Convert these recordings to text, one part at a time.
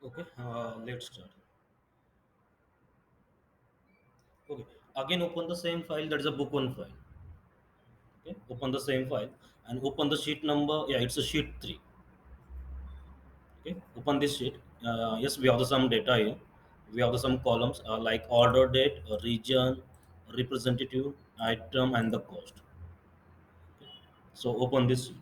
Okay, let's start. Okay, again open the same file. That is a book one file. Okay, open the same file and open the sheet number. Yeah, it's a sheet three. Okay, open this sheet. Yes, we have the some data here. We have the some columns like order date, region, representative, item, and the cost. So open this sheet.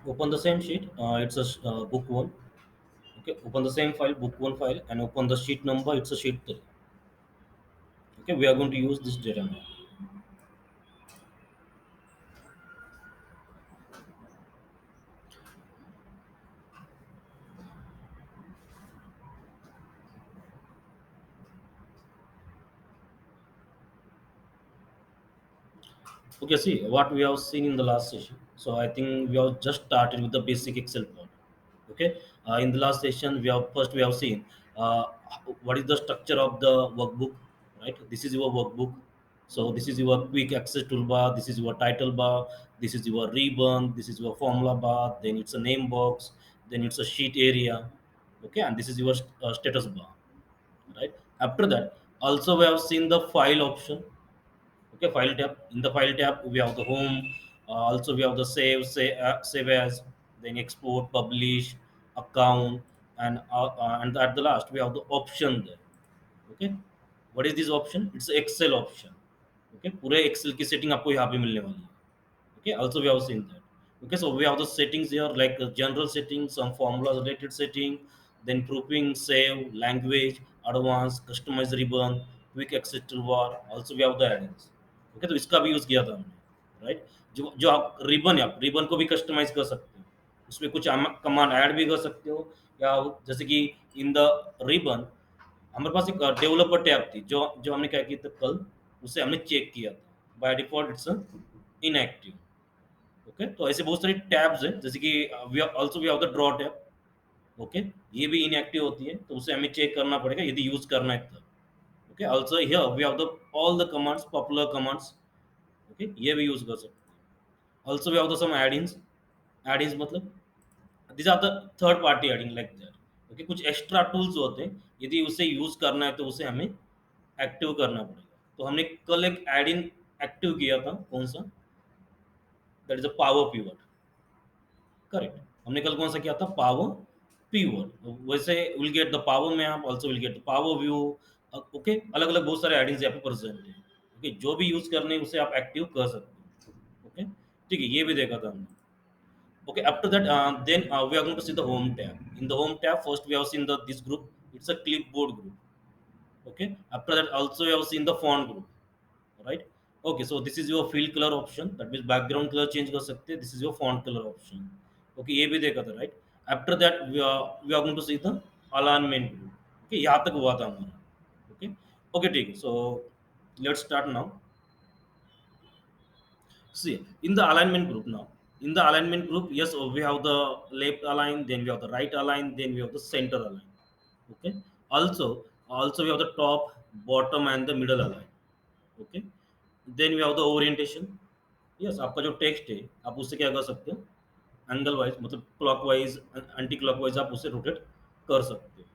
Open the same sheet. It's a book one. Okay, open the same file, book one file, and open the sheet number. It's a sheet three. Okay, we are going to use this data now. Okay, see what we have seen in the last session. So I think we have just started with the basic Excel part. Okay, in the last session we have seen what is the structure of the workbook, right? This is your workbook. So this is your quick access toolbar. This is your title bar. This is your ribbon. This is your formula bar. Then it's a name box. Then it's a sheet area. Okay, and this is your status bar, right? After that, also we have seen the file option. Okay, file tab. In the file tab we have the home, also we have the save as, then export, publish, account, and at the last we have the option there. Okay, what is this option? It's excel option. Okay, पूरे excel की setting आपको यहाँ पे मिलने वाली है. Okay, also we have seen that. Okay, so we have the settings here like general settings, some formulas related setting, then grouping, save, language, advanced, customize ribbon, quick access toolbar. Also we have the add-ins. Okay, तो इसका भी use किया था हमने, right? जो जो आप ribbon है, आप रिबन को भी कस्टमाइज कर सकते हो. उसमें कुछ कमांड ऐड भी कर सकते हो, या जैसे कि इन द रिबन हमारे पास एक डेवलपर टैब थी जो जो हमने क्या किया था कल, उसे हमने चेक किया था. By default it's inactive. Okay, तो ऐसे बहुत सारी टैब्स हैं, जैसे कि we also we have the draw tab. Okay, ये भी इनएक्टिव होती है, तो उसे हमें चेक करना पड़ेगा यदि यूज करना है तब. Okay, also here we have the all the commands, popular commands. Okay, ये भी यूज कर सकते हैं. Also we have the some add-ins. Add-ins मतलब these are the third party adding like that. Okay, कुछ एक्स्ट्रा टूल्स होते हैं, यदि उसे यूज करना है तो उसे हमें एक्टिव करना पड़ेगा. तो हमने कल एक एड इन एक्टिव किया था, कौन सा? That is a power pivot. Correct. हमने कल कौन सा किया था? पावर पीवर. वैसे will get the power map, also will get the power view. Okay, अलग अलग बहुत सारे एडिंग्स यहाँ पे प्रेजेंट है. ओके, जो भी यूज करने हैं, उसे आप एक्टिव कर सकते हो. ओके, ठीक है, ये भी देखा था हमने. Okay, after that, then we are going to see the home tab. In the home tab, first we have seen the this group. It's a clipboard group. Okay, after that, also we have seen the font group. Right? Okay, so this is your fill color option. That means background color change कर सकते हैं. This is your font color option. Okay, ये भी देखा था, right? After that, we are going to see the alignment group. Okay, यहाँ तक हुआ था हमारा. Okay, okay, ठीक है. So let's start now. See, in the alignment group now, in the alignment group, yes, we have the left align, then we have the right align, then we have the center align. Okay. Also we have the top, bottom and the middle align. Okay. Then we have the orientation. Yes, आपका जो text है आप उससे क्या कर सकते हो, angle wise मतलब क्लॉकवाइज एंटी क्लॉकवाइज आप उससे रोटेट कर सकते हो.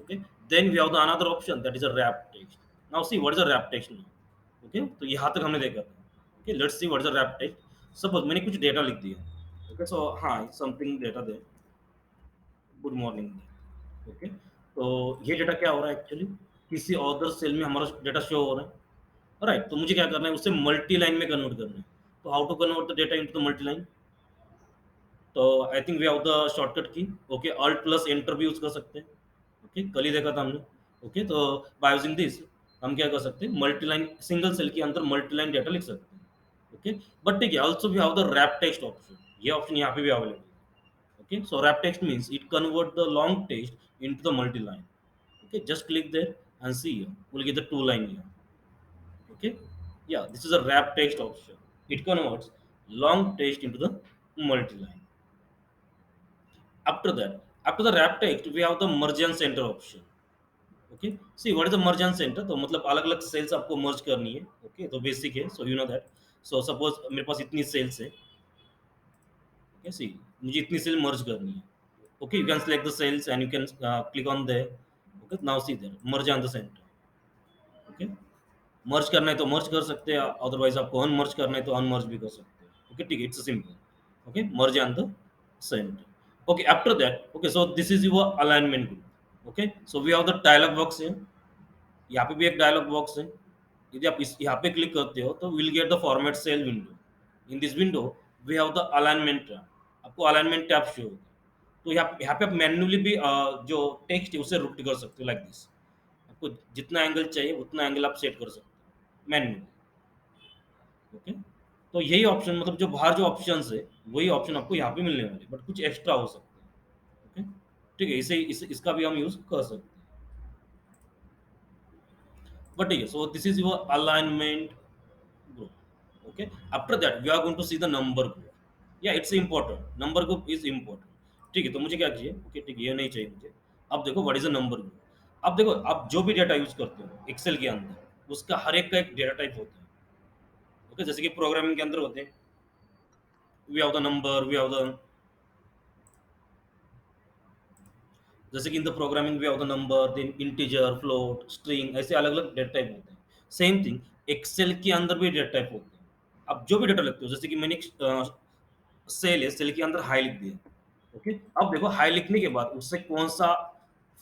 Okay. Then we have the another option that is a wrap text. Now see what is a wrap text now. Okay, तो यहाँ तक हमने देखा था. Okay, let's see what is a wrap text. Suppose मैंने कुछ डेटा लिख दिया. ओके, सो हाँ something data there. Good morning. Okay, तो ये डेटा क्या हो रहा है एक्चुअली, किसी अदर सेल में हमारा डेटा शो हो रहा है. राइट, तो मुझे क्या करना है, उसे मल्टी लाइन में कन्वर्ट करना है. तो how to convert the data into the multi line. तो I think we have the shortcut key. Okay, alt plus enter भी यूज कर सकते हैं. ओके, कल ही देखा था हमने. ओके, तो बाय यूजिंग दिस हम क्या कर सकते हैं, मल्टी लाइन सिंगल सेल के अंदर मल्टी लाइन डेटा लिख सकते हैं. ओके, बट ठीक है, also we have the wrap text option. ये ऑप्शन यहाँ पे भी अवेलेबल है. Okay, so wrap text means it convert the long text into the multi line. Okay, just click there and see here. We'll get the two line here. Okay, yeah, this is a wrap text option. It converts long text into the multi-line. After the wrap text, we have the merge and center option. Okay, see what is the merge and center? तो मतलब अलग अलग sales आपको मर्ज करनी है. Okay, तो basic है, so you know that. So suppose मेरे पास इतनी सेल्स है. ओके, सी मुझे इतनी सेल मर्ज करनी है. Okay, you can select the cells and you can click on the. Okay, now see there merge on the centre. Okay, merge करना है तो मर्ज कर सकते हैं, अदरवाइज आपको अनमर्ज करना है तो अनमर्ज भी कर सकते हैं. ओके, ठीक है, it's simple. Okay, merge on the centre. Okay, after that, okay, so this is your alignment group. Okay, so we have the dialog box है. यहाँ पे भी एक डायलॉग बॉक्स है. यदि आप इस यहाँ पे क्लिक करते हो तो will get the format cell window. In this window we have the alignment tab. आपको अलाइनमेंट टैब शो होगा. तो यहाँ पे आप मैन्युअली भी जो टेक्स्ट है उसे रूट कर सकते हो लाइक दिस. आपको जितना एंगल चाहिए उतना एंगल आप सेट कर सकते हो मैन्युअली. ओके, तो यही ऑप्शन मतलब जो बाहर जो ऑप्शंस है वही ऑप्शन आपको यहाँ पे मिलने वाले, बट कुछ एक्स्ट्रा हो सकते हैं. ओके, ठीक है, इसका भी हम यूज कर सकते हैं. बट ठीक है, so this is your alignment group. Okay, after that we are going to see the number group. Yeah, it's important, number group is important. ठीक है, तो मुझे क्या चाहिए. ओके, ठीक है, ये नहीं चाहिए मुझे. अब देखो what is a number group. अब देखो आप जो भी डेटा यूज करते हो एक्सेल के अंदर उसका हर एक का एक डेटा टाइप होता है. ओके, जैसे कि प्रोग्रामिंग के अंदर होते हैं, we have the number, we have the, जैसे कि in the programming we have the number, then integer, float, string, ऐसे अलग अलग डेटा टाइप होते हैं. सेम थिंग एक्सेल के अंदर भी डेटा टाइप होते हैं. आप जो भी डेटा लगते हो, जैसे कि मैंने सेल है, सेल के अंदर हाई लिख दिया. ओके, अब देखो हाई लिखने के बाद उससे कौन सा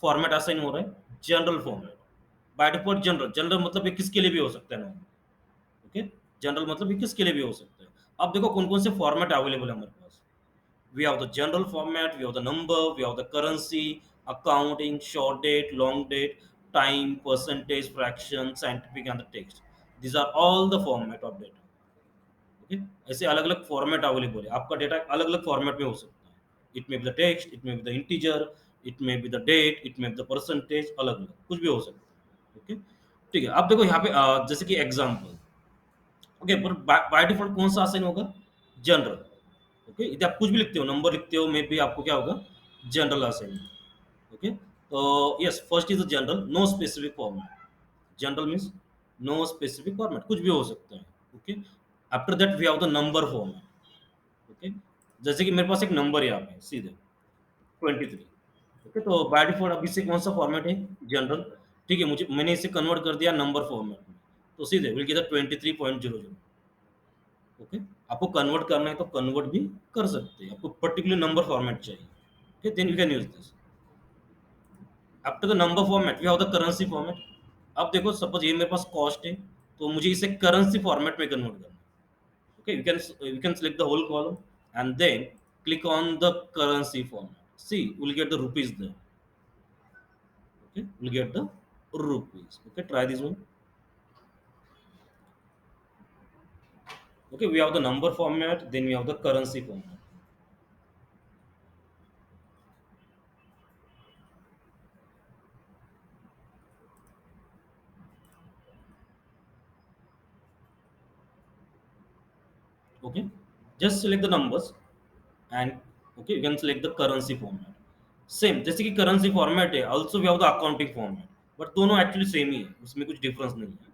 फॉर्मेट असाइन हो रहा है, general format. By default general. General मतलब ये किसके लिए भी हो सकता है ना. ओके, जनरल मतलब ये किसके लिए भी हो सकता है. अब देखो कौन कौन से फॉर्मेट अवेलेबल है हमारे पास. we have the general format, we have the number, we have the currency, accounting, short date, long date, time, percentage, fraction, scientific and the text. These are all the format of data. Okay, ऐसे अलग अलग format available है. आपका data अलग अलग format में हो सकता है. It may be the text, it may be the integer, it may be the date, it may be the percentage, अलग अलग कुछ भी हो सकता है. ओके, ठीक है, अब देखो यहाँ पे जैसे कि एग्जाम्पल. ओके, पर बाय डिफॉल्ट कौन सा असाइन होगा, जनरल. ओके, यदि आप कुछ भी लिखते हो, नंबर लिखते हो, मे बी आपको क्या होगा, जनरल असाइन. ओके, तो yes, first is the general, no specific format. General means no specific format, कुछ भी हो सकता है. Okay, after that we have the number format. Okay, जैसे कि मेरे पास एक नंबर है यहाँ पे सीधे 23. ओके, तो बाय डिफॉल्ट अब इससे कौन सा फॉर्मेट है, जनरल. ठीक है, मुझे मैंने इसे कन्वर्ट कर दिया नंबर फॉर्मेट में. तो सीधे विल गेट 23.00. ओके, आपको कन्वर्ट करना है तो कन्वर्ट भी कर सकते हैं. आपको पर्टिकुलर नंबर फॉर्मेट चाहिए. Okay, then you can use this. After the number format we have the currency format. अब देखो सपोज ये मेरे पास कॉस्ट है, तो मुझे इसे करेंसी फॉर्मेट में कन्वर्ट करना है. Okay, you can select the whole column and then click on the currency format. See, we'll get the rupees there. Okay, we'll get the rupees. Okay, try this one. Okay, we have the number format, then we have the currency format. Okay, just select the numbers and okay, you can select the currency format. Same जैसे कि currency format है, also we have the accounting format, but दोनों actually same ही है, उसमें कुछ difference नहीं है.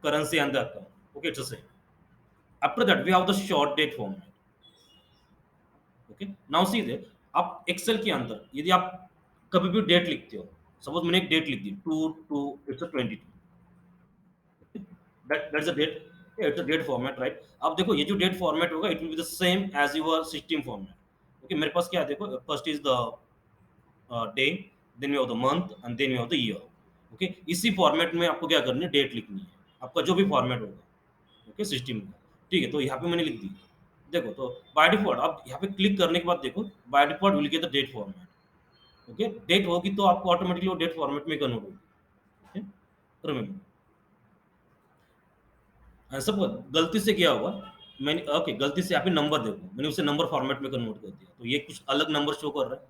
Currency and the account, okay, it's same. After that we have the short date format. Okay, now see there, आप Excel के अंदर यदि आप कभी भी डेट लिखते हो, सपोज मैंने एक डेट लिख दी 2 it's 22, that's a date, it's a date format, right. अब देखो ये जो डेट फॉर्मेट होगा it will be the same as your system format. Okay, मेरे पास क्या है, देखो first is the day, then we have the month and then we have the year. Okay, इसी फॉर्मेट में आपको क्या करनी है, डेट लिखनी है, आपका जो भी फॉर्मेट होगा. ओके, सिस्टम का, ठीक है, तो यहाँ पे मैंने लिख दी. देखो तो बाय डिफॉल्ट आप यहाँ पे क्लिक करने के बाद देखो by default will get the date format. Okay, date होगी तो आपको ऑटोमेटिकली वो डेट फॉर्मेट में कन्वर्ट होगी. Okay, remember. सब गलती से क्या हुआ, मैंने ओके गलती से यहाँ पे नंबर देखो, मैंने उसे नंबर फॉर्मेट में कन्वर्ट कर दिया, तो ये कुछ अलग नंबर शो कर रहा है.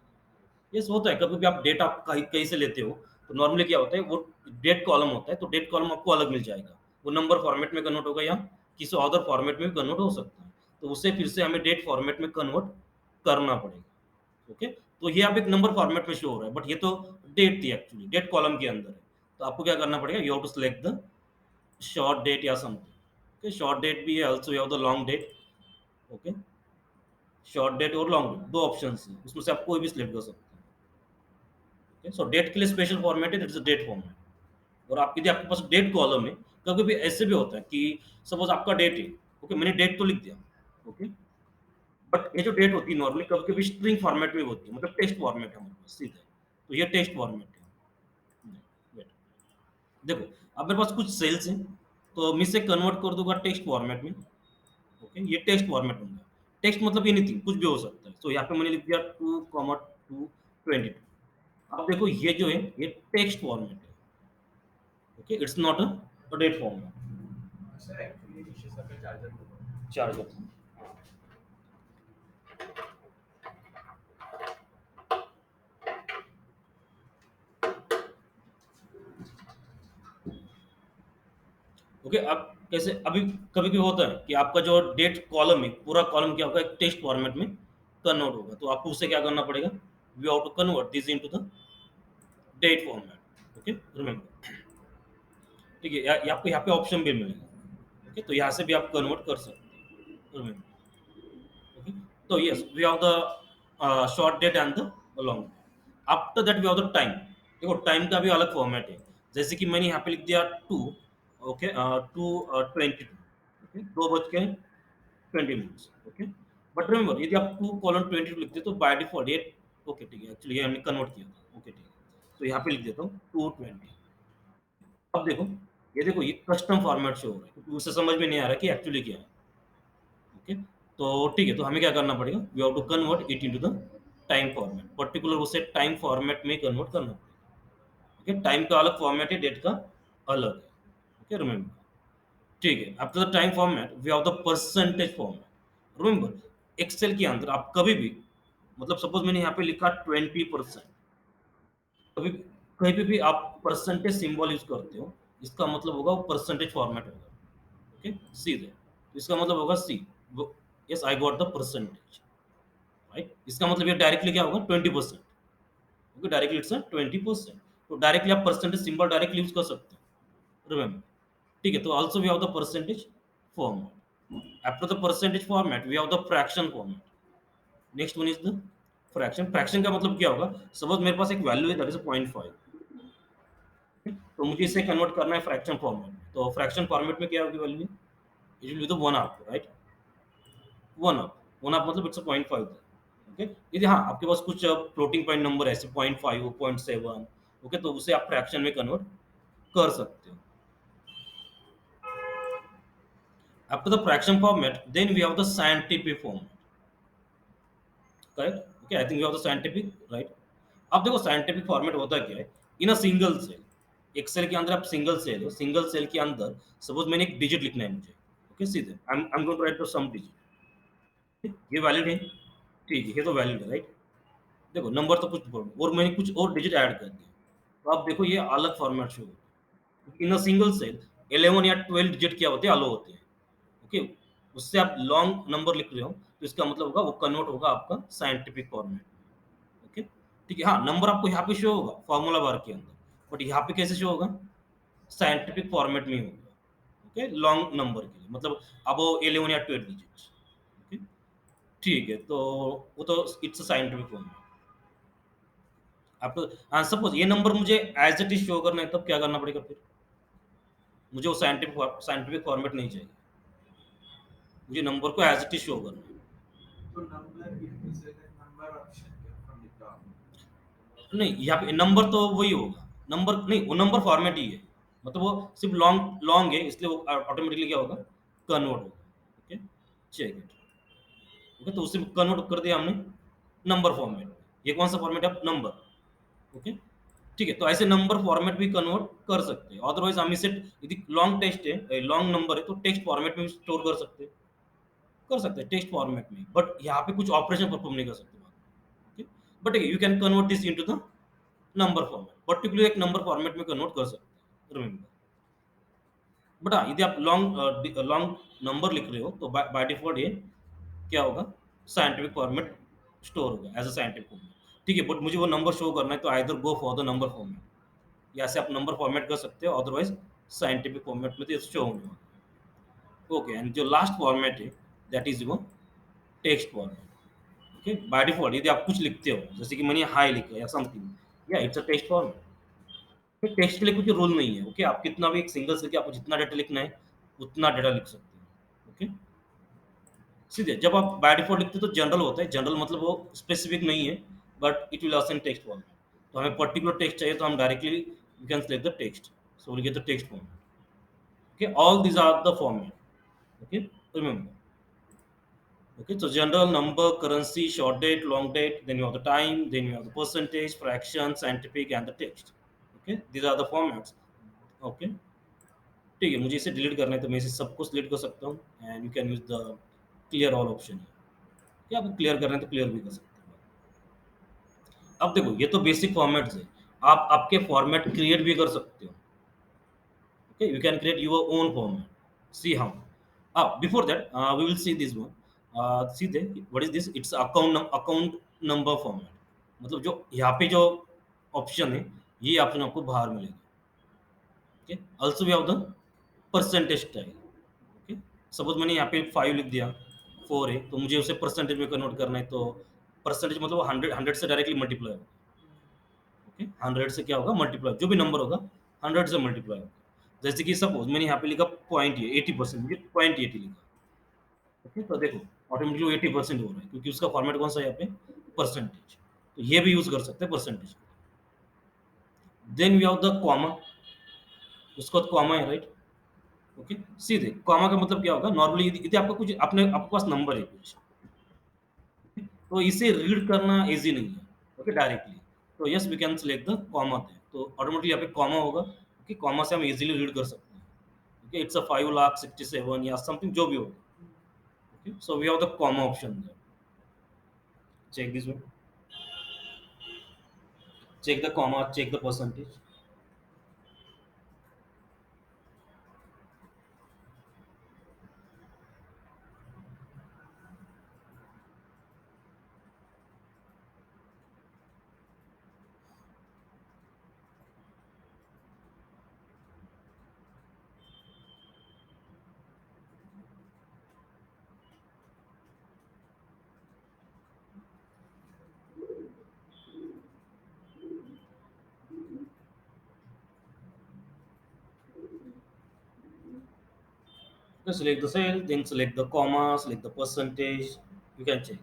यस, होता है कभी भी आप डेट आप कहीं कहीं से लेते हो, तो नॉर्मली क्या होता है, वो डेट कॉलम होता है, तो डेट कॉलम आपको अलग मिल जाएगा, वो नंबर फॉर्मेट में कन्वर्ट होगा या किसी अदर फॉर्मेट में भी कन्वर्ट हो सकता है, तो उसे फिर से हमें डेट फॉर्मेट में कन्वर्ट करना पड़ेगा. ओके, तो ये आप एक नंबर फॉर्मेट में शो हो रहा है, बट ये तो डेट थी, एक्चुअली डेट कॉलम के अंदर है, तो आपको क्या करना पड़ेगा, you have to select the short date या समथिंग. ओके, शॉर्ट डेट भी है, also you have the long date. Okay, short date और लॉन्ग डेट दो ऑप्शन है, उसमें से आप कोई भी सिलेक्ट कर सकते हैं. ओके, सो डेट के लिए स्पेशल फॉर्मेट है, दैट्स अ डेट फॉर्मेट. और आप यदि आपके पास डेट कॉलम है, कभी भी ऐसे भी होता है कि सपोज आपका डेट है, ओके, मैंने डेट तो लिख दिया. ओके, बट ये जो डेट होती है नॉर्मली कभी कभी स्ट्रिंग फॉर्मेट में होती है, मतलब टेक्स्ट फॉर्मेट है हमारे पास सीधे, तो ये टेक्स्ट फॉर्मेट है. वेट, देखो अब मेरे पास कुछ सेल्स हैं, तो मैं इसे कन्वर्ट कर दूंगा टेक्स्ट फॉर्मेट में. ओके, ये टेक्स्ट फॉर्मेट होगा. टेक्स्ट मतलब एनीथिंग, कुछ भी हो सकता है, तो यहाँ पे मैंने लिख दिया 2,222. अब देखो ये जो है ये टेक्स्ट फॉर्मेट है. Okay, it's not a date format. Charger, okay, अब कैसे अभी कभी भी होता है कि आपका जो डेट कॉलम है पूरा कॉलम क्या होगा, एक टेक्स्ट फॉर्मेट में कन्वर्ट होगा, तो आपको उससे क्या करना पड़ेगा, we have to convert this into the date format. Okay, remember. ठीक है, आपको यहाँ पे ऑप्शन भी मिलेगा. ओके, तो यहाँ से भी आप कन्वर्ट कर सकते हैं. रिमेंबर. ओके, तो yes we have the short date and the long date. After that we have the time. देखो टाइम का भी अलग फॉर्मेट है, जैसे कि मैंने यहाँ पे लिख दिया 2. Okay, 2:22. Okay, 2:20. Okay, but remember यदि आप 2:22 लिखते तो बाय डिफॉल्ट ये, ओके ठीक है, एक्चुअली ये हमने कन्वर्ट किया था. ओके ठीक है, तो यहाँ पे लिख देता हूँ 2:20. अब देखो, ये देखो ये कस्टम फॉर्मेट शो हो रहा है, क्योंकि उसे समझ में नहीं आ रहा कि एक्चुअली क्या है. ओके, तो ठीक है, तो हमें क्या करना पड़ेगा, we have to convert it into the time format, particular उसे टाइम फॉर्मेट में कन्वर्ट करना पड़ेगा. ओके, टाइम का अलग फॉर्मेट है, डेट का अलग है. Okay, remember. ठीक है, after the time format we have the percentage format. Remember, Excel के अंदर आप कभी भी, मतलब सपोज मैंने यहाँ पे लिखा 20%, कभी कहीं पे भी आप परसेंटेज सिंबल यूज करते हो, इसका मतलब होगा वो परसेंटेज फॉर्मेट होगा. ओके, सी दे, इसका मतलब होगा see, yes I got the percentage, right. इसका मतलब ये डायरेक्टली क्या होगा, 20%. ओके, डायरेक्टली इट्स 20%, तो डायरेक्टली आप परसेंटेज सिंबल डायरेक्टली यूज कर सकते हो. रिमेंबर. ठीक है, तो also we have the percentage format. After the percentage format we have the fraction format. Next one is the fraction. Fraction का मतलब क्या होगा, सपोज मेरे पास एक वैल्यू है दैट इज 0.5, तो मुझे इसे कन्वर्ट करना है फ्रैक्शन फॉर्मेट में, तो फ्रैक्शन फॉर्मेट में क्या होगी value, it will be the 1 half, right. 1 half, 1 half मतलब इट्स 0.5. ओके, यदि हाँ आपके पास कुछ फ्लोटिंग पॉइंट नंबर ऐसे 0.5 0.7, ओके, तो उसे आप फ्रैक्शन में कन्वर्ट कर सकते हो. After the fraction format, then we have the scientific format. Correct? Okay, I think we have the scientific, right? अब देखो साइंटिफिक फॉर्मेट होता क्या है, इन अ सिंगल सेल. एक्सेल के अंदर आप सिंगल सेल हो, सिंगल सेल के अंदर सपोज मैंने एक डिजिट लिखना है मुझे. ओके, सीधे I am going to write the some digit. ये वैलिड है, ठीक है, ये तो वैलिड है, राइट. देखो नंबर तो कुछ और मैंने कुछ और डिजिट ऐड कर दिया, तो आप देखो ये अलग फॉर्मेट शो होगा. इन अ सिंगल सेल 11 या 12 डिजिट क्या होते हैं, अलो होते हैं. ओके, उससे आप लॉन्ग नंबर लिख रहे हो तो इसका मतलब होगा वो कन्वर्ट होगा आपका साइंटिफिक फॉर्मेट। ओके, ठीक है। हाँ, नंबर आपको यहाँ पे शो होगा फॉर्मूला बार के अंदर, बट यहाँ पे कैसे शो होगा? साइंटिफिक फॉर्मेट में ही होगा। ओके, लॉन्ग नंबर के लिए मतलब अब वो 11 या 12 डिजिट्स। ओके, ठीक है। तो वो तो इट्स साइंटिफिक फॉर्मेट। आपको हाँ, सपोज ये नंबर मुझे एज इट इज शो करना है, तब क्या करना पड़ेगा फिर? मुझे वो साइंटिफिक साइंटिफिक फॉर्मेट नहीं चाहिए, मुझे नंबर को एज इट इज शो करना है। So number is a number option from the top. नहीं, यहाँ पे नंबर तो वही होगा, नंबर नहीं, वो नंबर फॉर्मेट ही है, मतलब वो सिर्फ लॉन्ग लॉन्ग है, इसलिए वो ऑटोमेटिकली क्या होगा? कन्वर्ट होगा। Okay, check it. ओके, तो उसे कन्वर्ट कर दिया हमने नंबर फॉर्मेट। ये कौन सा फॉर्मेट है? नंबर। ओके, ठीक है। तो ऐसे नंबर फॉर्मेट भी कन्वर्ट कर सकते हैं। अदरवाइज हम इसे यदि लॉन्ग टेक्स्ट है, लॉन्ग नंबर है, तो टेक्स्ट फॉर्मेट में भी स्टोर कर सकते हैं टेक्स्ट फॉर्मेट में, बट यहाँ पे कुछ ऑपरेशन परफॉर्म नहीं कर सकते। Okay, but you can convert this into the number format, particular एक नंबर फॉर्मेट में कन्वर्ट कर सकते हैं, रिमेंबर। बट हाँ, यदि आप लॉन्ग लॉन्ग नंबर लिख रहे हो तो बाय डिफॉल्ट ये क्या होगा? साइंटिफिक फॉर्मेट स्टोर होगा एज अ साइंटिफिक फॉर्मेट। ठीक है, बट मुझे वो नंबर शो करना है तो either go for the number format, या से आप नंबर फॉर्मेट कर सकते हो, अदरवाइज साइंटिफिक फॉर्मेट में तो शो होने वाला है। ओके, एंड जो लास्ट फॉर्मेट है दैट इज वो text format. Okay, by default यदि आप कुछ लिखते हो, जैसे कि मैंने हाई लिखा या समथिंग, या it's a text format. Text के लिए कुछ रूल नहीं है। ओके, आप कितना भी एक सिंगल से आपको जितना डेटा लिखना है उतना डेटा लिख सकते हो। ओके, सीधे जब आप बाय डिफॉल्ट लिखते हो तो जनरल होता है, जनरल मतलब वो स्पेसिफिक नहीं है, but it will assign text format. तो हमें पर्टिकुलर टेक्स्ट चाहिए तो हम directly we can select the text, so will get the text format. Okay, all these are the format. Okay, remember. Okay, so general, number, currency, short date, long date, then you have the time, then you have the percentage, fraction, scientific, and the text. Okay, these are the formats. Okay, ठीक है। मुझे इसे delete करना है तो मैं इसे सबको सिलेक्ट कर सकता हूँ, and you can use the clear all option. क्या आपको क्लियर करना है तो क्लियर भी कर सकते हैं। अब देखो, ये तो बेसिक फॉर्मेट्स है, आप आपके फॉर्मेट क्रिएट भी कर सकते हो। Okay, you can create your own format. See how. Before that, we will see this one. See there, what is this? It's account number format. मतलब जो यहाँ पे जो ऑप्शन है, ये ऑप्शन आपको बाहर मिलेगा। Okay, also we have the percentage style. Okay, suppose मैंने यहाँ पे 5 लिख दिया, 4 है, तो मुझे उसे परसेंटेज में कन्वर्ट करना है, तो परसेंटेज मतलब 100 से डायरेक्टली मल्टीप्लाई होगा। ओके, 100 से क्या होगा? मल्टीप्लाई, जो भी नंबर होगा 100 से मल्टीप्लाई होगा। जैसे कि सपोज मैंने यहाँ पे लिखा पॉइंट, ये 80%, मुझे पॉइंट 80 लिखा। ओके, तो देखो ऑटोमेटिकली 80% हो रहा है, क्योंकि उसका फॉर्मेट कौन सा है यहाँ पे? परसेंटेज। तो ये भी यूज कर सकते हैं percentage. Then we have the comma, उसका तो कॉमा है, राइट? ओके, सीधे कॉमा का मतलब क्या होगा? नॉर्मली यदि यदि आपका कुछ अपने आपके पास नंबर है कुछ, तो इसे रीड करना इजी नहीं है। ओके, डायरेक्टली, तो yes we can select the comma थे, तो ऑटोमेटिकली यहाँ पे कॉमा होगा। ओके, कॉमा से हम इजीली रीड कर सकते हैं। ओके, इट्स अ 5,67,000 या समथिंग जो भी हो। Okay, so we have the comma option there. Check this one, check the comma, check the percentage. Select the cell, then select the comma, select the percentage. You can check.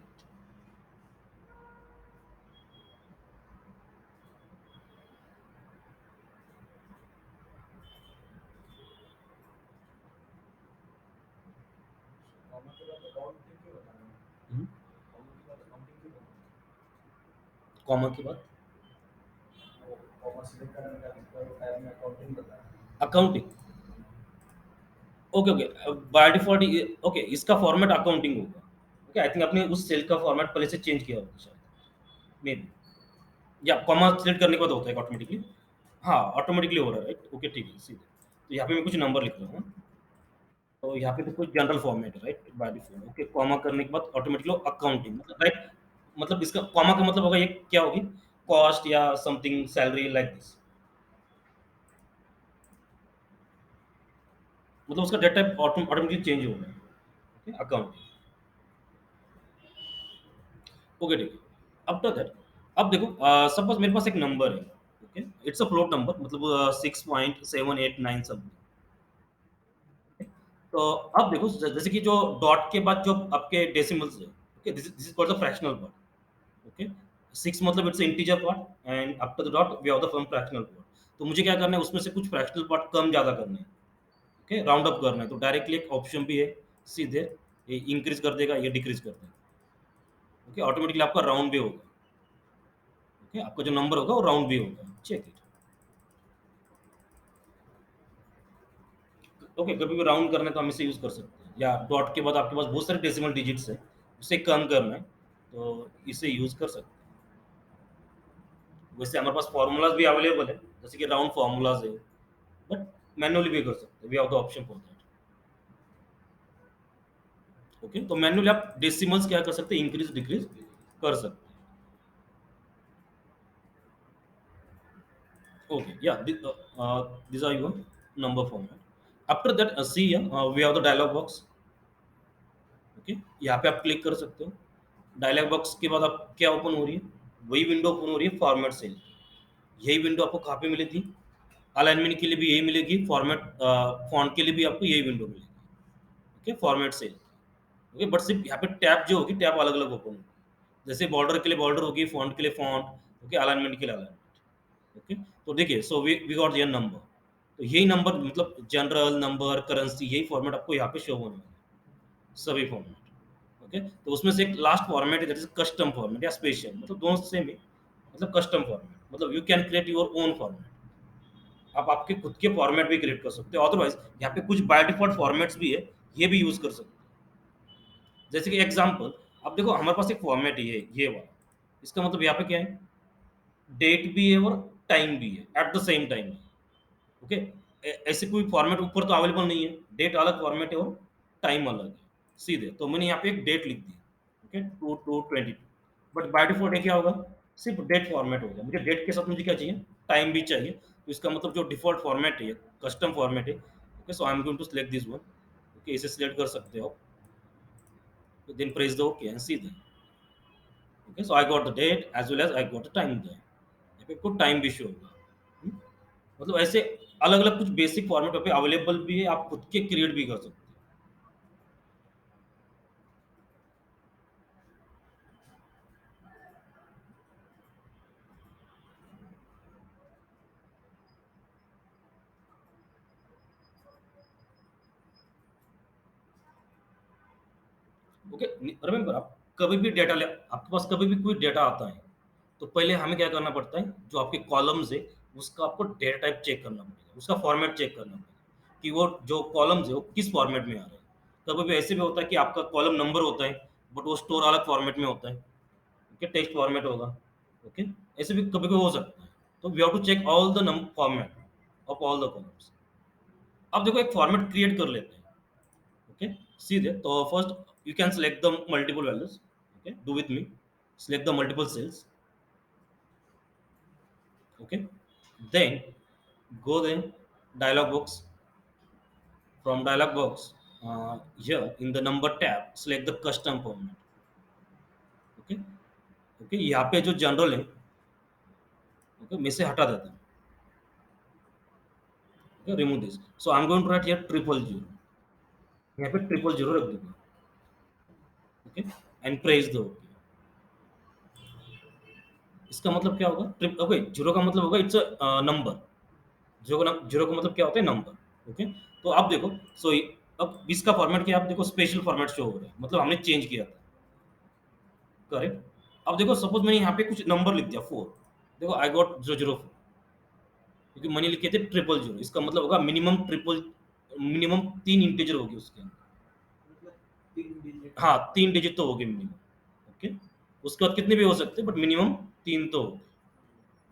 Comma के बाद accounting क्यों बताना है? हम्म, comma के बाद accounting क्यों बताना comma के बाद है? वो कॉमा सिलेक्ट करने का मतलब टाइप में अकाउंटिंग बताना है। Accounting. Okay okay, by default okay, इसका फॉर्मेट अकाउंटिंग होगा। ओके, आई थिंक आपने उस सेल का फॉर्मेट पहले से चेंज किया होगा शायद, मे बी। या कॉमा सिलेक्ट करने के बाद होता है ऑटोमेटिकली। हाँ, ऑटोमेटिकली हो रहा है, राइट? ओके, ठीक है, सीधे। तो यहाँ पे मैं कुछ नंबर लिख रहा हूँ। तो यहाँ पे तो कोई जनरल फॉर्मेट है right by default. Okay, comma करने के बाद ऑटोमेटिकली अकाउंटिंग मतलब राइट, मतलब इसका कॉमा का मतलब होगा ये क्या होगी, कॉस्ट या समथिंग सैलरी लाइक दिस, मतलब उसका डेटा टाइप ऑटोमेटिकली चेंज होगा। Okay, account. ओके ठीक है। आफ्टर दैट अब देखो, सपोज मेरे पास एक नंबर है। Okay, it's a float number, मतलब 6.789 सब। तो अब देखो, जैसे कि जो डॉट के बाद जो आपके डेसिमल्स है, okay, this is called the fractional part. Okay, 6 मतलब it's integer part and after the dot we have the form fractional part. तो मुझे क्या करना है, उसमें से कुछ फ्रैक्शनल पार्ट कम ज्यादा करना है। ओके, राउंड अप करना है, तो डायरेक्टली एक ऑप्शन भी है, सीधे ये इंक्रीज कर देगा, ये डिक्रीज कर देगा। ओके, ऑटोमेटिकली आपका राउंड भी होगा। ओके, आपका जो नंबर होगा वो राउंड भी होगा, चेक इट। ओके, कभी भी राउंड करना है तो हम इसे यूज कर सकते हैं, या डॉट के बाद आपके पास बहुत सारे डेसिमल डिजिट्स है, उसे कम करना है तो इसे यूज कर सकते हैं। वैसे हमारे पास फार्मूलाज भी अवेलेबल है, जैसे कि राउंड फार्मूलाज है, बट मैनुअली भी कर सकते हैं, we have the option for that. Okay, तो मैनुअली आप डेसिमल्स क्या कर सकते हैं, इंक्रीज डिक्रीज कर सकते हैं। ओके, या this are your number format. After that see we have the dialog box. Okay, यहाँ पे आप क्लिक कर सकते हो। डायलॉग बॉक्स के बाद आप क्या ओपन हो रही है, वही विंडो ओपन हो रही है, फॉर्मेट सेल। यही विंडो आपको कहाँ पे मिली थी, अलाइनमेंट के लिए भी यही मिलेगी, फॉर्मेट फॉन्ट के लिए भी आपको यही विंडो मिलेगी। Okay, format cell. Okay, but सिर्फ यहाँ पे टैब जो होगी, टैब अलग अलग ओपन होगी, जैसे बॉर्डर के लिए बॉर्डर होगी, फॉन्ट के लिए फॉन्ट, ओके, अलाइनमेंट के लिए अलाइनमेंट। ओके, तो देखिए, सो वी गॉट ये नंबर। तो यही नंबर मतलब जनरल नंबर करेंसी, यही फॉर्मेट आपको यहाँ पे शो होने वाला है, सभी फॉर्मेट। ओके, तो उसमें से एक लास्ट फॉर्मेट है, दैट इज कस्टम फॉर्मेट या स्पेशल, मतलब दोनों सेम ही, मतलब कस्टम फॉर्मेट मतलब you can create your own format. आप आपके खुद के फॉर्मेट भी क्रिएट कर सकते हो, अदरवाइज यहाँ पे कुछ बाय डिफॉल्ट फॉर्मेट्स भी है, ये भी यूज कर सकते हो। जैसे कि एग्जांपल, अब देखो हमारे पास एक फॉर्मेट है, ये वाला, इसका मतलब यहाँ पे क्या है, डेट भी है और टाइम भी है eight the same time. Okay, ऐसे कोई फॉर्मेट ऊपर तो अवेलेबल नहीं है, डेट अलग फॉर्मेट है और टाइम अलग है, सीधे। तो मैंने यहाँ पे एक डेट लिख दी, ओके, 2/2/22, बट बाय डिफॉल्ट क्या होगा, सिर्फ डेट फॉर्मेट होगा। मुझे डेट के साथ मुझे क्या चाहिए, टाइम भी चाहिए, तो इसका मतलब जो डिफॉल्ट फॉर्मेट है, कस्टम फॉर्मेट है। Okay, so I am going to select this one. Okay, इसे सिलेक्ट कर सकते हो, then press the okay and see that. Okay, so I got the date as well as I got the time there, यहाँ पे आपको time भी show होगा। हम्म? मतलब ऐसे अलग अलग कुछ बेसिक फॉर्मेट पे अवेलेबल भी है, आप खुद के क्रिएट भी कर सकते हैं। ओके, रिमेंबर, आप कभी भी डेटा ले, आपके पास कभी भी कोई डेटा आता है, तो पहले हमें क्या करना पड़ता है, जो आपके कॉलम्स है उसका आपको डेटा टाइप चेक करना पड़ेगा, उसका फॉर्मेट चेक करना पड़ेगा कि वो जो कॉलम्स है वो किस फॉर्मेट में आ रहे हैं। कभी भी ऐसे भी होता है कि आपका कॉलम नंबर होता है, बट वो स्टोर अलग फॉर्मेट में होता है। ओके, टेक्स्ट फॉर्मेट होगा। ओके, ऐसे भी कभी कभी हो सकता है। तो we have to check all the format of all the columns. अब देखो, एक फॉर्मेट क्रिएट कर लेते हैं। ओके, सीधे तो first you can select the multiple values. Okay, do with me, select the multiple cells. Okay, then go then dialog box. From dialog box, here in the number tab select the custom format. Okay, okay, यहाँ पे जो general है, okay, मैं से हटा देता हूँ। Okay, remove this, so I'm going to write here 000, यहाँ पे 000 रख दूंगा। Okay, and press the OK। इसका मतलब क्या होगा, ट्रिप, ओके, जीरो का मतलब होगा इट्स अ नंबर। जीरो का मतलब क्या होता है, नंबर। ओके, तो आप देखो, सो अब इसका फॉर्मेट क्या है, आप देखो स्पेशल फॉर्मेट शो हो रहा है, मतलब हमने चेंज किया था। करेक्ट। अब देखो, सपोज मैंने यहाँ पे कुछ नंबर लिख दिया 4, देखो आई गॉट 004, क्योंकि मैंने लिखे थे 000, इसका मतलब होगा मिनिमम ट्रिपल, मिनिमम 3 इंटीजर होगी उसके अंदर। मतलब 3 डिजिट। हाँ, 3 डिजिट तो होगी मिनिमम। ओके, उसके बाद कितने भी हो सकते हैं, बट मिनिमम 3 तो होगी।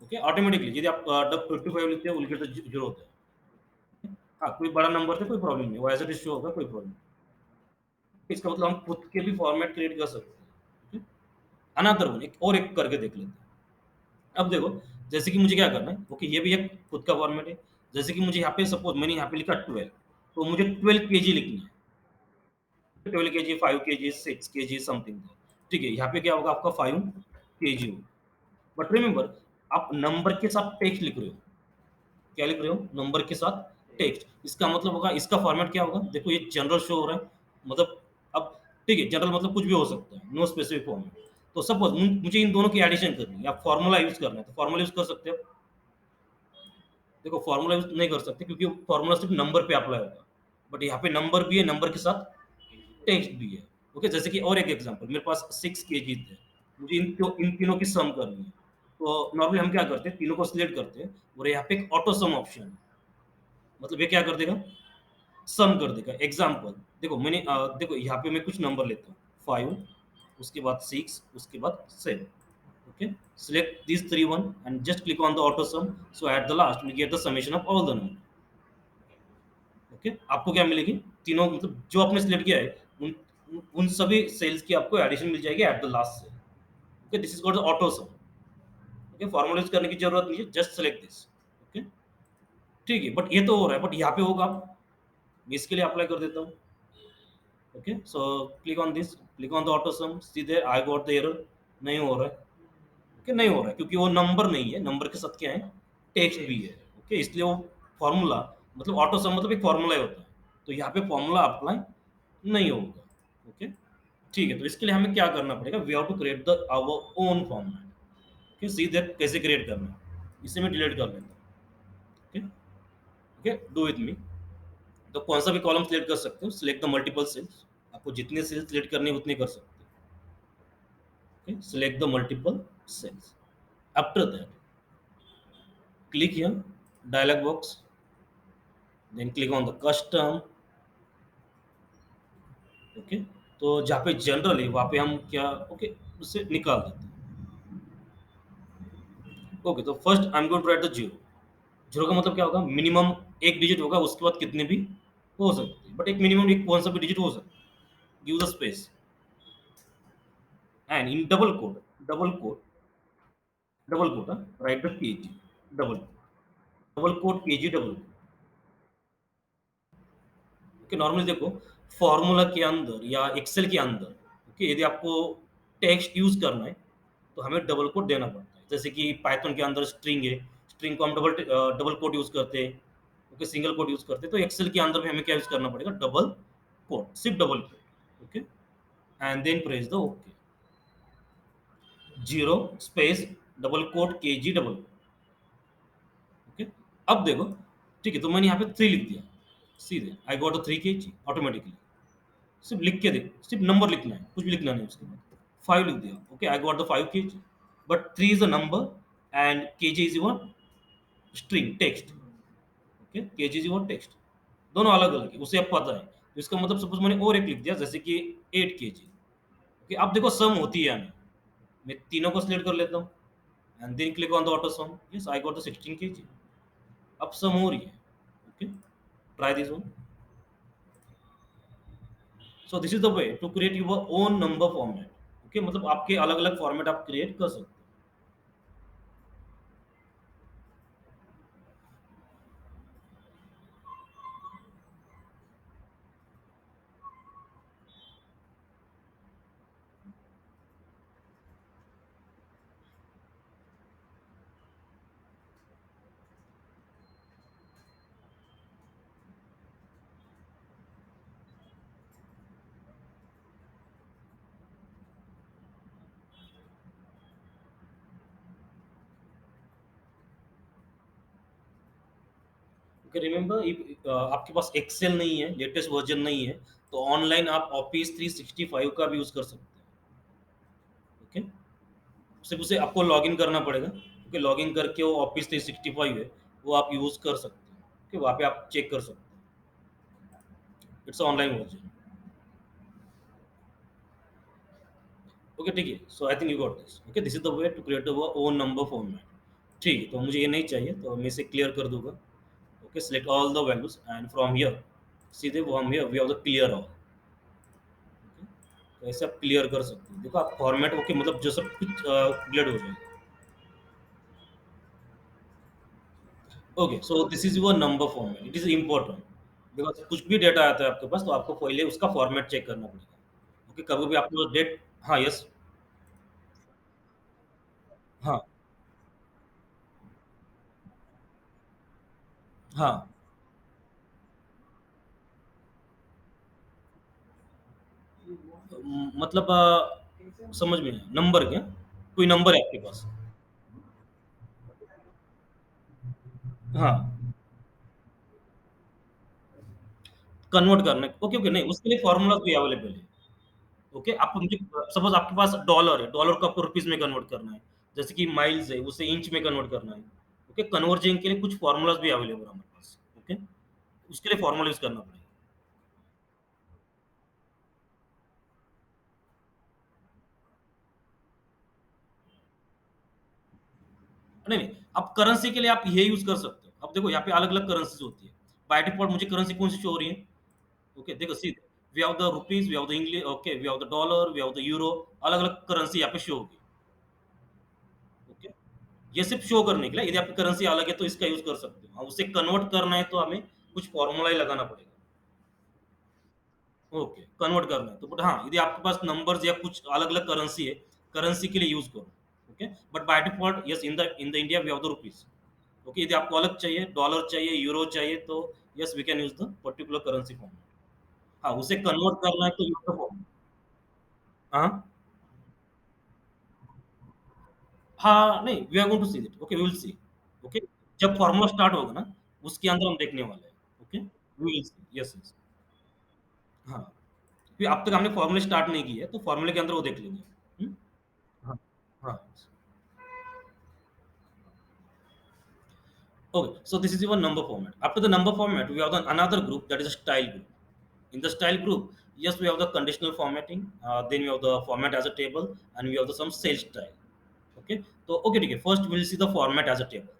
ओके, ऑटोमेटिकली यदि आप 55 लिखते हो, लिखते तो 0 होता है। हाँ, कोई बड़ा नंबर थे कोई प्रॉब्लम नहीं, वो एज़ इट इज़ शो होगा, कोई प्रॉब्लम नहीं। इसका मतलब हम खुद के भी फॉर्मेट क्रिएट कर सकते हैं। ठीक है? अनदर वन, एक और एक करके देख लेते हैं। अब देखो, जैसे कि मुझे क्या करना है, ओके ये भी एक खुद का फॉर्मेट है। जैसे कि मुझे यहाँ पे सपोज़ मैंने यहाँ पे लिखा 12, तो मुझे 12 केजी लिखना है। 12 केजी, 5 केजी, 6 केजी समथिंग। ठीक है, यहाँ पे क्या होगा आपका 5 केजी होगा। बट रिमेंबर, आप नंबर के साथ टेक्स्ट लिख रहे हो। क्या लिख रहे हो? नंबर के साथ टेक्स्ट। इसका मतलब होगा, इसका फॉर्मेट क्या होगा? देखो ये जनरल शो हो रहा है, मतलब अब ठीक है, जनरल मतलब कुछ भी हो सकता है, नो स्पेसिफिक फॉर्मेट। तो सपोज मुझे इन दोनों की एडिशन करनी है या फॉर्मूला यूज करना है, तो फॉर्मूला यूज कर सकते हो। देखो फॉर्मूला यूज नहीं कर सकते क्योंकि फॉर्मूला सिर्फ नंबर पे अप्लाई होगा, बट यहाँ पे नंबर भी है, नंबर के साथ टेक्स्ट भी है। ओके, जैसे कि और एक एग्जांपल, मेरे पास 6 केजी थे, मुझे इन तीनों की सम करनी है। तो नॉर्मली हम क्या करते हैं, तीनों को सिलेक्ट करते हैं और यहाँ पे एक ऑटो सम ऑप्शन है। मतलब ये क्या कर देगा, सम कर देगा। एग्जांपल देखो, देखो यहाँ पे मैं कुछ नंबर लेता हूँ, 5, उसके बाद 6, उसके बाद 7। Okay, select these three one and just click on the auto sum, so at the last we get the summation of all the number. Okay, आपको क्या मिलेगी? तीनों मतलब जो आपने सिलेक्ट किया है, उन उन सभी सेल्स की आपको एडिशन मिल जाएगी at the last cell. Okay, this is called auto sum. Okay, formula use करने की जरूरत नहीं है, जस्ट सेलेक्ट दिस। ओके, ठीक है, बट ये तो हो रहा है, बट यहाँ पे होगा, मैं इसके लिए अप्लाई कर देता हूँ। Okay, so click on this, click on the auto sum, see there I got the error, नहीं हो रहा है। ओके, नहीं हो रहा है क्योंकि वो नंबर नहीं है, नंबर के साथ क्या है, टेक्स्ट भी है। ओके, इसलिए वो फॉर्मूला, मतलब ऑटो सम मतलब एक फॉर्मूला ही होता है, तो यहाँ पे फॉर्मूला अप्लाई नहीं होगा। ओके, ठीक है, तो इसके लिए हमें क्या करना पड़ेगा, we have to create the our own format. Okay, see that कैसे क्रिएट करना है, इसे मैं डिलीट कर लेता हूँ। Okay, okay, do with me. तो कौन सा भी कॉलम सिलेक्ट कर सकते हो, सिलेक्ट द मल्टीपल सेल्स, आपको जितने सेल्स सिलेक्ट करने हैं उतने कर सकते हो। Okay, select the multiple cells. After that click here, dialog box, then click on the custom। Okay, तो जहाँ पे जनरल है वहाँ पे हम क्या, ओके, उससे निकाल देते हैं। ओके, तो first I am going to write the zero. Zero का मतलब क्या होगा, मिनिमम एक डिजिट होगा, उसके बाद कितने भी हो सकते हैं, बट एक मिनिमम एक कौन सा भी डिजिट हो सकता है। Give the space and in double quote write the KG, double quote KG, double quote. Okay, normally देखो, फॉर्मूला के अंदर या एक्सेल के अंदर, ओके, यदि आपको टेक्स्ट यूज करना है तो हमें डबल कोट देना पड़ता है। जैसे कि पाइथन के अंदर स्ट्रिंग है, स्ट्रिंग को हम डबल कोट यूज करते हैं। ओके, सिंगल कोट यूज करते हैं, तो एक्सेल के अंदर भी हमें क्या यूज करना पड़ेगा, डबल कोट, सिर्फ double quote. Okay, and then press the okay, zero space double quote K G double. Okay, अब देखो, ठीक है, तो मैंने यहाँ पे 3 लिख दिया, सीधे आई गॉट 3 के जी ऑटोमेटिकली। सिर्फ लिख के देख, सिर्फ नंबर लिखना है, कुछ भी लिखना नहीं उसके बाद। 5 लिख दिया, okay, I got the 5 KG, but 3 is a number and KG is your string text. Okay, KG is your text, दोनों अलग अलग है, उसे अब पता है। तो इसका मतलब सपोज मैंने और एक लिख दिया, जैसे कि 8 केजी। ओके, अब देखो सम होती है या नहीं, मैं तीनों को सिलेक्ट कर लेता हूँ and then click on the auto sum, yes I got the 16 KG. अब सम हो रही है। Okay, try this one. So this is the way to create your own number format. Okay, मतलब आपके अलग अलग फॉर्मेट आप क्रिएट कर सकते हो। ओके, रिमेंबर, आपके पास एक्सेल नहीं है, लेटेस्ट वर्जन नहीं है, तो ऑनलाइन आप ऑफिस 365 का भी यूज कर सकते हैं। ओके, सिर्फ उसे आपको लॉगिन करना पड़ेगा। ओके, लॉगिन करके वो ऑफिस 365 है, वो आप यूज कर सकते हैं। ओके, वहाँ पे आप चेक कर सकते हैं, इट्स ऑनलाइन वर्जन। ओके, ठीक है, so I think you got this. Okay, this is the way to create our own number format. ठीक है, तो मुझे ये नहीं चाहिए, तो मैं इसे क्लियर कर दूंगा। Okay, select all the values and from here सीधे from here we have the clear all. Okay, तो ऐसे आप क्लियर कर सकते हो, देखो आप फॉर्मेट ओके मतलब जो सब कुछ क्लियर हो जाएगा. Okay, so this is your number format, it is important because कुछ भी डेटा आता है आपके पास तो आपको पहले उसका फॉर्मेट चेक करना पड़ेगा. ओके, कभी भी आपके पास डेट. हाँ, यस. हाँ. हाँ. मतलब समझ में आया नंबर क्या, कोई नंबर है आपके पास. हाँ, कन्वर्ट करना है. ओके, ओके, नहीं उसके लिए फॉर्मूला भी अवेलेबल है. ओके, आप मुझे सपोज आपके पास डॉलर है, डॉलर को आपको रुपीज में कन्वर्ट करना है, जैसे कि माइल्स है उसे इंच में कन्वर्ट करना है. ओके, कन्वर्जिंग के लिए कुछ फॉर्मूलाज भी अवेलेबल है हमारे पास. ओके, उसके लिए फॉर्मूला यूज करना पड़ेगा. नहीं, नहीं, आप करेंसी के लिए आप ये यूज कर सकते हो. अब देखो यहाँ पे अलग अलग करेंसीज होती है. बाय डिफॉल्ट मुझे करेंसी कौन सी शो हो रही है. ओके, देखो see, we have the rupees, we have the English, okay, we have the dollar, we have the euro. अलग अलग करेंसी यहाँ पे शो होगी. ओके, ये सिर्फ शो करने के लिए, यदि आपकी करेंसी अलग है तो इसका यूज कर सकते हो. हाँ, उसे कन्वर्ट करना है तो हमें कुछ फॉर्मूला ही लगाना पड़ेगा. ओके, कन्वर्ट करना है तो बट हाँ, यदि आपके पास नंबर्स या कुछ अलग अलग करेंसी है, करेंसी के लिए यूज करो. Okay, but by default yes, in the India we have the rupees. Okay, यदि आपको अलग चाहिए, डॉलर चाहिए, यूरो चाहिए, तो yes we can use the particular currency form. हाँ, उसे कन्वर्ट करना है तो यूज द फॉर्म. हाँ. हाँ, नहीं, we are going to see it. Okay, we will see. Okay, जब फॉर्मूला स्टार्ट होगा ना, उसके अंदर हम देखने वाले हैं. Okay, we will see. Yes, yes. हाँ, फिर अब तक हमने फॉर्मूले स्टार्ट नहीं किए तो फॉर्मूले के अंदर वो देख लेंगे. हम्म? हाँ. हाँ. Okay, so this is your number format. After the number format, we have the another group that is a style group. In the style group, yes, we have the conditional formatting. Then we have the format as a table, and we have the some cell style. Okay, तो okay ठीक है. First we'll see the format as a table.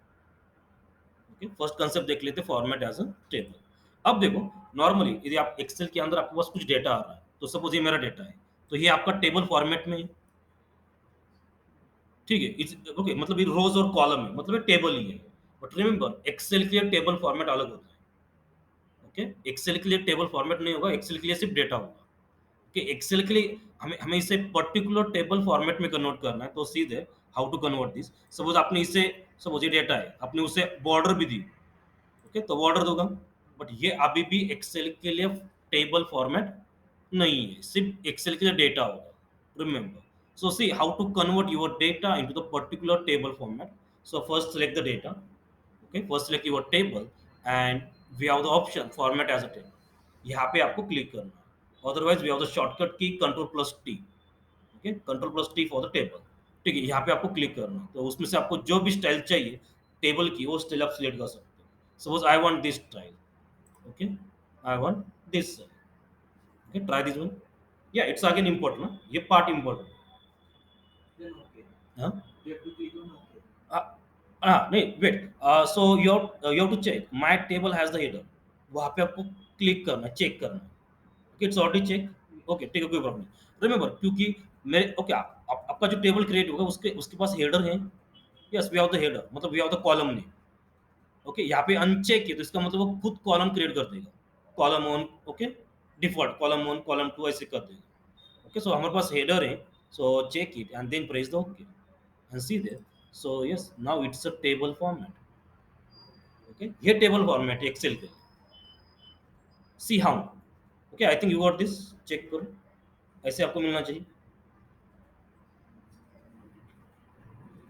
Okay, first concept देख लेते format as a table. अब देखो, normally यदि आप Excel के अंदर आपके पास कुछ डेटा आ रहा है, तो सपोज ये मेरा डेटा है, तो ये आपका टेबल फॉर्मेट में है. ठीक है, इट्स ओके, मतलब ये रोज और कॉलम है, मतलब ये टेबल ही है. बट रिमेंबर एक्सेल के लिए टेबल फॉर्मेट अलग होता है. ओके, एक्सेल के लिए टेबल फॉर्मेट नहीं होगा, एक्सेल के लिए सिर्फ डेटा होगा. ओके, एक्सेल के लिए हमें हमें इसे पर्टिकुलर टेबल फॉर्मेट में कन्वर्ट करना है, तो सीधे how to convert this. Suppose आपने इसे, सपोज ये डेटा है, आपने उसे बॉर्डर भी दी. ओके, तो बॉर्डर दोगा. बट ये अभी भी एक्सेल के लिए टेबल फॉर्मेट नहीं है, सिर्फ एक्सेल के लिए डेटा होगा. Remember, so see how to convert your data into the particular table format. So first select the data. Okay, first select your table and we have the option format as a table. यहाँ पे आपको click करना है. Otherwise we have the shortcut key control plus T. Okay, control plus T for the table. ठीक है, यहाँ पे आपको क्लिक करना है, तो उसमें से आपको जो भी स्टाइल चाहिए टेबल की, वो स्टाइल आप सिलेक्ट कर सकते हो. Suppose I want this style. Okay, I want this. Okay, try this one. या इट्स अगेन इम्पोर्टेंट ना, ये पार्ट इम्पोर्टेंट. Then okay. हाँ. We have to click on okay. नहीं, wait. So you have to check my table has the header. वहाँ पे आपको click करना, check करना. Okay, it's already check. Okay, ठीक है, कोई प्रॉब्लम नहीं. रिमेंबर, क्योंकि मेरे ओके आपका जो टेबल क्रिएट होगा उसके उसके पास हेडर है. Yes, we have the header, मतलब we have the column name. Okay, यहाँ पे अनचेक है तो इसका मतलब वो खुद कॉलम क्रिएट कर देगा. Column one. Okay, default column one, column to ऐसे कर देगा. Okay, so हमारे पास header है, so check it and then press the OK and see there. So yes, now it's a table format. Okay, ये table format है Excel के. See how. Okay, I think you got this. Check करो, ऐसे आपको मिलना चाहिए.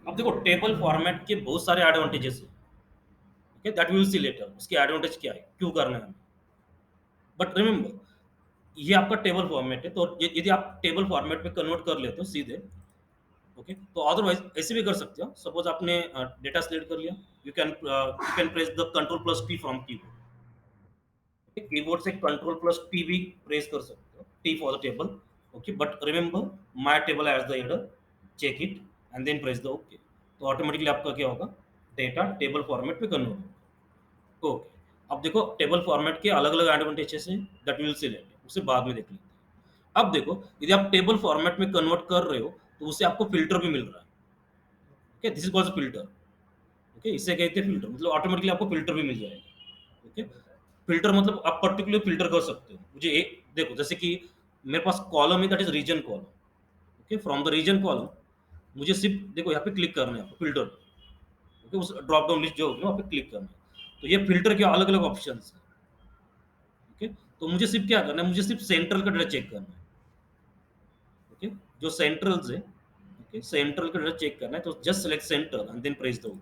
अब देखो टेबल फॉर्मेट के बहुत सारे एडवांटेजेस है. Okay, that we will see later, उसके एडवांटेज क्या है, क्यों करना है हमें. बट रिमेंबर, ये आपका टेबल फॉर्मेट है, तो यदि आप टेबल फॉर्मेट में कन्वर्ट कर लेते हो सीधे. ओके, तो अदरवाइज ऐसे भी कर सकते हो. सपोज आपने डेटा सिलेक्ट कर लिया, you can press the control plus T from keyboard. Keyboard से कंट्रोल प्लस टी भी प्रेस कर सकते हो, T for the table. Okay, but remember my table as the header. Check it and then press the okay. तो automatically आपका क्या होगा, data table format में कन्वर्ट होगा. ओके, अब देखो टेबल फॉर्मेट के अलग अलग एडवांटेजेस हैं, दैट विल सिलेक्ट, उसे बाद में देख लेते हैं। अब देखो यदि आप टेबल फॉर्मेट में कन्वर्ट कर रहे हो तो उससे आपको फिल्टर भी मिल रहा है। Okay, this is called filter. Okay, इसे कहते हैं फिल्टर, मतलब ऑटोमेटिकली आपको फिल्टर भी मिल जाएगा। ओके, फिल्टर मतलब आप पर्टिकुलर फिल्टर कर सकते हो। मुझे एक देखो, जैसे कि मेरे पास कॉलम है, that is region column. Okay, from the region column मुझे सिर्फ देखो यहाँ पे क्लिक करना है आपको फिल्टर। ओके, उस ड्रॉप डाउन लिस्ट जो होगी वहाँ पे क्लिक करना है, तो ये फिल्टर के अलग अलग ऑप्शन है। ओके, तो मुझे सिर्फ क्या करना है, मुझे सिर्फ सेंट्रल का डेटा चेक करना है। ओके, जो सेंट्रल्स है, ओके, सेंट्रल का डेटा चेक करना है, तो just select central and then press दो।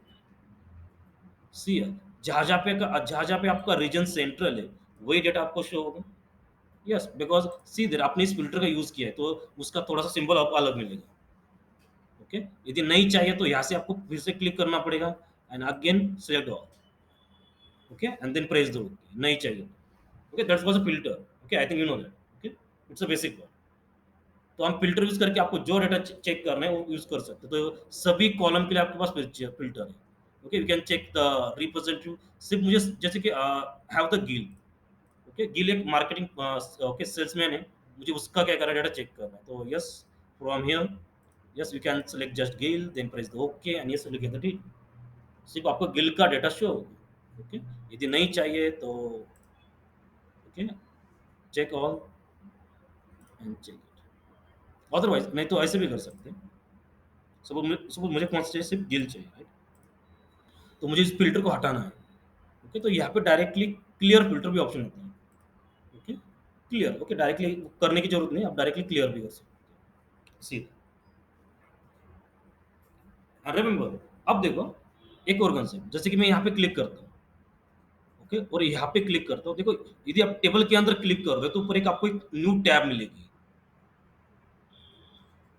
सी है, जहाँ जहाँ पे आपका रीजन सेंट्रल है वही डेटा आपको शो होगा। यस, बिकॉज सी देर आपने इस फिल्टर का यूज किया है तो उसका थोड़ा सा सिंबल आपको अलग मिलेगा। ओके, यदि नहीं चाहिए तो यहाँ से आपको फिर से क्लिक करना पड़ेगा and again select all. Okay, and then press दो। नहीं चाहिए। Okay, that's was a filter. Okay, I think you know that. Okay, it's a basic one. तो हम फिल्टर यूज करके आपको जो डेटा चेक करना है वो यूज कर सकते हैं। तो सभी कॉलम के लिए आपके पास फिल्टर है। Okay, you can check the representative. सिर्फ मुझे जैसे कि have the Gill. Okay, Gill एक मार्केटिंग ओके सेल्समैन है, मुझे उसका क्या करना है, डेटा चेक करना है। तो yes, from here, yes, you can select just Gill, then press the okay and yes, look at the date. सिर्फ आपको गिल का डेटा शो होगा। ओके, यदि नहीं चाहिए तो okay, check all and check it. Otherwise नहीं तो ऐसे भी कर सकते हैं। सपोज मुझे कौन सा चाहिए, सिर्फ गिल चाहिए, राइट? तो मुझे इस फिल्टर को हटाना है। ओके, तो यहाँ पे डायरेक्टली क्लियर फिल्टर भी ऑप्शन होता है। Okay, clear. ओके, डायरेक्टली करने की जरूरत नहीं, आप डायरेक्टली क्लियर भी कर सकते हैं सीधा। रिमेंबर, अब देखो एक और कंसेप्ट, जैसे कि मैं यहाँ पे क्लिक करता हूँ। ओके, और यहाँ पे क्लिक करता हूँ, देखो यदि आप टेबल के अंदर क्लिक कर रहे हो तो ऊपर एक आपको एक न्यू टैब मिलेगी।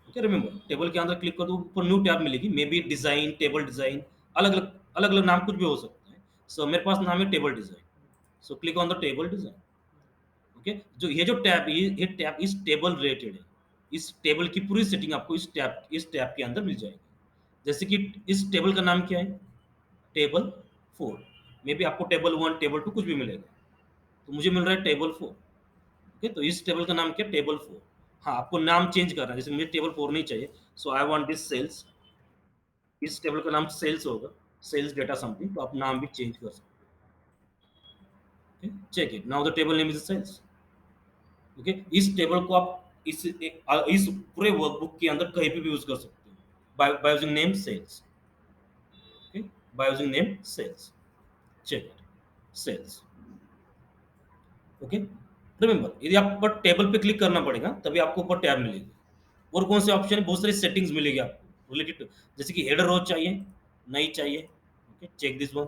ओके, रिमेंबर, टेबल के अंदर क्लिक कर दो, ऊपर न्यू टैब मिलेगी, may be design, table design, अलग अलग नाम कुछ भी हो सकता है। सो मेरे पास नाम है table design. So click on the table design. Okay, जो ये टैब इस टेबल रिलेटेड है। इस टेबल की पूरी सेटिंग आपको इस टैब के अंदर मिल जाएगी। जैसे कि इस टेबल का नाम क्या है, टेबल 4। मे बी आपको टेबल 1, टेबल 2 कुछ भी मिलेगा, तो मुझे मिल रहा है टेबल 4। ओके, तो इस टेबल का नाम क्या है, टेबल 4। हाँ, आपको नाम चेंज करना है, जैसे मुझे टेबल 4 नहीं चाहिए, सो आई वांट दिस सेल्स। इस टेबल का नाम सेल्स होगा, सेल्स डेटा समथिंग, तो आप नाम भी चेंज कर सकते हो। Check it, now the table name is sales. Okay, इस टेबल को आप इस पूरे वर्कबुक के अंदर कहीं पे भी यूज कर सकते हो, by using name sales. Okay, by using name sales. Check it, sales. Okay, remember, यदि आप ऊपर टेबल पे क्लिक करना पड़ेगा तभी आपको ऊपर टैब मिलेगी। और कौन से ऑप्शन है, बहुत सारी सेटिंग्स मिलेगी आपको रिलेटेड टू, जैसे कि हेडर रो चाहिए, नहीं चाहिए, okay, check this one.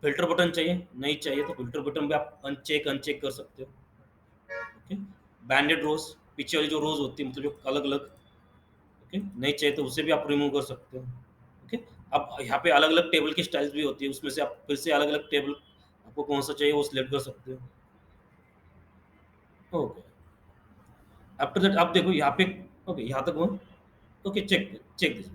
Filter button चाहिए, नहीं चाहिए, तो फिल्टर बटन भी आप अनचेक अनचेक कर सकते हो। ओके, बैंडेड रोज, पीछे वाली जो रोज होती है, मतलब जो अलग अलग, ओके, नहीं चाहिए तो उसे भी आप रिमूव कर सकते हो। ओके, अब यहाँ पे अलग अलग टेबल की स्टाइल्स भी होती है, उसमें से आप फिर से अलग अलग टेबल आपको कौन सा चाहिए वो सिलेक्ट कर सकते हो। ओके, आफ्टर दैट आप देखो यहाँ पे, ओके, यहाँ तक वो। Okay, check check this,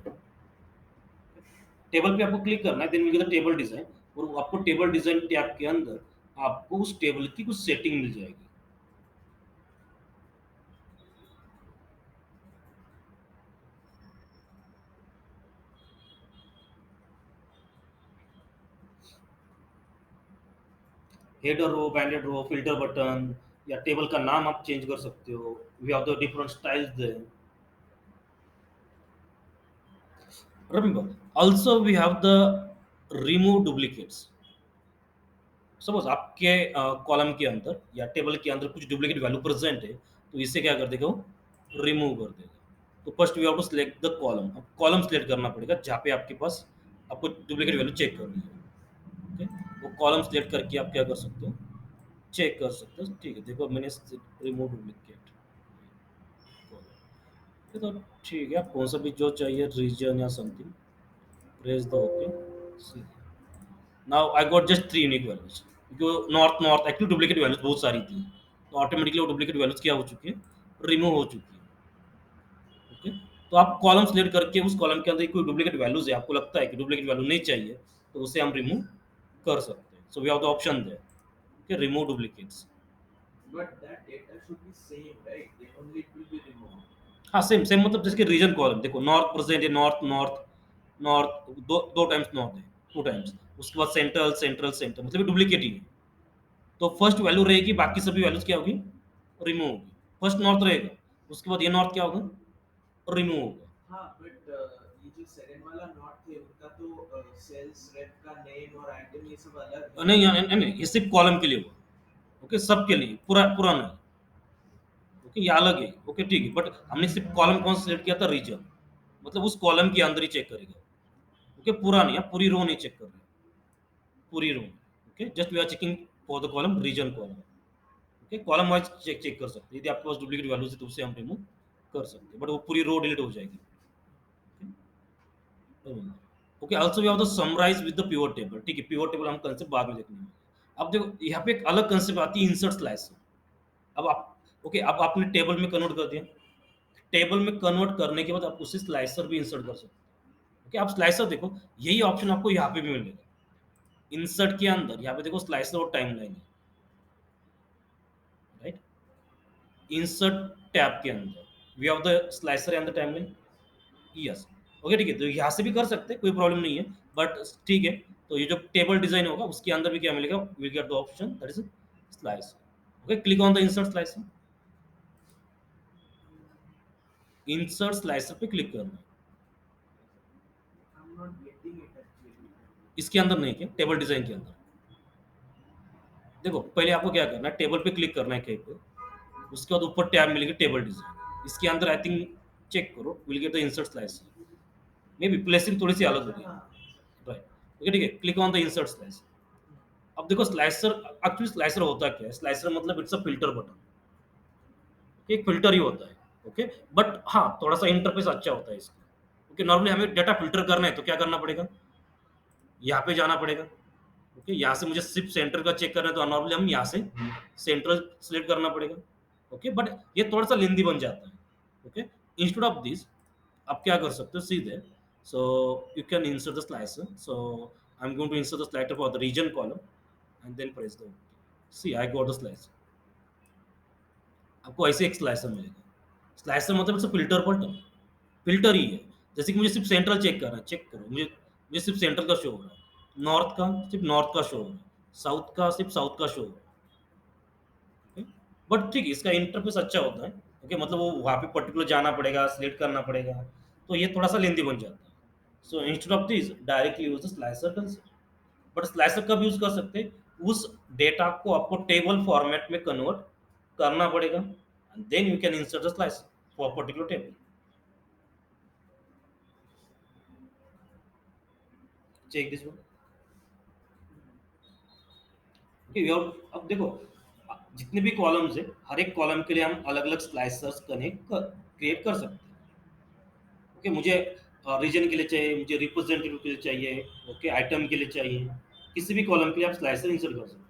table पे आपको क्लिक करना है, देन मिल गया टेबल डिजाइन। और आपको टेबल डिजाइन टैब के अंदर आपको उस टेबल की कुछ सेटिंग मिल जाएगी। Header row, banded row, filter button, या टेबल का नाम आप चेंज कर सकते हो। We have the different styles there. Remember, also we have the remove duplicates. Suppose आपके कॉलम के अंदर या टेबल के अंदर कुछ डुप्लीकेट वैल्यू प्रेजेंट है, तो इसे क्या कर देगा, वो रिमूव कर देगा। तो first we have to select the column, अब कॉलम सिलेक्ट करना पड़ेगा जहाँ पे आपके पास आपको डुप्लीकेट वैल्यू चेक करनी है। ओके, वो कॉलम सिलेक्ट करके आप क्या कर सकते हो, चेक कर सकते हो। ठीक है, देखो मैंने रिमूव डुप्लीकेट, तो ठीक है, आप कौन सा भी जो चाहिए, रीजन या something, press the okay. Now I got just 3 unique values, क्योंकि north north actually duplicate values बहुत सारी थी, तो ऑटोमेटिकली वो डुप्लीकेट वैल्यूज क्या हो चुकी है, रिमूव हो चुकी है। ओके, तो आप कॉलम सिलेक्ट करके उस कॉलम के अंदर कोई डुप्लीकेट वैल्यूज है, आपको लगता है कि डुप्लीकेट वैल्यू नहीं चाहिए, तो उसे हम रिमूव कर सकते हैं। So we have the option there. Okay, remove duplicates. But that data should be same, right? Then only it will be removed. हाँ सेम सेम, मतलब जैसे रीजन कॉलम देखो, नॉर्थ प्रेजेंट है, नॉर्थ नॉर्थ नॉर्थ, दो दो times north है, two times, उसके बाद सेंट्रल सेंट्रल सेंट्रल, मतलब डुप्लीकेट ही है। तो फर्स्ट वैल्यू रहेगी, बाकी सभी वैल्यूज क्या होगी, रिमूव होगी। फर्स्ट नॉर्थ रहेगा, उसके बाद ये नॉर्थ क्या होगा, रिमूव होगा। हाँ बट ये जो सेकंड वाला नॉट थे उनका तो सेल्स रेप का नेम और आइटम ये सब अलग है नहीं ना। नहीं नहीं, ये सिर्फ कॉलम के लिए होगा। ओके, सब के लिए, पूरा पूरा नहीं। ओके, ये अलग है। ओके ठीक है, बट हमने सिर्फ कॉलम कौन सिलेक्ट किया था, रीजन, मतलब उस कॉलम के अंदर ही चेक करेगा। ओके, पूरा नहीं, आप पूरी रो नहीं चेक कर रहे, पूरी row. Okay, just we are checking for the column, region column. Okay, column wise check check कर सकते हैं, यदि आपके पास डुप्लीकेट वैल्यूज है तो उससे हम रिमूव कर सकते हैं, बट वो पूरी रो डिलीट हो जाएगी। Okay, also we have the summarize with the pivot table. ठीक है, पिवट टेबल हम कंसेप्ट बाद में देखेंगे। अब देखो यहाँ पे एक अलग कंसेप्ट आती है, इंसर्ट स्लाइस। अब आप ओके, अब आपने टेबल में कन्वर्ट कर दिया, टेबल में कन्वर्ट करने के बाद आप उसे स्लाइसर भी इंसर्ट कर सकते हैं। ओके, आप स्लाइसर देखो, यही ऑप्शन आपको यहाँ पे भी मिलेगा, इंसर्ट के अंदर यहाँ पे देखो स्लाइसर और टाइमलाइन है, राइट। इंसर्ट टैब के अंदर we have the slicer and the timeline. Yes. Okay ठीक है, तो यहाँ से भी कर सकते हैं, कोई प्रॉब्लम नहीं है, बट ठीक है। तो ये जो टेबल डिजाइन होगा उसके अंदर भी क्या मिलेगा, will get the option that is slice. Okay, click on the insert slicer, insert slicer पे क्लिक करना है। I am not getting it actually. इसके अंदर नहीं, क्या टेबल डिजाइन के अंदर देखो, पहले आपको क्या करना है, टेबल पे क्लिक करना है कहीं पे, उसके बाद ऊपर टैब मिलेगी टेबल डिजाइन, इसके अंदर आई थिंक चेक करो, will get the insert slicer. May be placing थोड़ी सी अलग अच्छा होगी, हाँ। राइट। ओके ठीक है, click on the insert slicer. अब देखो स्लाइसर, एक्चुअली स्लाइसर होता क्या है, स्लाइसर मतलब इट्स अ फिल्टर बटन, एक फिल्टर ही होता है। ओके, बट हाँ थोड़ा सा इंटरफेस अच्छा होता है इसका। ओके, नॉर्मली हमें डाटा फिल्टर करना है तो क्या करना पड़ेगा, यहाँ पे जाना पड़ेगा। ओके, यहाँ से मुझे सिर्फ सेंटर का चेक करना है तो नॉर्मली हम यहाँ से सेंट्रल सिलेक्ट करना पड़ेगा। ओके, बट ये थोड़ा सा लेंदी बन जाता है। ओके, इंस्टेड ऑफ दिस आप क्या कर सकते हो सीधे, so you can insert the slicer. So I am going to insert the slicer for the region column and then press the, see I got the slicer. आपको ऐसे एक slicer मिलेगा। स्लाइसर मतलब इट्स फिल्टर बटन, फिल्टर ही है। जैसे कि मुझे सिर्फ सेंट्रल चेक करना है, चेक करो, मुझे मुझे सिर्फ सेंट्रल का शो हो रहा है, नॉर्थ का सिर्फ नॉर्थ का शो हो रहा है, साउथ का सिर्फ साउथ का शो हो रहा है। बट ठीक है, इसका इंटरफेस अच्छा होता है। ओके, मतलब वो वहाँ पे पर्टिकुलर जाना पड़ेगा, सिलेक्ट करना पड़ेगा, तो ये थोड़ा सा लेंदी बन जाता है। So instead of this directly use the slicer concept. But slicer कब यूज कर सकते हैं, उस डेटा को आपको टेबल फॉर्मेट में कन्वर्ट करना पड़ेगा, and then you can insert the slicer for particular table. Check this one. अब देखो, जितने भी कॉलम्स है, हर एक कॉलम के लिए हम अलग अलग स्लाइसर्स कनेक्ट क्रिएट कर सकते हैं। ओके, मुझे रीजन के लिए चाहिए, मुझे रिप्रेजेंटेटिव के लिए चाहिए, ओके आइटम के लिए चाहिए, किसी भी कॉलम के लिए आप स्लाइसर इंसर्ट कर सकते हैं।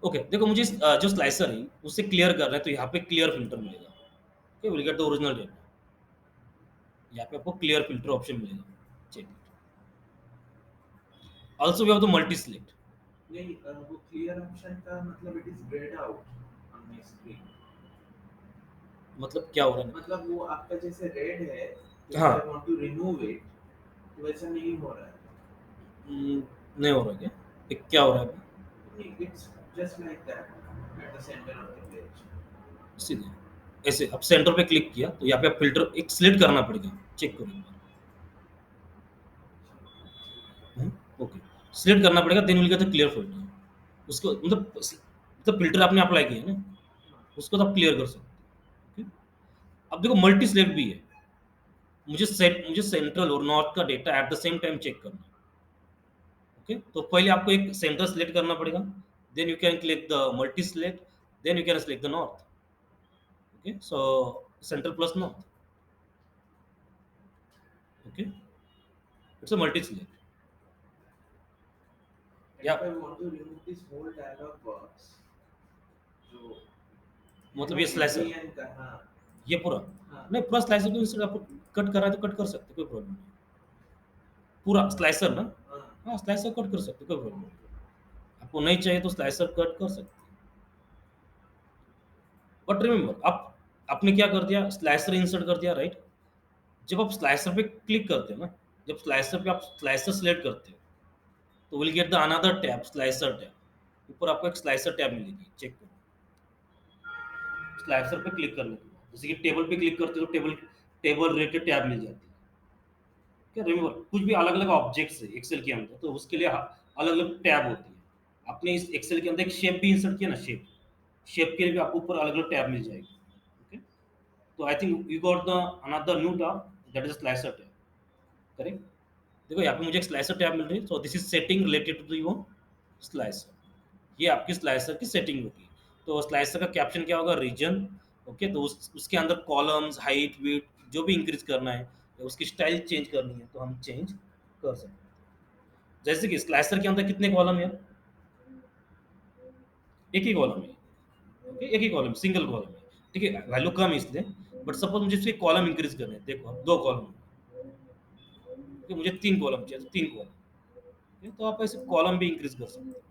ओके देखो, मुझे जो स्लाइसर है उससे क्लियर कर रहे हैं तो यहाँ पे क्लियर फिल्टर मिलेगा। Okay, will get the original data, यहाँ पे आपको क्लियर फिल्टर ऑप्शन मिलेगा। Check, also we have the multi select. नहीं वो क्लियर ऑप्शन का मतलब it is greyed out on my screen. मतलब क्या हो रहा है, मतलब वो आपका जैसे रेड है, तो हाँ। I want to remove it, तो वैसा नहीं हो रहा है। नहीं हो रहा क्या, क्या हो रहा है नहीं, it's just like that at the centre of the page. सीधे ऐसे, अब सेंटर पे क्लिक किया तो यहाँ पे आप फिल्टर एक सिलेक्ट करना पड़ेगा, चेक करो एक बार। ओके, सिलेक्ट करना पड़ेगा, then will get the clear filter. उसको मतलब फिल्टर आपने अप्लाई किया ना, उसको तो आप क्लियर कर सकते हो। okay? अब देखो मल्टी सिलेक्ट भी है, मुझे सेंट्रल और नॉर्थ का data at the same time check करना है। ओके, तो पहले आपको एक सेंटर सिलेक्ट करना पड़ेगा, then you can click the multi select, then you can select the north. Okay, so central plus north. Okay, it's a multi select. And या if I want to remove this whole dialog box, जो मतलब ये slicer, N का, हाँ ये पूरा, हाँ नहीं पूरा स्लाइसर को इंस्टेड आपको कट करना है तो कट कर सकते, कोई प्रॉब्लम नहीं। पूरा स्लाइसर ना, हाँ हाँ स्लाइसर कट कर सकते, कोई प्रॉब्लम नहीं। आपको नहीं चाहिए तो स्लाइसर कट कर सकते हैं। बट रिमेंबर, आप आपने क्या कर दिया, स्लाइसर इंसर्ट कर दिया, राइट? जब आप स्लाइसर पे क्लिक करते हो ना, जब स्लाइसर पे आप स्लाइसर सेलेक्ट करते हो, तो will get the another tab, slicer tab. ऊपर आपको एक स्लाइसर टैब मिलेगी, चेक करो। स्लाइसर पे क्लिक करने के बाद जैसे कि टेबल पे क्लिक करते हो तो टेबल टेबल रिलेटेड टैब मिल जाती है। क्या रिमेंबर, कुछ भी अलग अलग ऑब्जेक्ट्स है एक्सेल के अंदर, तो उसके लिए अलग अलग टैब होती है। आपने इस एक्सेल के अंदर एक शेप भी इंसर्ट किया ना, शेप शेप के लिए भी आपको ऊपर अलग अलग टैब मिल जाएगी। ओके, तो I think you got the another new tab, that is slicer tab, correct? देखो यहाँ पे मुझे एक स्लाइसर टैब मिल रही है, so this is setting related to your slicer. ये आपकी स्लाइसर की सेटिंग होगी। तो स्लाइसर का कैप्शन क्या होगा, रीजन। ओके, तो उसके अंदर कॉलम्स, हाइट, वेट जो भी इंक्रीज करना है या उसकी स्टाइल चेंज करनी है तो हम चेंज कर सकते हैं। जैसे कि स्लाइसर के अंदर कितने कॉलम है? एक ही कॉलम है। ओके, एक ही कॉलम, सिंगल कॉलम है। ठीक है, वैल्यू कम है इसलिए। बट सपोज मुझे इसके कॉलम इंक्रीज करने हैं, देखो अब दो कॉलम, मुझे तीन कॉलम चाहिए, तो तीन कॉलम, तो आप ऐसे कॉलम भी इंक्रीज कर सकते हैं।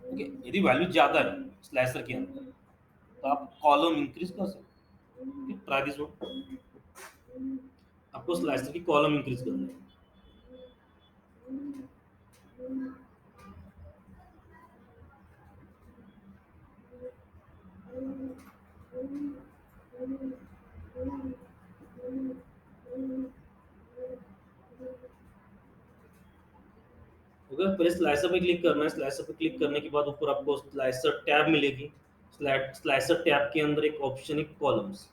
ओके, यदि वैल्यू ज्यादा है स्लाइसर के अंदर तो आप कॉलम इंक्रीज कर सकते हैं। ट्राई दिस वन, आपको स्लाइसर की कॉलम इंक्रीज करना है। ओके, पहले स्लाइसर पे क्लिक करना है। स्लाइसर पे क्लिक करने के बाद ऊपर आपको स्लाइसर टैब मिलेगी। स्लाइसर टैब के अंदर एक ऑप्शन है कॉलम्स।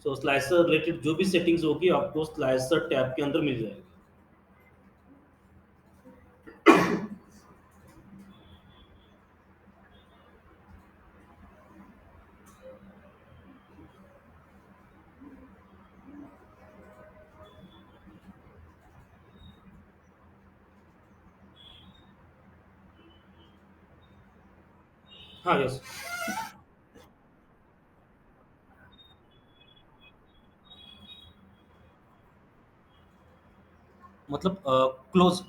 सो स्लाइसर रिलेटेड जो भी सेटिंग्स होगी आपको स्लाइसर टैब के अंदर मिल जाएगी। हाँ, यस। मतलब क्लोज।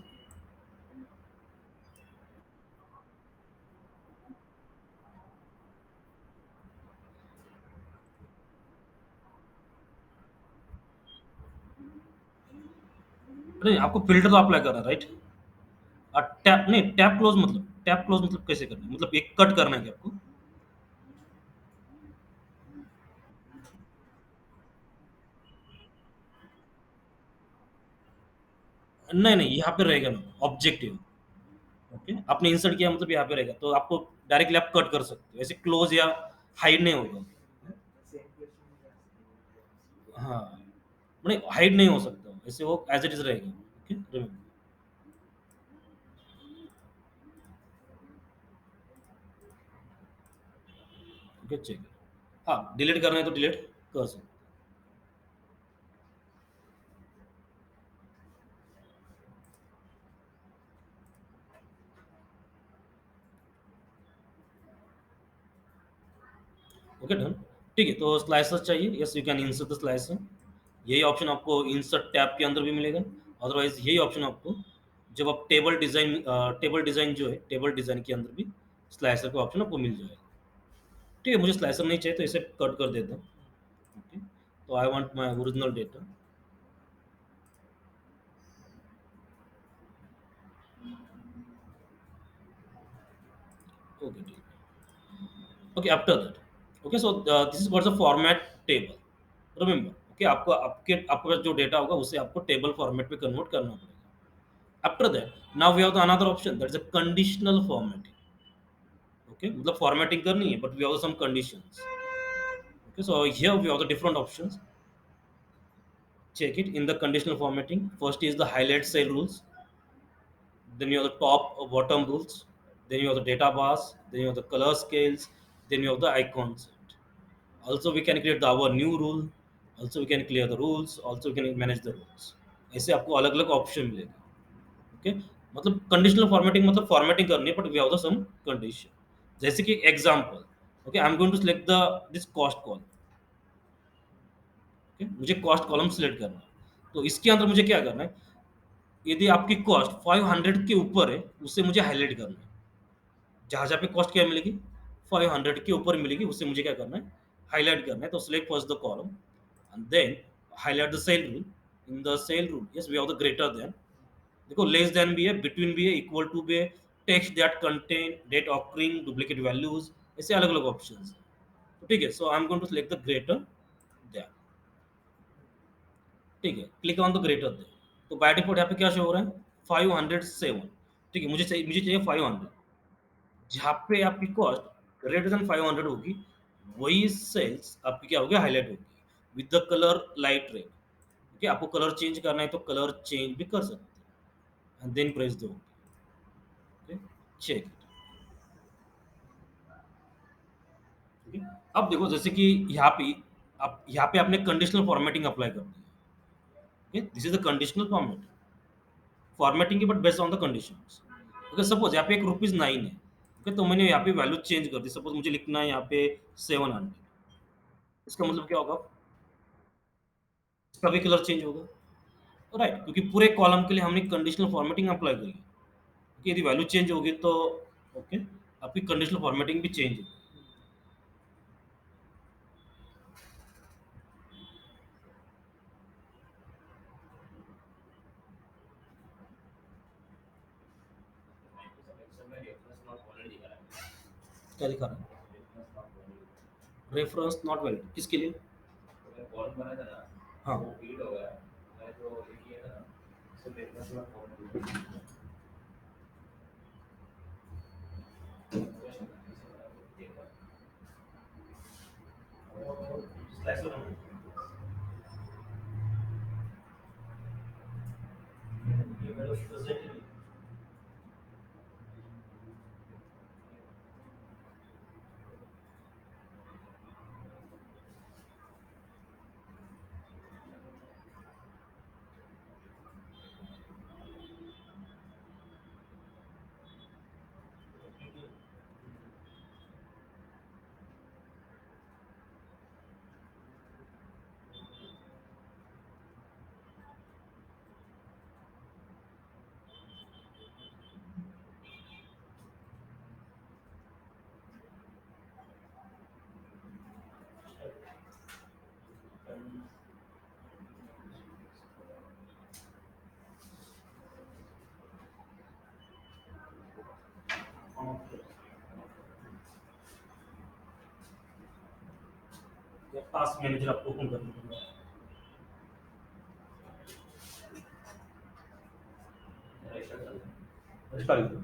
नहीं, आपको फिल्टर तो अप्लाई करना है, राइट? टैप नहीं, टैप क्लोज मतलब, टैप क्लोज मतलब कैसे करना है, मतलब एक कट करना है क्या आपको? नहीं नहीं, यहाँ पे रहेगा ना ऑब्जेक्टिव। ओके, आपने इंसर्ट किया मतलब यहाँ पे रहेगा, तो आपको डायरेक्टली आप कट कर सकते हो, ऐसे क्लोज या हाइड नहीं होगा। सेम क्वेश्चन मुझे आंसर हाँ, नहीं हाइड नहीं हो सकता, ऐसे वो एज इट इज रहेगा। Okay, remember. Okay, check. हाँ, डिलीट करना है तो डिलीट कर सकते हो। Okay, done. ठीक है, तो स्लाइसर चाहिए, yes you can insert the slicer. यही ऑप्शन आपको इंसर्ट टैब के अंदर भी मिलेगा। अदरवाइज यही ऑप्शन आपको जब आप टेबल डिजाइन जो है, टेबल डिजाइन के अंदर भी स्लाइसर का ऑप्शन आपको मिल जाएगा। ठीक है, मुझे स्लाइसर नहीं चाहिए तो इसे कट कर देता हूँ। ओके, तो I want my original data. Okay, ठीक है। Okay, after that, okay, so this is what's the format table. Remember, okay, आपको आपका जो डेटा होगा उसे आपको टेबल फॉर्मेट में कन्वर्ट करना पड़ेगा। After that now we have the another option, that is a conditional formatting. Okay, मतलब फॉर्मेटिंग करनी है but we have some conditions. Okay, so here we have the different options. Check it in the conditional formatting. First is the highlight cell rules. Then you have the top or bottom rules. Then you have the data bars. Then you have the color scales. Then you have the icons. Also, we can create our new rule. Also, we can clear the rules. Also, we can manage the rules. ऐसे आपको अलग अलग option मिलेगा। Okay, मतलब conditional formatting मतलब formatting करनी है but we have the some condition. जैसे कि example, okay, I am going to select the this cost call. Okay, मुझे कॉस्ट कॉलम सिलेक्ट करना है। तो इसके अंदर मुझे क्या करना है, यदि आपकी कॉस्ट 500 के ऊपर है, उसे मुझे हाईलाइट करना है। जहाँ-जहाँ पे कॉस्ट क्या मिलेगी? 500 के ऊपर मिलेगी, उसे मुझे क्या करना है? हाइलाइट करना है। तो select first the column and then highlight the cell rule. In the cell rule, yes we have the greater than. देखो लेस देन भी है, बिटवीन भी है, इक्वल टू भी है, text that contain date occurring, duplicate values, ऐसे अलग-अलग options हैं। तो ठीक है, so I am going to select the greater than. ठीक है, click on the greater than. तो बाय डिफॉल्ट यहाँ पे क्या शो हो रहा है? 507। ठीक है, मुझे चाहिए 500। जहाँ पे आपकी कॉस्ट ग्रेटर देन 500 होगी, वही सेल्स आपकी क्या होगी? हाइलाइट होगी with the colour light red. Okay, आपको कलर चेंज करना है तो कलर चेंज भी कर सकते हैं एंड देन प्रेस दो। Okay, check. ठीक है, अब देखो जैसे कि यहाँ पे आपने कंडीशनल फॉर्मेटिंग अप्लाई कर दी है। Okay, this is the conditional format, formatting but based on the conditions. Okay, suppose यहाँ पे एक ₹9 है। ओके, तो मैंने यहाँ पे वैल्यू चेंज कर दी, सपोज मुझे लिखना है यहाँ पे 700। इसका मतलब क्या होगा? इसका भी कलर चेंज होगा, राइट? क्योंकि पूरे कॉलम के लिए हमने कंडीशनल फॉर्मेटिंग अप्लाई करी है। कि यदि वैल्यू चेंज होगी तो ओके, आपकी कंडीशनल फॉर्मेटिंग भी चेंज होगी। क्या दिखा रहा है? रेफरेंस नॉट वैलिड किसके लिए? हाँ, टास्क मैनेजर आपको ओपन करना पड़ेगा। रजिस्टर।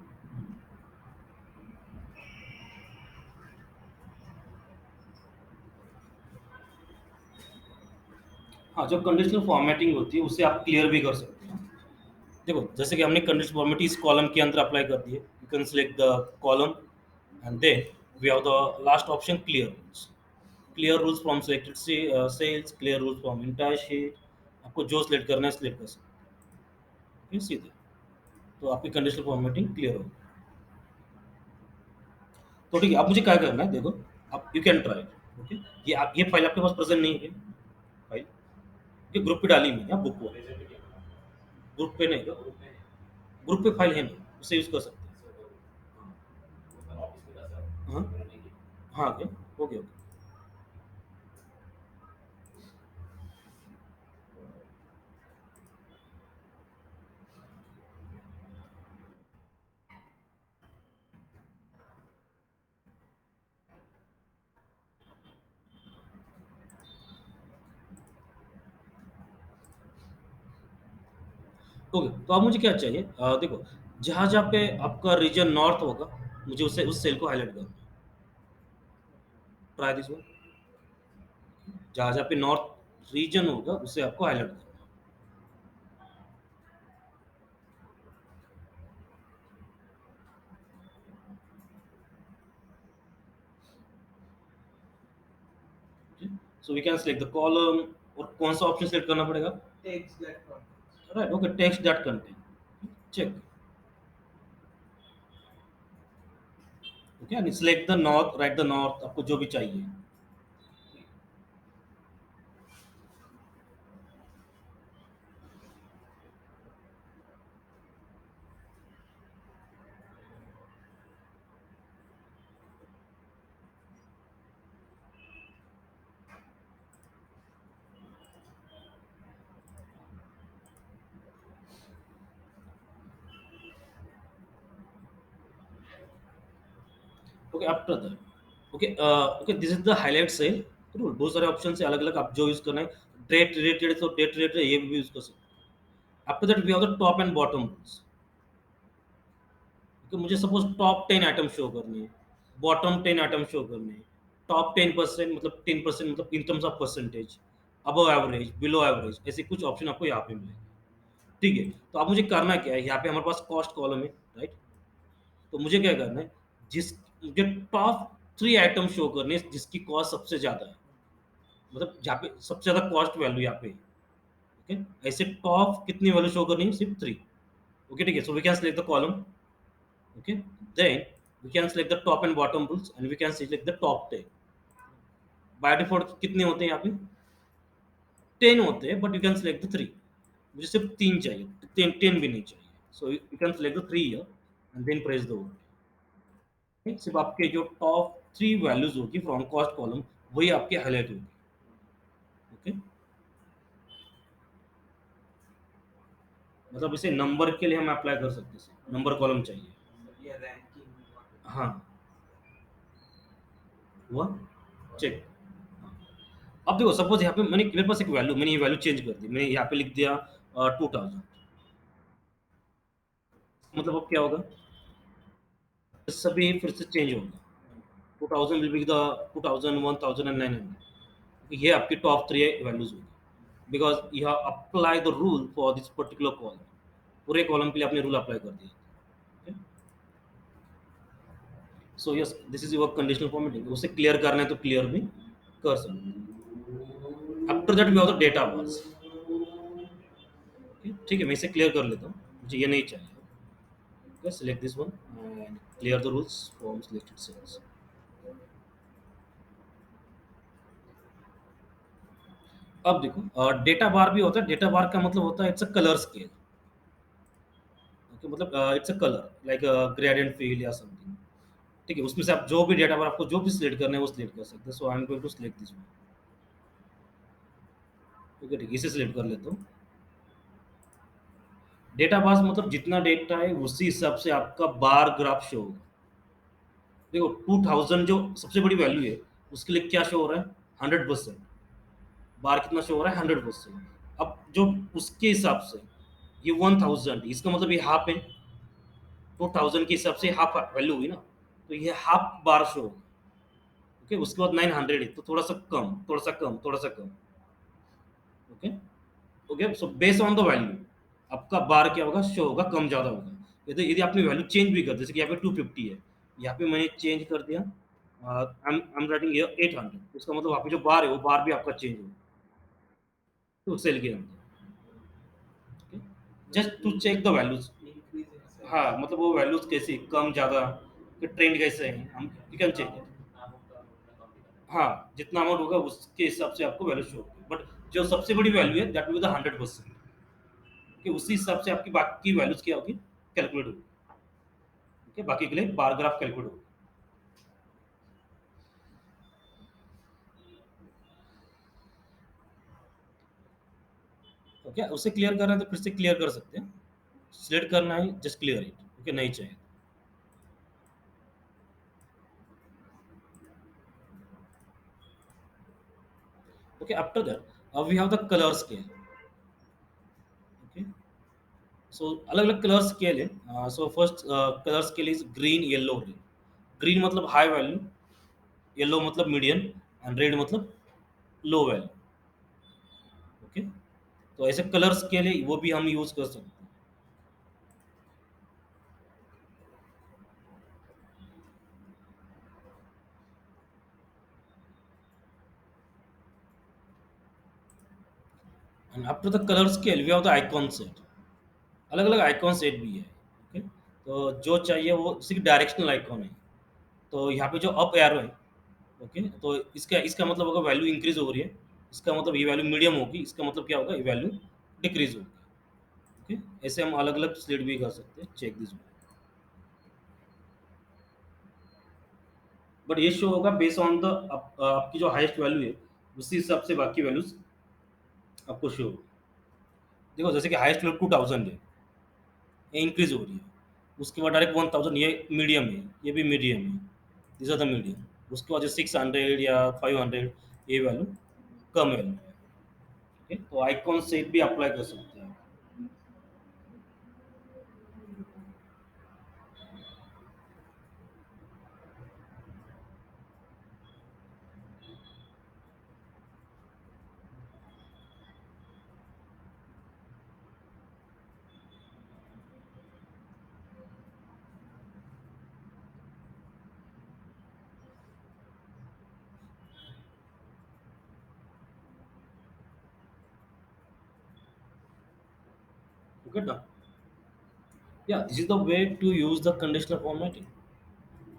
हाँ, जो कंडीशनल फॉर्मेटिंग होती है उसे आप क्लियर भी कर सकते हैं। देखो जैसे कि हमने कंडीशनल फॉर्मेटिंग इस कॉलम के अंदर अप्लाई कर दी है, you can select the column and then we have the last option clear rules. Clear rules from selected cells, clear rules from entire sheet. आपको जो सिलेक्ट करना है सिलेक्ट कर सकते हैं सीधे। तो आपकी कंडीशनल फॉर्मेटिंग क्लियर होगी। तो ठीक है, अब मुझे क्या करना है देखो, अब यू कैन ट्राई। ओके, ये फाइल आपके पास प्रेजेंट नहीं है? फाइल ये ग्रुप पे डाली मैंने बुक को, ग्रुप पे नहीं, ग्रुप पे फाइल है ना, उसे यूज कर सकते हैं। हाँ हाँ, ओके ओके ओके। ओके, तो अब मुझे क्या चाहिए? देखो जहाँ जहाँ पे आपका रीजन नॉर्थ होगा, मुझे उसे उस सेल को हाईलाइट करना है। Try this one. जहाँ जहाँ पे नॉर्थ रीजन होगा उसे आपको हाईलाइट करना है। So we can select the column, और कौन सा ऑप्शन सिलेक्ट करना पड़ेगा? Takes that context. Right, okay, text that content, check. Okay, select the north, right the north, आपको जो भी चाहिए। Okay after that okay okay this is the highlight cell rule. बहुत सारे ऑप्शन है अलग अलग, आप जो यूज करना है। डेट रिलेटेड तो डेट रिलेटेड ये भी यूज कर सकते हैं। After that we have the top and bottom rules. कि मुझे सपोज टॉप 10 आइटम शो करनी है, बॉटम 10 आइटम शो करनी है। टॉप 10% मतलब 10% मतलब in terms of percentage, above average, below average, ऐसे कुछ ऑप्शन आपको यहाँ पे मिलेंगे। ठीक है, तो अब मुझे करना क्या है, यहाँ पे हमारे पास कॉस्ट कॉलम है, राइट। तो मुझे क्या करना है, जिस मुझे टॉप 3 आइटम शो करने हैं जिसकी कॉस्ट सबसे ज़्यादा है, मतलब जहाँ पे सबसे ज़्यादा कॉस्ट वैल्यू यहाँ पे है, ओके। ऐसे टॉप कितनी वैल्यू शो करनी है, सिर्फ 3। ओके ठीक है, so we can select the column. Okay, then we can select the top and bottom rules and we can select the top 10। By default कितने होते हैं यहाँ पे, 10 होते हैं, but you can select the 3। मुझे सिर्फ 3 चाहिए, 10 भी नहीं चाहिए। So you can select the 3 here and then press the okay. सिर्फ आपके जो टॉप 3 वैल्यूज होगी फ्रॉम कॉस्ट कॉलम वही आपके हाईलाइट होगी। ओके, मतलब इसे नंबर के लिए हम अप्लाई कर सकते हैं, नंबर कॉलम चाहिए। ये रैंकिंग हाँ, हुआ चेक। अब देखो सपोज यहाँ पे मेरे पास एक वैल्यू, मैंने ये वैल्यू चेंज कर दी, मैंने यहाँ पे लिख दिया 2000। मतलब अब क्या होगा, सभी फिर से चेंज होगा। 2000 विल बी द 2000, 1000 एंड 900। ये आपकी टॉप 3 वैल्यूज होगी, because you have apply the rule for this particular column. पूरे कॉलम के लिए आपने रूल अप्लाई कर दिया। So yes, this is your conditional formatting. उसे क्लियर करना है तो क्लियर भी कर सकते हैं। After that we have the data बस। ठीक है, मैं इसे क्लियर कर लेता हूँ, मुझे ये नहीं चाहिए। Okay, select this one and clear the rules from selected cells। अब देखो डेटा बार भी होता है। डेटा बार का मतलब होता है it's a colour scale. Okay, मतलब it's a colour like gradient fill या समथिंग। ठीक है, उसमें से आप जो भी डेटा बार आपको जो भी सिलेक्ट करना है वो सिलेक्ट कर सकते हैं। So I am going to select this one. Okay ठीक है, इसे सिलेक्ट कर लेता हूँ। डेटा बार मतलब जितना डेटा है उसी हिसाब से आपका बार ग्राफ शो होगा। देखो 2000 जो सबसे बड़ी वैल्यू है उसके लिए क्या शो हो रहा है, 100%। बार कितना शो हो रहा है, 100%। अब जो उसके हिसाब से ये 1000, इसका मतलब ये हाफ है। 2000 के हिसाब से हाफ वैल्यू हुई ना, तो ये हाफ बार शो होगा। ओके, उसके बाद 900 है तो थोड़ा सा कम, थोड़ा सा कम, थोड़ा सा कम। Okay, okay, so based on the value आपका बार क्या होगा, शो होगा, कम ज़्यादा होगा। यदि आपने वैल्यू चेंज भी कर दी, जैसे कि यहाँ पे 250 है, यहाँ पे मैंने चेंज कर दिया, आई एम राइटिंग हियर 800, इसका मतलब आपकी जो बार है वो बार भी आपका चेंज होगा तो सेल के अंदर। Just to check the values. Increase in हाँ, सेल्स। मतलब वो वैल्यूज कैसी, कम ज़्यादा, कि ट्रेंड कैसे है, हम यू कैन चेक इट। हाँ, जितना अमाउंट होगा उसके हिसाब से आपको वैल्यू शो होगी, बट जो सबसे बड़ी वैल्यू है दैट विल बी द 100%। कि उसी हिसाब से आपकी बाकी वैल्यूज क्या होगी, कैलकुलेट होगी। ओके, बाकी के लिए बार ग्राफ कैलकुलेट होगी। ओके, उसे क्लियर करना है तो फिर से क्लियर कर सकते हैं। सिलेक्ट करना है, जस्ट क्लियर इट। ओके, नहीं चाहिए। Okay, after that we have the colour scale. Okay, so अलग अलग कलर स्केल है। So first colour scale is green, yellow, red. Green मतलब हाई वैल्यू, येलो मतलब मीडियम एंड रेड मतलब low value. Okay, तो ऐसे कलर स्केल है वो भी हम यूज कर सकते हैं। And after the colour scale we have the icon set. अलग अलग आइकॉन सेट भी है। ओके, तो जो चाहिए वो सिर्फ डायरेक्शनल आइकॉन है। तो यहाँ पे जो अप एरो है, ओके, तो इसका इसका मतलब होगा वैल्यू इंक्रीज हो रही है। इसका मतलब ये वैल्यू मीडियम होगी, इसका मतलब क्या होगा, ये वैल्यू डिक्रीज होगी। ओके, ऐसे हम अलग अलग स्लेट भी कर सकते हैं। Check this. बट ये शो होगा बेस्ड ऑन द आपकी जो हाईएस्ट वैल्यू है उसी हिसाब से बाकी वैल्यूज आपको शो होगा। देखो जैसे कि हाईएस्ट वैल्यू 2000 है, ये इंक्रीज हो रही है। उसके बाद डायरेक्ट 1000, ये मीडियम है, ये भी मीडियम है। This are the medium. उसके बाद 600 या 500 ये वैल्यू कम वैल्यू है। ओके, तो आइकॉन सेट भी अप्लाई कर सकते हैं। ओके ना, या this is the way to use the conditional formatting.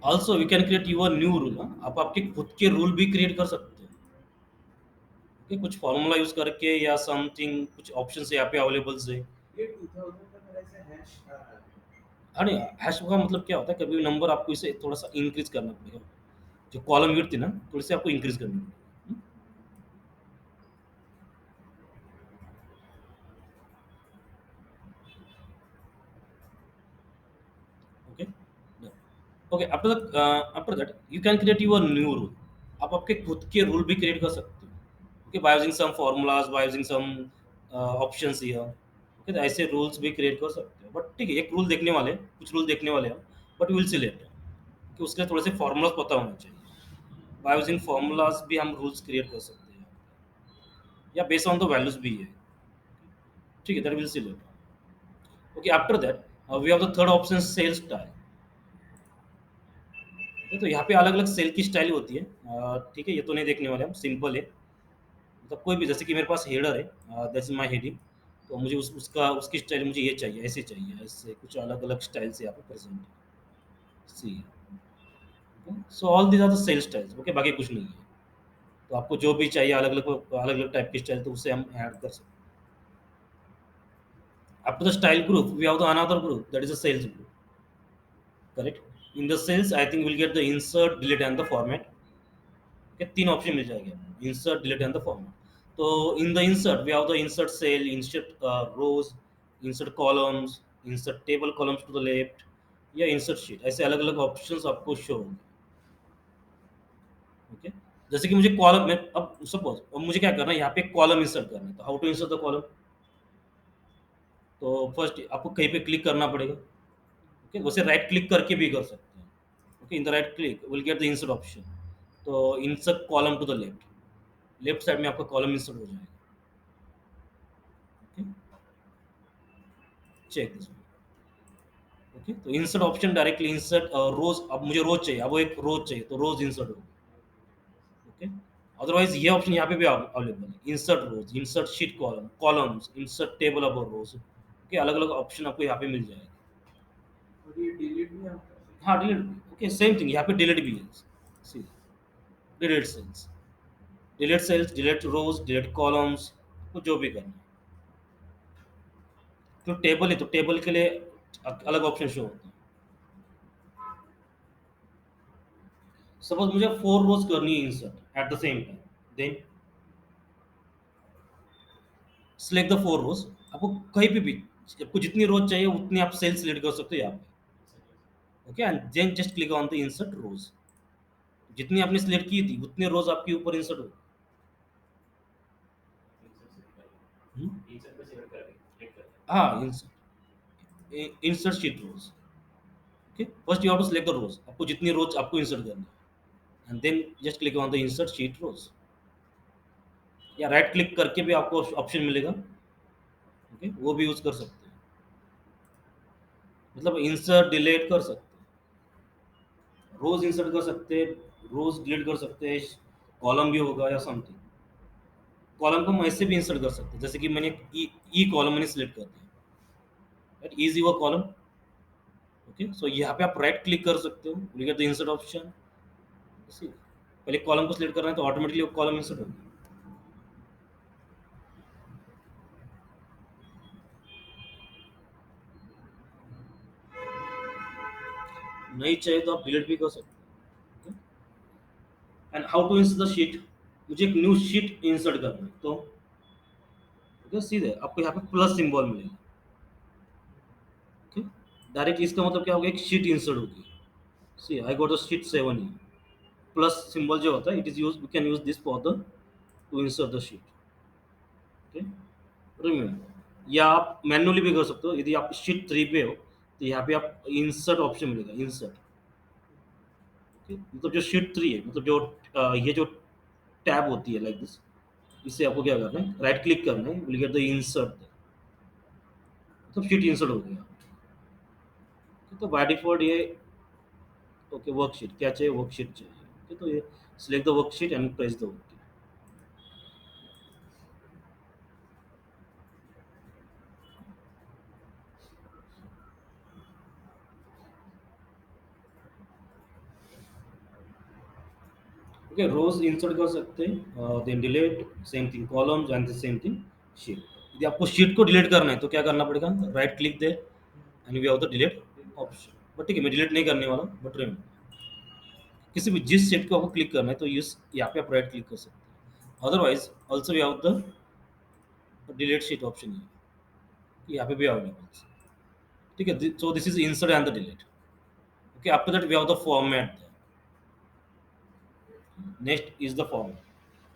Also we can create your new rule. आप आपके खुद के रूल भी क्रिएट कर सकते हैं। ओके, कुछ फॉर्मूला यूज करके या समथिंग, कुछ ऑप्शन यहाँ पे अवेलेबल है। ये 2000 का मेरा ऐसे हैश आ रहा है। अरे, हैश का मतलब क्या होता है, कभी भी नंबर आपको इसे थोड़ा सा इंक्रीज करना पड़ेगा। जो कॉलम विड्थ थी ना, थोड़ी सी आपको इंक्रीज करनी पड़ेगी। Okay, okay, after that you can create your new rule. आप आपके खुद के रूल भी क्रिएट कर सकते हो। Okay, by using some formulas, by using some options here. Okay, तो ऐसे रूल्स भी क्रिएट कर सकते हो। बट ठीक है, एक रूल देखने वाले, कुछ रूल देखने वाले हैं, बट विल सिलेक्ट कि उसके लिए थोड़े से फॉर्मूलाज पता होना चाहिए। बाय यूजिंग फॉर्मूलाज भी हम रूल्स क्रिएट कर सकते हैं, या बेस्ड ऑन द वैल्यूज भी है। ठीक है, that will select. Okay, after that we have the third option, cell style. तो यहाँ पे अलग अलग सेल की स्टाइल होती है। ठीक है, ये तो नहीं देखने वाले हम, सिंपल है। मतलब कोई भी, जैसे कि मेरे पास हेडर है, दैट्स माय हेडिंग। तो मुझे उसका उसकी स्टाइल मुझे ये चाहिए, ऐसे चाहिए, ऐसे कुछ अलग अलग स्टाइल से यहाँ पे प्रेजेंट सी। So all these are the cell styles. Okay, बाकी कुछ नहीं है। तो आपको जो भी चाहिए अलग अलग टाइप की स्टाइल, तो उससे हम ऐड कर सकते हैं। After the style group we have the another group, that is a cells group. Correct, in the cells I think will get the insert, delete and the format. के तीन option मिल जाएंगे, insert, delete and the format. तो in the insert we have the insert cell, insert rows, insert columns, insert table columns to the left, या insert sheet. ऐसे अलग अलग options आपको शो होंगे। ओके, जैसे कि मुझे कॉलम में, अब सपोज अब मुझे क्या करना है, यहाँ पे कॉलम इंसर्ट करना है, तो how to insert the column. तो फर्स्ट आपको कहीं पे क्लिक करना पड़ेगा। ओके, वैसे राइट क्लिक करके भी कर सकते हैं। Okay, in the right click will get the insert option. तो insert column to the left, left side में आपका कॉलम इंसर्ट हो जाएगा। Okay, check this. ओके, तो insert option directly insert rows. अब मुझे रोज चाहिए, अब वो एक रोज चाहिए, तो रोज इंसर्ट होगा। ओके, अदरवाइज ये ऑप्शन यहाँ पे भी अवेलेबल है, insert rows, insert sheet column, columns, insert table अब रोज। ओके, अलग अलग ऑप्शन आपको यहाँ पे मिल जाएगा। और ये डिलीट भी हम कर सकते हाँ, हैं। डिलीट। ओके, सेम थिंग यहाँ पे डिलीट भी है। See, delete cells, delete cells, delete rows, delete columns, को जो भी करना है। तो टेबल है, तो टेबल के लिए अलग ऑप्शन शो होता है। सपोज मुझे 4 रोज करनी है insert at the same time, then select the 4 rows. आपको कहीं पे भी आपको जितनी रोज चाहिए उतनी आप सेल सिलेक्ट कर सकते हो यहाँ पे। Okay, and then just click on the insert rows. जितनी आपने सिलेक्ट की थी उतने रोज आपके ऊपर इंसर्ट हो। हाँ, insert sheet rows. Okay, first you have to select the rows, आपको जितनी रोज आपको इंसर्ट करनी है, and then just click on the insert sheet rows. या राइट क्लिक करके भी आपको ऑप्शन मिलेगा। ओके, वो भी यूज कर सकते हैं। मतलब इंसर्ट डिलीट कर सकते हैं, रोज इंसर्ट कर सकते हैं, रोज डिलीट कर सकते हैं, कॉलम भी होगा या समथिंग। कॉलम को हम ऐसे भी इंसर्ट कर सकते हैं, जैसे कि मैंने ई कॉलम मैंने सिलेक्ट कर दिया, राइट, इजी वो कॉलम। ओके, सो यहाँ पे आप राइट क्लिक कर सकते हो, you get the insert option. पहले कॉलम को सिलेक्ट करना है तो ऑटोमेटिकली वो कॉलम इंसर्ट होगा। नहीं चाहिए तो आप डिलीट भी कर सकते हो। And how to insert the sheet, मुझे एक न्यू शीट इंसर्ट करना है, तो ओके, सीधे आपको यहाँ पे प्लस सिंबल मिलेगा। ओके, डायरेक्ट इसका मतलब क्या होगा, एक शीट इंसर्ट होगी। See, I got the sheet 7 here। Plus symbol जो होता है, it is use, we can use this for the to insert the sheet. Okay, remember, या आप मैन्युअली भी कर सकते हो। यदि आप शीट 3 पे हो तो यहाँ पे आप इंसर्ट ऑप्शन मिलेगा, इंसर्ट। ओके, मतलब जो शीट 3 है, मतलब जो ये जो टैब होती है लाइक दिस, इससे आपको क्या करना है, राइट क्लिक करना है, विल गेट द इंसर्ट, मतलब शीट इंसर्ट हो गया। तो बाय डिफॉल्ट ये, ओके, वर्कशीट क्या चाहिए, वर्कशीट चाहिए। ओके, तो ये select the worksheet and press the okay. Okay, rows insert कर सकते हैं, then delete, same thing columns and the same thing sheet. यदि आपको शीट को डिलीट करना है तो क्या करना पड़ेगा, राइट क्लिक दे and we have the delete option. But ठीक है, मैं डिलीट नहीं करने वाला, बट किसी भी जिस शीट को आपको क्लिक करना है तो इस यहाँ पे आप राइट क्लिक कर सकते हैं। Otherwise also we have the delete sheet option, यहाँ पे भी अवेलेबल। ठीक है, so this is insert and the delete. Okay, after that we have the format. Next is the format.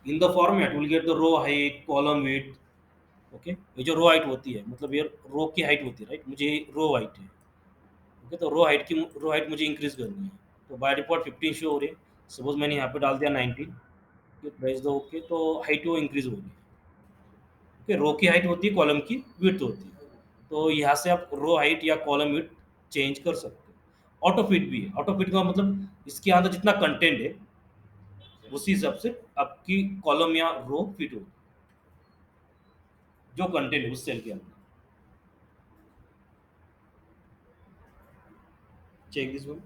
In the format, we'll get the row height, column width. Okay, ये जो रो height होती है, मतलब ये रो की height होती है, right, मुझे रो हाइट है। ओके, तो रो हाइट मुझे इंक्रीज करनी है। तो बाय डिफॉल्ट 15 शो हो रही है। सपोज मैंने यहाँ पे डाल दिया 19, प्राइस दो ओके, तो हाइट वो इंक्रीज हो रही है। ओके, रो की हाइट होती है, कॉलम की विड्थ होती है। तो यहाँ से आप रो हाइट या कॉलम विड्थ चेंज कर सकते हो। ऑटो फिट भी है। ऑटो फिट का मतलब इसके अंदर जितना कंटेंट है उसी हिसाब से आपकी कॉलम या रो फिट होगी, जो कंटेंट है उस सेल के अंदर। Check this one.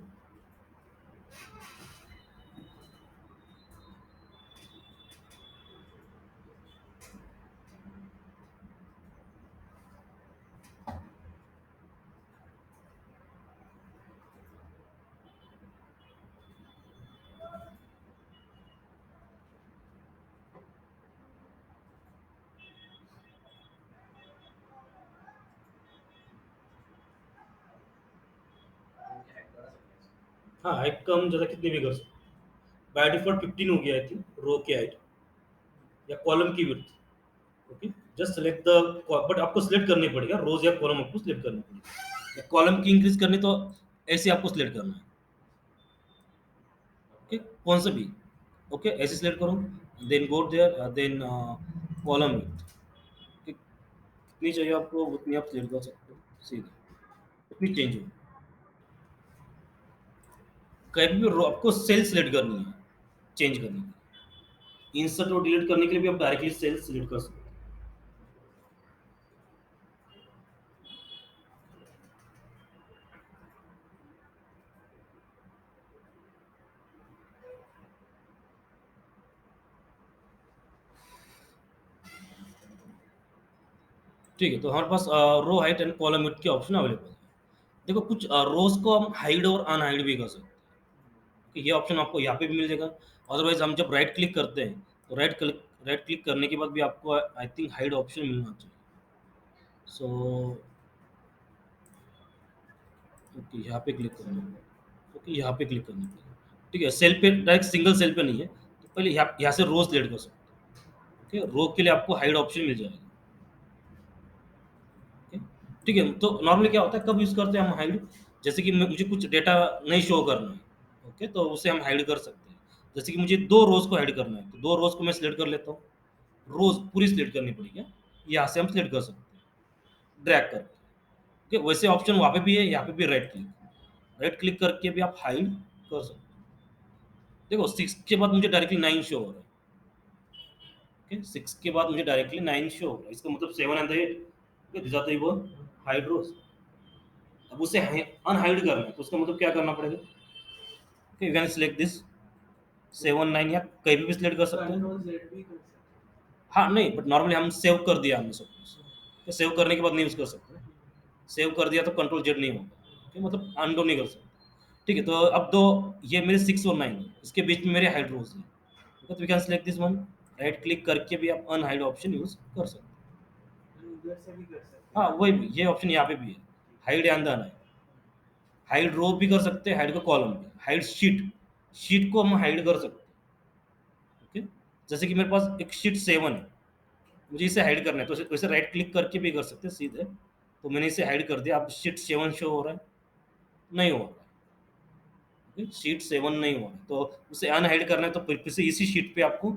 हाँ, हाइट कम ज़्यादा कितनी भी कर सकते हैं। बाय डिफॉल्ट 15 हो गया आई थिंक, रो की हाइट या कॉलम की width. Okay, just select the, but आपको सिलेक्ट करनी पड़ेगा, रोज या कॉलम आपको सिलेक्ट करनी पड़ेगी। कॉलम की इंक्रीज करनी तो ऐसे आपको सिलेक्ट करना है। ओके, कौन सा भी। ओके, ऐसे सिलेक्ट करो, then go there, then column width कितनी चाहिए आपको उतनी आप सिलेक्ट कर सकते हो सीधे, उतनी चेंज हो। कहीं भी रो आपको सेल सिलेक्ट करनी है, चेंज करनी है। इंसर्ट और डिलीट करने के लिए भी आप डायरेक्टली सेल सिलेक्ट कर सकते हो। ठीक है, तो हमारे पास row height and column width के ऑप्शन अवेलेबल है। देखो, कुछ रोज को हम हाइड और अनहाइड भी कर सकते हैं, कि ये ऑप्शन आपको यहाँ पे भी मिल जाएगा। अदरवाइज हम जब राइट क्लिक करते हैं तो राइट क्लिक करने के बाद भी आपको आई थिंक हाइड ऑप्शन मिलना चाहिए। सो ओके, यहाँ पे क्लिक करना है। ओके, यहाँ पे क्लिक करना पड़ेगा। ठीक है, सेल पे डायरेक्ट सिंगल सेल पे नहीं है, तो पहले यहाँ से रोज सिलेक्ट कर सकते हैं। ओके, रो के लिए आपको हाइड ऑप्शन मिल जाएगा। ओके, ठीक है, तो नॉर्मली क्या होता है, कब यूज़ करते हैं हम हाइड, जैसे कि मुझे कुछ डेटा नहीं शो करना है। ओके, तो उसे हम हाइड कर सकते हैं। जैसे कि मुझे दो रोज को हाइड करना है, तो दो रोज को मैं सिलेक्ट कर लेता हूँ। रोज पूरी सिलेक्ट करनी पड़ेगी, यहाँ से हम सिलेक्ट कर सकते हैं ड्रैग करके। ओके, वैसे ऑप्शन वहाँ पे भी है, यहाँ पे भी राइट क्लिक करके भी आप हाइड कर सकते हैं। देखो, 6 के बाद मुझे डायरेक्टली 9 शो हो रहा है। ओके, 6 के बाद मुझे डायरेक्टली 9 शो हो रहा है, इसका मतलब 7 and 8। Okay, this are the वो हाइड रोज। अब उसे अनहाइड करना है तो उसका मतलब क्या करना पड़ेगा। Okay, you can select this 7 9, या कहीं भी सिलेक्ट कर सकते हैं। कंट्रोल जेड भी कर सकते हाँ, नहीं, बट नॉर्मली हम सेव कर दिया हमने सब कुछ, सेव करने के बाद नहीं यूज़ कर सकते। सेव कर दिया तो कंट्रोल जेड नहीं होगा। ठीक, मतलब अनडू नहीं कर सकते। ठीक है, तो अब दो, ये मेरे 6 और 9 है, इसके बीच में मेरे हाइड रोज है। ठीक है, तो we can select this one, right click करके भी आप अनहाइड ऑप्शन यूज़ कर सकते हैं। हैं, उधर से भी कर सकते हाँ, हैं। वही ये ऑप्शन यहाँ पे भी है, हाइड एंड अनहाइड। हाइड रो भी कर सकते हैं, हाइड का कॉलम भी, हाइड शीट, शीट को हम हाइड कर सकते हैं। ओके, जैसे कि मेरे पास एक शीट 7 है, मुझे इसे हाइड करना है, तो वैसे राइट क्लिक करके भी कर सकते हैं सीधे। तो मैंने इसे हाइड कर दिया, अब शीट 7 शो हो रहा है? नहीं हो रहा है। शीट 7 नहीं हो रहा है, तो उसे अनहाइड करना है, तो फिर से इसी शीट पे आपको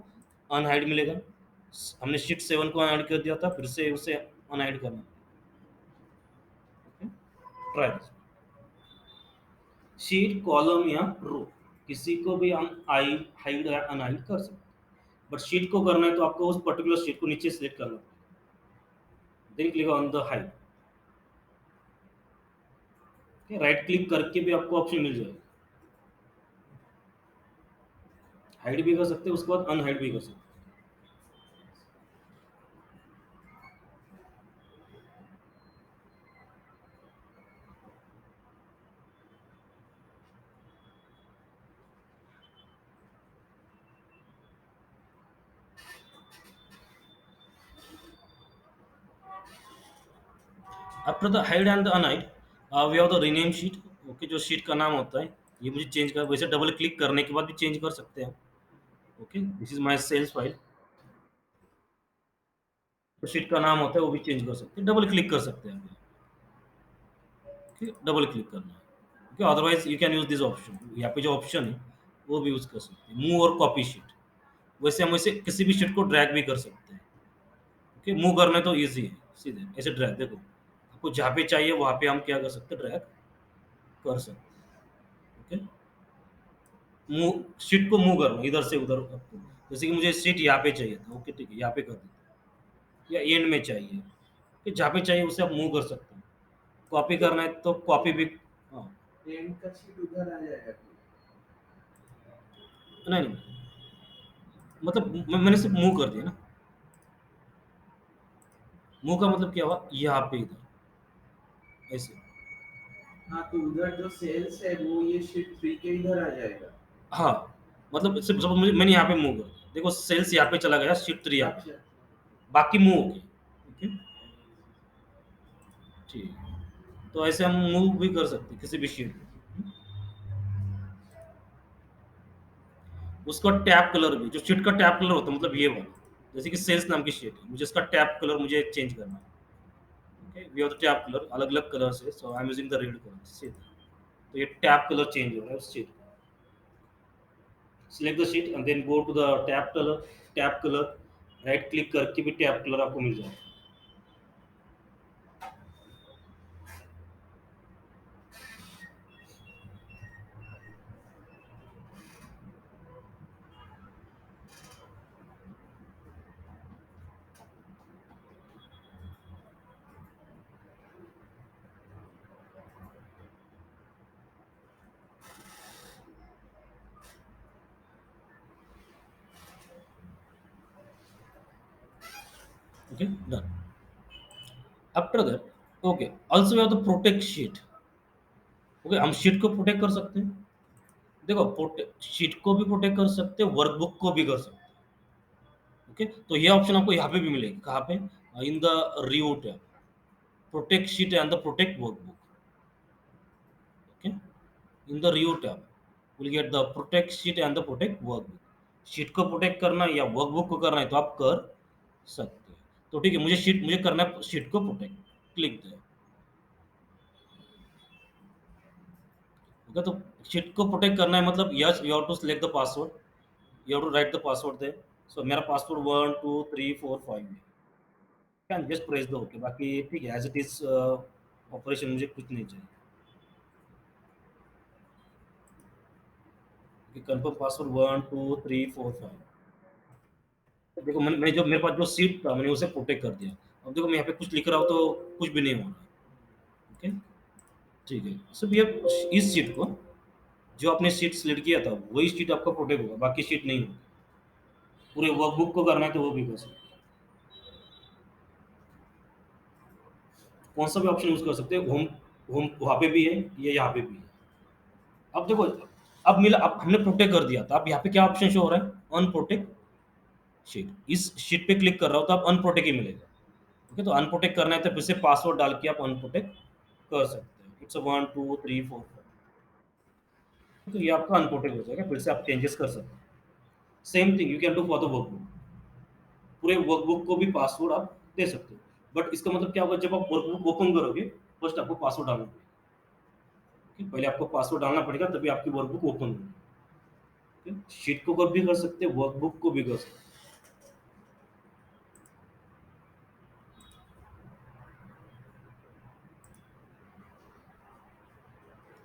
अनहाइड मिलेगा। हमने शीट 7 को अनहाइड कर दिया था, फिर से उसे अनहाइड करना है। ट्राई शीट, कॉलम या रो, किसी को भी हम आई हाइड या अनहाइड कर सकते हैं। बट शीट को करना है तो आपको उस पर्टिकुलर शीट को नीचे सेलेक्ट करना पड़ेगा, then click on the hide. Right click करके भी आपको ऑप्शन मिल जाएगा, हाइड भी कर सकते हैं, उसके बाद अनहाइड भी कर सकते हैं। After the hide and the unhide, we have the rename sheet. Okay, जो शीट का नाम होता है, ये मुझे चेंज कर, वैसे डबल क्लिक करने के बाद भी चेंज कर सकते हैं। Okay, this is my sales file. तो शीट का नाम होता है वो भी चेंज कर सकते हैं, डबल क्लिक कर सकते हैं। ओके, डबल क्लिक करना है। Okay, otherwise you can use this option, यहाँ पे जो ऑप्शन है वो भी यूज कर सकते हैं, मूव और कॉपी शीट। वैसे हम वैसे किसी भी शीट को ड्रैग भी कर सकते हैं। ओके, मूव करना है तो ईजी है, सीधे ऐसे ड्रैग, देखो आपको जहाँ पे चाहिए वहाँ पे हम क्या कर सकते हैं, ड्रैग कर सकते हैं। ओके, मूव, शीट को मूव करना इधर से उधर आपको, जैसे कि मुझे शीट यहाँ पे चाहिए था, ओके ठीक है, यहाँ पे कर देते हैं। या एंड में चाहिए, कि जहाँ पे चाहिए उसे आप मूव कर सकते हैं। कॉपी करना है तो कॉपी भी, हाँ, एंड का शीट उधर आ जाएगा फिर। नहीं नहीं, मतलब मैंने सिर्फ मूव कर दिया ना। मूव का मतलब क्या हुआ, यहाँ पे इधर ऐसे। हाँ, तो उधर जो सेल्स है वो ये शीट 3 के इधर आ जाएगा। हाँ, मतलब सिर्फ सपोज मुझे, मैंने यहाँ पे मूव कर दिया, देखो सेल्स यहाँ पे चला गया, शिफ्ट 3 यहाँ पे, अच्छा। बाकी मूव हो गए। ओके, ठीक है, तो ऐसे हम मूव भी कर सकते हैं किसी भी शीट में। उसका टैब कलर भी, जो शीट का टैब कलर होता है, मतलब ये वाला, जैसे कि सेल्स नाम की शीट है, मुझे इसका टैब कलर मुझे चेंज करना है। Okay, we have the tab colour, अलग अलग कलर है, so I am using the red colour. तो ये टैब कलर चेंज हो रहा है उस शीट का। Select the sheet and then go to the tab colour, right click करके भी टैब कलर आपको मिल जाएगा। Okay, done. After that, okay, also we have the protect sheet. Okay, हम शीट को प्रोटेक्ट कर सकते हैं। देखो, शीट को भी प्रोटेक्ट कर सकते हैं, वर्कबुक को भी कर सकते हैं। ओके, तो ये ऑप्शन आपको यहाँ पे भी मिलेगी, कहाँ पे, in the review tab, protect sheet and the protect workbook. Okay, in the review tab will get the protect sheet and the protect workbook. Sheet को प्रोटेक्ट करना है या वर्कबुक को करना है तो आप कर सकते हैं। तो ठीक है, मुझे करना है शीट को प्रोटेक्ट, क्लिक दे। ओके, तो शीट को प्रोटेक्ट करना है, मतलब yes, you have to select the password, you have to write the password there. So मेरा पासवर्ड 1 2 3 4 5 है, can just press the okay, बाकी ठीक है, एज इट इज ऑपरेशन, मुझे कुछ नहीं चाहिए। Confirm password 1 2 3 4 5। देखो, मैंने जो मेरे पास जो सीट था मैंने उसे प्रोटेक्ट कर दिया। अब देखो मैं यहाँ पे कुछ लिख रहा हूँ तो कुछ भी नहीं हो रहा है। ओके, ठीक है, सिर्फ ये इस सीट को, जो आपने सीट सिलेक्ट किया था वही सीट आपका प्रोटेक्ट होगा, बाकी सीट नहीं होगी। पूरे वर्कबुक को करना है तो वो भी कर सकते हैं। कौन सा भी ऑप्शन यूज कर सकते हैं, होम, होम वहाँ पे भी है, ये यहाँ पे भी है। अब देखो, अब मिला, अब हमने प्रोटेक्ट कर दिया था, अब यहाँ पे क्या ऑप्शन शो हो रहा है, अनप्रोटेक्ट शीट। इस शीट पे क्लिक कर रहा हो तो अब अनप्रोटेक्ट ही मिलेगा। ओके, तो अनप्रोटेक्ट करना है तो फिर से पासवर्ड डाल के आप अनप्रोटेक्ट कर सकते हैं। इट्स 1 2 3 4 5। तो ये आपका अनपोर्टेड हो जाएगा, फिर से आप चेंजेस कर सकते हैं। Same thing you can do for the workbook. पूरे वर्कबुक को भी पासवर्ड आप दे सकते हो, बट इसका मतलब क्या होगा, जब आप वर्कबुक ओपन करोगे फर्स्ट आपको पासवर्ड डालना पड़ेगा। Okay? पहले आपको पासवर्ड डालना पड़ेगा तभी आपकी वर्कबुक ओपन होगी। शीट को भी कर सकते हैं, वर्कबुक को भी कर सकते हैं।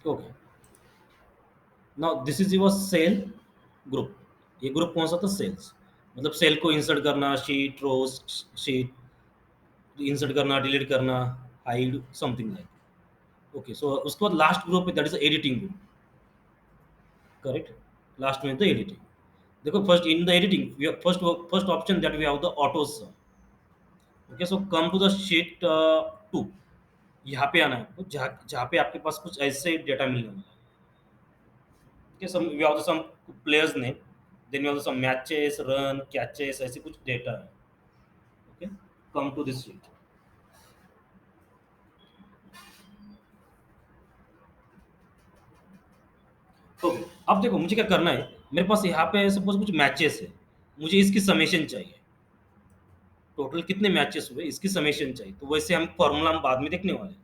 Okay, now this is your cell group. ये ग्रुप कौन सा था, सेल्स। मतलब सेल को इंसर्ट करना, शीट रोज, शीट इंसर्ट करना, डिलीट करना, hide something like. Okay, so उसके बाद लास्ट ग्रुप है that is editing group. Correct, last में द एडिटिंग। देखो first in the editing first option that we have the auto sum. Okay, so come to the sheet 2। यहाँ पे आना है आपको, जहाँ जहाँ पे आपके पास कुछ ऐसे डेटा मिलने वाला है। Okay, some we have some players name, then we have some matches, run, catches, ऐसे कुछ डेटा है। Okay, come to this sheet. Okay, अब देखो मुझे क्या करना है। मेरे पास यहाँ पे सपोज कुछ मैचेस है, मुझे इसकी समेशन चाहिए। टोटल कितने मैचेस हुए इसकी समेशन चाहिए, तो वैसे हम फॉर्मूला हम बाद में देखने वाले हैं।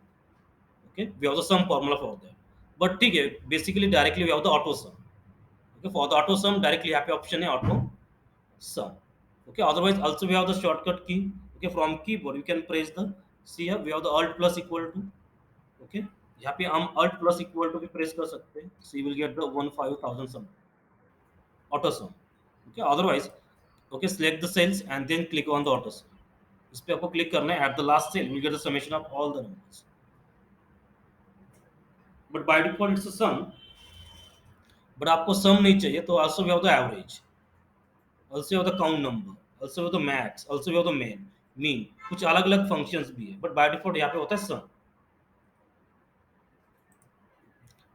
Okay, we have the sum formula for that. But ठीक है, basically directly we have the auto sum. Okay, for the auto sum directly यहाँ पे ऑप्शन है auto sum. Okay, otherwise also we have the shortcut key. Okay, from keyboard you can press the, see here we have the alt plus equal to। okay, यहाँ पे हम alt plus equal to भी press कर सकते हैं, so you will get the 15,000 sum auto sum। okay, otherwise okay, select the cells and then click on the auto sum। इस पे आपको क्लिक करना है, at the last cell you will get the summation of all the numbers, but by default it's a sum। but आपको sum नहीं चाहिए तो also we have the average, also you have the count number, also you have the max, also you have the mean। कुछ अलग अलग functions भी है, but by default यहाँ पे होता है सम।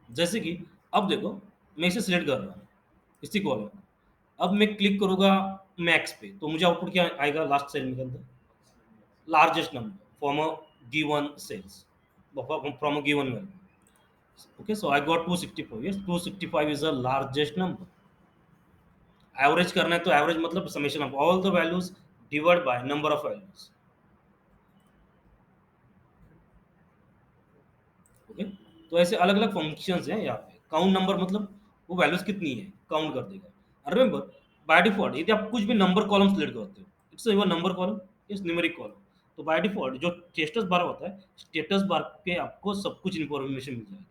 जैसे कि अब देखो, मैं इसे सिलेक्ट कर रहा हूँ, इसी कॉलम। अब मैं क्लिक करूंगा मैक्स पे, तो मुझे आउटपुट क्या आएगा लास्ट सेल में के अंदर, largest number from a given cells, from a given value. Okay, so I got 265। Yes, 265 is the largest number. Average करना है तो एवरेज मतलब summation of all the values divide by number of values. Okay, तो ऐसे अलग अलग functions हैं यहाँ पे। काउंट नंबर मतलब वो वैल्यूज कितनी है काउंट कर देगा। रिमेंबर, बाय डिफॉल्ट यदि आप कुछ भी नंबर कॉलम सेलेक्ट करते हो, it's your number column, is numeric column. तो बाय डिफॉल्ट जो स्टेटस बार होता है, स्टेटस बार पे आपको सब कुछ इन्फॉर्मेशन मिल जाएगा।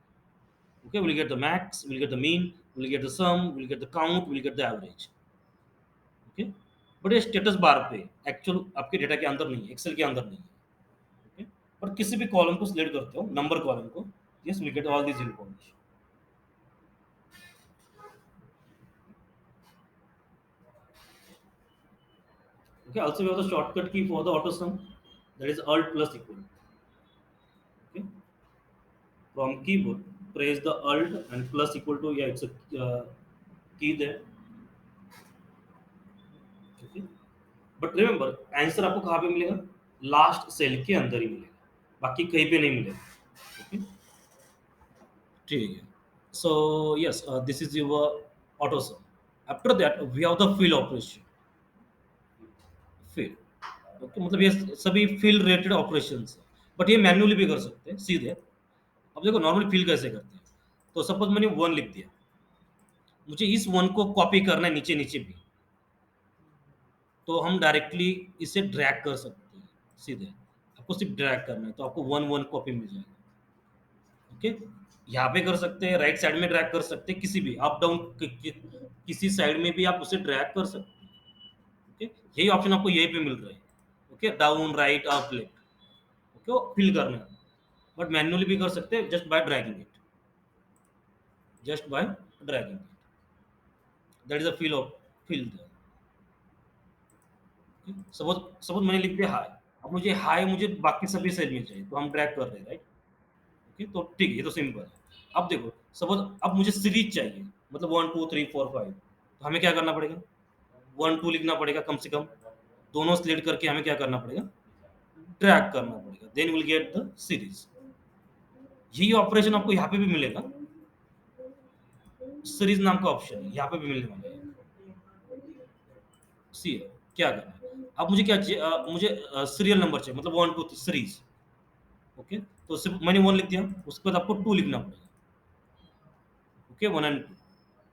Okay, will get the max, will get the mean, will get the sum, will get the count, will get the average. Okay, but ये स्टेटस बार पे एक्चुअल आपके डेटा के अंदर नहीं है, एक्सेल के अंदर नहीं है। ओके, पर किसी भी कॉलम को सिलेक्ट करते हो, नंबर कॉलम को, yes will get all this information. Okay, also we have the shortcut key for the auto sum, that is alt plus equal। Okay, from keyboard press the alt and plus equal to, yeah, it's a key there। Okay, but remember answer आपको कहाँ पे मिलेगा, last cell के अंदर ही मिलेगा, बाकी कहीं पे नहीं मिलेगा। Okay, ठीक है, so yes, this is your auto sum। after that we have the fill operation। fill, okay, मतलब ये सभी फिल रिलेटेड ऑपरेशंस है, बट ये मैन्युअली भी कर सकते हैं सीधे। अब देखो नॉर्मली फिल कैसे करते हैं, तो सपोज मैंने 1 लिख दिया, मुझे इस 1 को कॉपी करना है नीचे नीचे भी, तो हम डायरेक्टली इसे ड्रैग कर सकते हैं सीधे। आपको सिर्फ ड्रैग करना है तो आपको 1 कॉपी मिल जाएगा। ओके, यहाँ पे कर सकते हैं, राइट साइड में ड्रैग कर सकते हैं, किसी भी अप डाउन किसी साइड में भी आप उसे ड्रैग कर सकते हैं। ओके, यही ऑप्शन आपको यहीं पे मिल रहा है। Okay, down, right, up, left. Okay, fill करना है, बट मैन्युअली भी कर सकते हैं just by dragging it, just by dragging it, that is a fill of fill. Suppose suppose मैंने लिख दिया हाई, अब मुझे हाई मुझे बाकी सभी सेल में चाहिए, तो हम ड्रैग कर रहे हैं, राइट। ओके, तो ठीक है, ये तो सिंपल है। अब देखो सपोज अब मुझे सीरीज चाहिए, मतलब 1 2 3 4 5, तो हमें क्या करना पड़ेगा, 1 2 लिखना पड़ेगा कम से कम, दोनों सिलेक्ट करके हमें क्या करना पड़ेगा, ड्रैग करना पड़ेगा, then will get the series. यही ऑपरेशन आपको यहाँ पे भी मिलेगा। सीरीज नाम का ऑप्शन है, यहाँ पे भी मिलने वाला है। सी है, क्या करना है अब मुझे क्या चाहिए, मुझे सीरियल नंबर चाहिए, मतलब 1 2 सीरीज। ओके, तो सिर्फ मैंने 1 लिख दिया, उसके बाद आपको 2 लिखना पड़ेगा। ओके, 1 और 2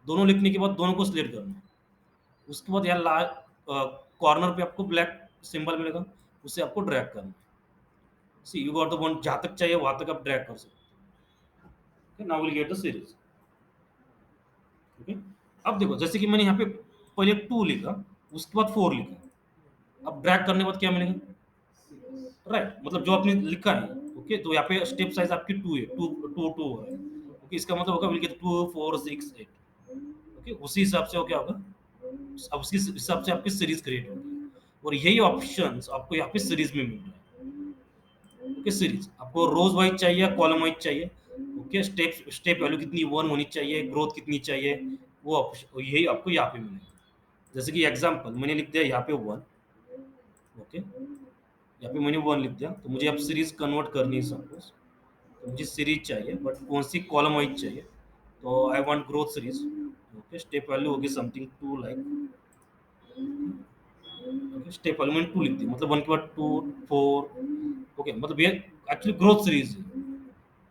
दोनों लिखने के बाद दोनों को सिलेक्ट करना है। उसके बाद यहाँ कॉर्नर पे आपको ब्लैक सिंबल मिलेगा, उसे आपको ड्रैग करना है। सी यू गॉट द वन, जहां तक चाहिए वहां तक आप ड्रैग कर सकते हो। Now will get the series. Okay, अब देखो जैसे कि मैंने यहाँ पे पहले 2 लिखा, उसके बाद 4 लिखा, अब ड्रैग करने के बाद क्या मिलेगा, Six. राइट, मतलब जो आपने लिखा है। ओके, तो यहाँ पे स्टेप साइज आपकी 2 है, 2 2 2 है। ओके, इसका मतलब होगा विल गेट 2 4 6 8। ओके, उसी हिसाब से वो क्या होगा, अब उसके हिसाब से आपकी सीरीज क्रिएट होगी, और यही ऑप्शंस आपको यहाँ पे सीरीज में मिल रहा है। ओके, सीरीज आपको रोज वाइज चाहिए, कॉलम वाइज चाहिए। ओके, स्टेप स्टेप वैल्यू कितनी 1 होनी चाहिए, ग्रोथ कितनी चाहिए, वो ऑप्शन यही आपको यहाँ पे मिलेगा। जैसे कि एग्जांपल मैंने लिख दिया यहाँ पे 1। ओके, यहाँ पे मैंने 1 लिख दिया, तो मुझे अब सीरीज कन्वर्ट करनी है सपोज, तो मुझे सीरीज चाहिए बट कौन सी, कॉलम वाइज चाहिए। तो I want growth series. Okay, step value होगी something 2 like. Okay, step value मैंने 2 लिख दी, मतलब 1 के बाद 2 4। ओके, मतलब ये एक्चुअली ग्रोथ सीरीज है।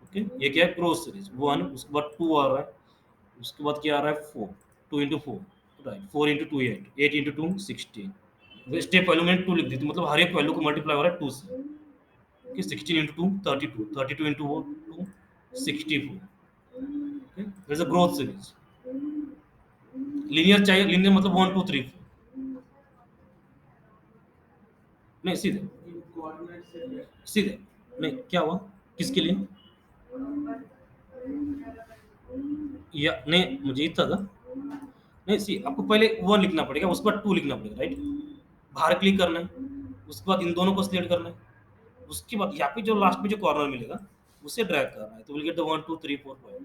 ओके, ये क्या है, ग्रोथ सीरीज 1, उसके बाद 2 आ रहा है, उसके बाद क्या आ रहा है 4, 2 into 4, right, 4 into 2 8, 8 into 2 16। Step value मैंने 2 लिख दी थी, मतलब हर एक वैल्यू को मल्टीप्लाई हो रहा है 2 से। Okay, 16 into 2 32, 32 into 2 64। Okay, there's a growth series। Linear चाहिए, लीनियर मतलब 1 2 3 4, नहीं सीधे, In coordinate set. सीधे, नहीं क्या हुआ, किसके लिए, या नहीं मुझे इतना था, नहीं सी आपको पहले 1 लिखना पड़ेगा, उसके बाद 2 लिखना पड़ेगा, राइट। बाहर क्लिक करना है, उसके बाद इन दोनों को सिलेक्ट करना है, उसके बाद यहाँ पे जो लास्ट में जो कॉर्नर मिलेगा उसे ड्रैग करना है, तो will get the 1 2 3 4 5।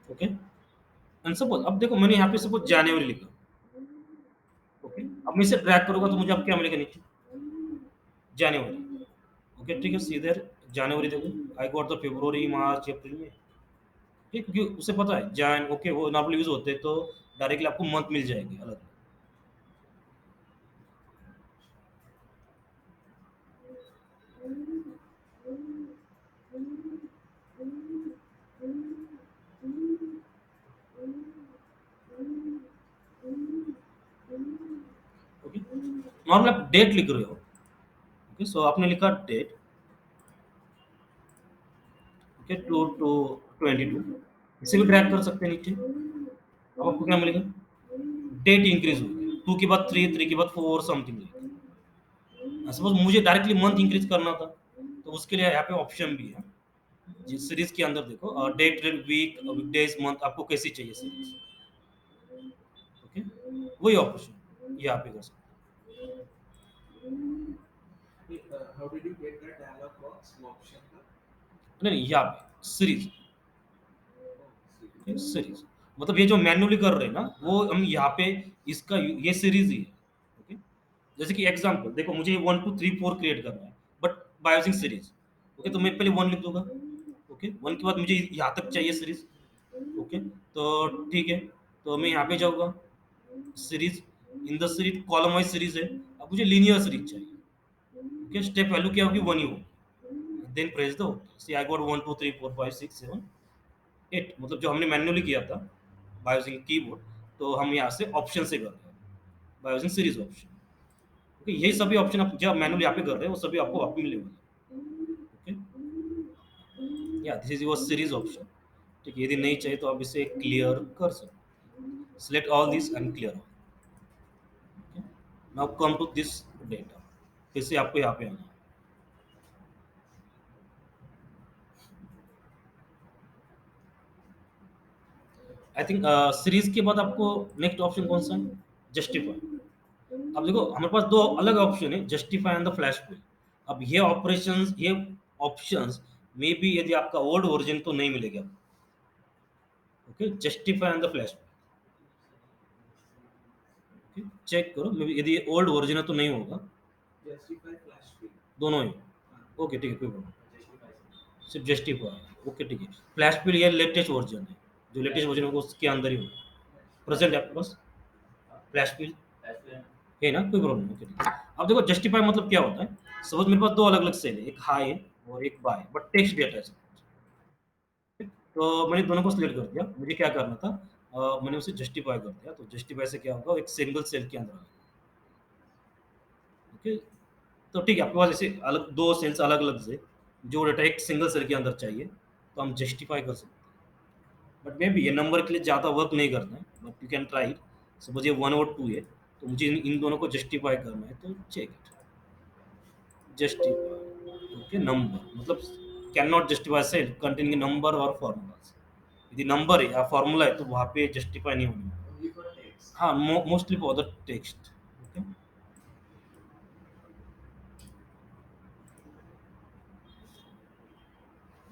Okay, and suppose अब देखो मैंने यहाँ पे सपोज जनवरी लिखा। ओके, अब मैं इसे ड्रैग करूंगा तो मुझे अब क्या मिलेगा नीचे, जनवरी। ओके, ठीक है, सीधे जनवरी देखो, आई गॉट द फरवरी मार्च अप्रैल में। ठीक, क्योंकि उसे पता है जैन, ओके वो नॉर्मल यूज होते हैं, तो डायरेक्टली आपको मंथ मिल जाएंगे अलग। ओके, नॉर्मल आप डेट लिख रहे हो। ओके, सो आपने लिखा डेट। ओके, 2 to 22, इसे भी ड्रैग कर सकते हैं नीचे। अब आपको क्या मिलेगा, डेट इंक्रीज होगी, 2 के बाद 3, 3 के बाद 4 समथिंग। सपोज मुझे डायरेक्टली मंथ इंक्रीज करना था, तो उसके लिए यहाँ पे ऑप्शन भी है। जिस सीरीज के अंदर देखो डेट, वीक, वीकडेज, मंथ, आपको कैसी चाहिए सीरीज। ओके, वही ऑप्शन यहाँ पे कर सकते How did you get that dialog box? वो option था. हैं। नहीं नहीं, यहाँ पे सीरीज, Oh, series. सीरीज मतलब ये जो मैन्युअली कर रहे हैं ना, वो हम यहाँ पे इसका ये सीरीज ही है। ओके, जैसे कि एग्जांपल देखो, मुझे 1 2 3 4 क्रिएट करना है but by using series. Okay, तो मैं पहले 1 लिख दूंगा। ओके, 1 के बाद मुझे यहाँ तक चाहिए सीरीज। ओके, तो ठीक है, तो मैं यहाँ पे जाऊंगा, series, in the series column wise series है। अब मुझे लीनियर सीरीज चाहिए। ओके, स्टेप वैल्यू क्या होगी, 1 ही होगी, देन प्रेस दो, सी आई गॉट 1 2 3 4 5 6 7 8, मतलब जो हमने मैन्युअली किया था बाय यूजिंग कीबोर्ड, तो हम यहाँ से ऑप्शन से कर रहे हैं by using series option. Okay, यही सभी ऑप्शन आप जब मैनुअली यहाँ पे कर रहे हैं वो सभी आपको वहाँ पे मिलेंगे। ओके, या this is your series option. ठीक है, यदि नहीं चाहिए तो आप इसे क्लियर कर सकते, select all this and clear. Now come to this data, फिर से आपको यहाँ पे आना है। आई थिंक सीरीज के बाद आपको नेक्स्ट ऑप्शन कौन सा है, जस्टिफाई। अब देखो हमारे पास दो अलग ऑप्शन है, जस्टिफाई एंड द फ्लैश पे। अब ये ऑपरेशंस, ये ऑप्शंस मे बी यदि आपका ओल्ड वर्जन तो नहीं मिलेगा। Okay, justify and the flash पे चेक करो, मे बी यदि ओल्ड वर्जन है तो नहीं होगा। Justify flash fill. दोनों ही? हाँ, ओके, ठीक है, कोई प्रॉब्लम। जस्टिफाई से। सिर्फ जस्टिफाई, ओके, ठीक है। फ्लैश फिल ये लेटेस्ट वर्जन है, जो लेटेस्ट वर्जन होगा उसके अंदर ही होगा। प्रेजेंट है आपके पास फ्लैश फिल? है ना, कोई प्रॉब्लम नहीं, ओके, ठीक है। अब देखो जस्टिफाई मतलब क्या होता है। सपोज मेरे पास दो अलग अलग सेल है, एक हाई है और एक बाय, बट टेक्स्ट डेटा है। तो मैंने दोनों को सिलेक्ट कर दिया, मुझे क्या करना था, मैंने उसे जस्टिफाई कर दिया। तो जस्टिफाई से क्या होगा, एक सिंगल सेल के अंदर आएगा। ओके, तो ठीक है, आपके पास ऐसे अलग दो सेल्स अलग अलग से जो डाटा एक सिंगल सेल के अंदर चाहिए, तो हम जस्टिफाई कर सकते हैं। बट मे बी ये नंबर के लिए ज़्यादा वर्क नहीं करना है, but you can try. Suppose ये 1 और 2 है, तो मुझे इन दोनों को जस्टिफाई करना है, तो check it. Justify, okay, number मतलब can not justify cell containing number और फॉर्मूलाज। यदि नंबर है या फॉर्मूला है तो वहाँ पे जस्टिफाई नहीं होने वाला। Only for text. हाँ, mostly for the text. Okay,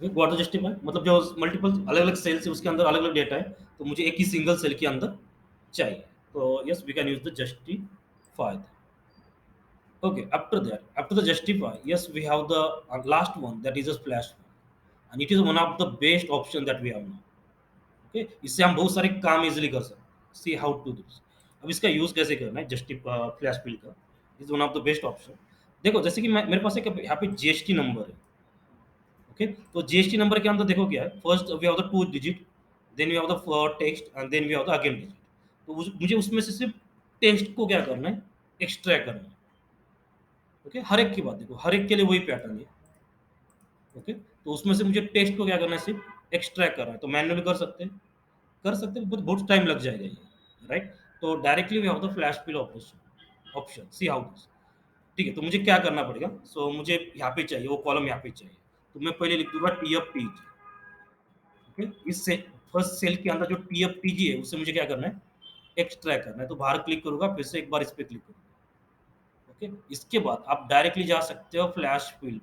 what to justify मतलब जो मल्टीपल अलग अलग सेल्स है उसके अंदर अलग अलग डेटा है, तो मुझे एक ही सिंगल सेल के अंदर चाहिए। तो yes, we can use the justify. Okay, after the justify, yes, we have the last one, that is a splash one, and it is one of the best option that we have now. Okay, इससे हम बहुत सारे काम easily कर सकते हैं। See how to this. अब इसका यूज कैसे करना है, जस्टिफाई फ्लैश बिल का is one of the best option. देखो जैसे कि मेरे पास एक यहाँ पे जीएसटी नंबर है। ओके, तो जीएसटी नंबर के अंदर देखो क्या है, first we have the 2 digit, then we have the text and then we have the again digit. तो मुझे उसमें से सिर्फ टेक्स्ट को क्या करना है, एक्सट्रैक्ट करना है। ओके, हर एक की बात देखो, हर एक के लिए वही पैटर्न है। ओके, तो उसमें से मुझे टेक्स्ट को क्या करना है, सिर्फ एक्सट्रैक्ट करना है। तो मैनुअली कर सकते हैं, बट बहुत टाइम लग जाएगा ये, राइट। तो directly we have the flash fill operation option, see how this. ठीक है, तो मुझे क्या करना पड़ेगा, सो मुझे यहाँ पे चाहिए, वो कॉलम यहाँ पे चाहिए। तो मैं पहले लिख दूंगा T F T G. Okay, इस से फर्स्ट सेल के अंदर जो टी एफ टी जी है उससे मुझे क्या करना है, एक्सट्रैक्ट करना है। तो बाहर क्लिक करूंगा, फिर से एक बार इस पे क्लिक करूंगा। ओके, इसके बाद आप डायरेक्टली जा सकते हो flash fill.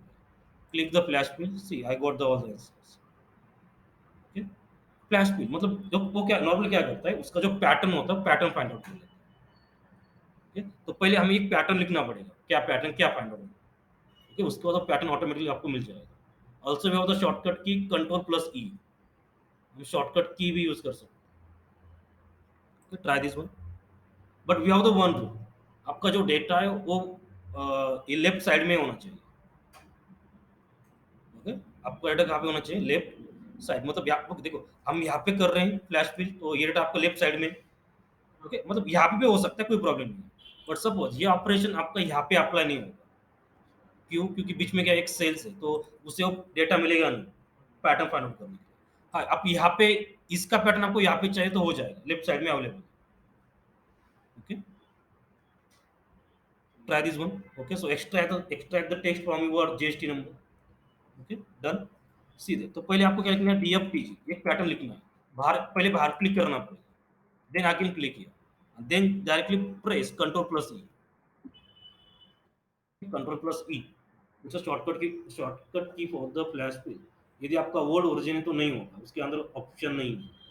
Click the flash fill, see I got the all the answers. Okay, flash fill मतलब जो वो क्या नॉर्मली क्या करता है, उसका जो पैटर्न होता है पैटर्न फाइंड आउट कर लेता है। ओके, तो पहले हमें एक पैटर्न लिखना पड़ेगा, क्या पैटर्न क्या फाइंड आउट होगा। ओके, उसके बाद पैटर्न ऑटोमेटिकली आपको मिल जाएगा। Also we have the shortcut key control plus E, हम शॉर्टकट की भी यूज कर सकते हैं। Try this one, but we have the one rule, आपका जो डेटा है वो ये लेफ्ट साइड में होना चाहिए। ओके, आपका डाटा कहाँ पे होना चाहिए, लेफ्ट साइड। मतलब यहाँ पे देखो, हम यहाँ पे कर रहे हैं फ्लैश फिल, तो ये डाटा आपका लेफ्ट साइड में। ओके, मतलब यहाँ पे भी हो सकता है, कोई प्रॉब्लम नहीं है। बट सपोज ये ऑपरेशन आपका यहाँ पे अप्लाई नहीं होगा। क्यों, क्योंकि बीच में क्या एक सेल्स है, तो उससे वो डेटा मिलेगा नहीं पैटर्न फाइंड आउट करने के लिए। हाँ, आप यहाँ पे इसका पैटर्न आपको यहाँ पे चाहिए तो हो जाएगा, लेफ्ट साइड में available. Okay, try this one. Okay, so extract the text from your GST number. Okay, done. सीधे तो पहले आपको क्या लिखना है, डीएफटीजी, एक पैटर्न लिखना है। बाहर क्लिक करना पड़ेगा, देन अगेन क्लिक किया, then directly press control plus E. Control plus E, it's shortcut key for the flash पे। यदि आपका वर्ड ओरिजिन है तो नहीं होगा, उसके अंदर ऑप्शन नहीं है।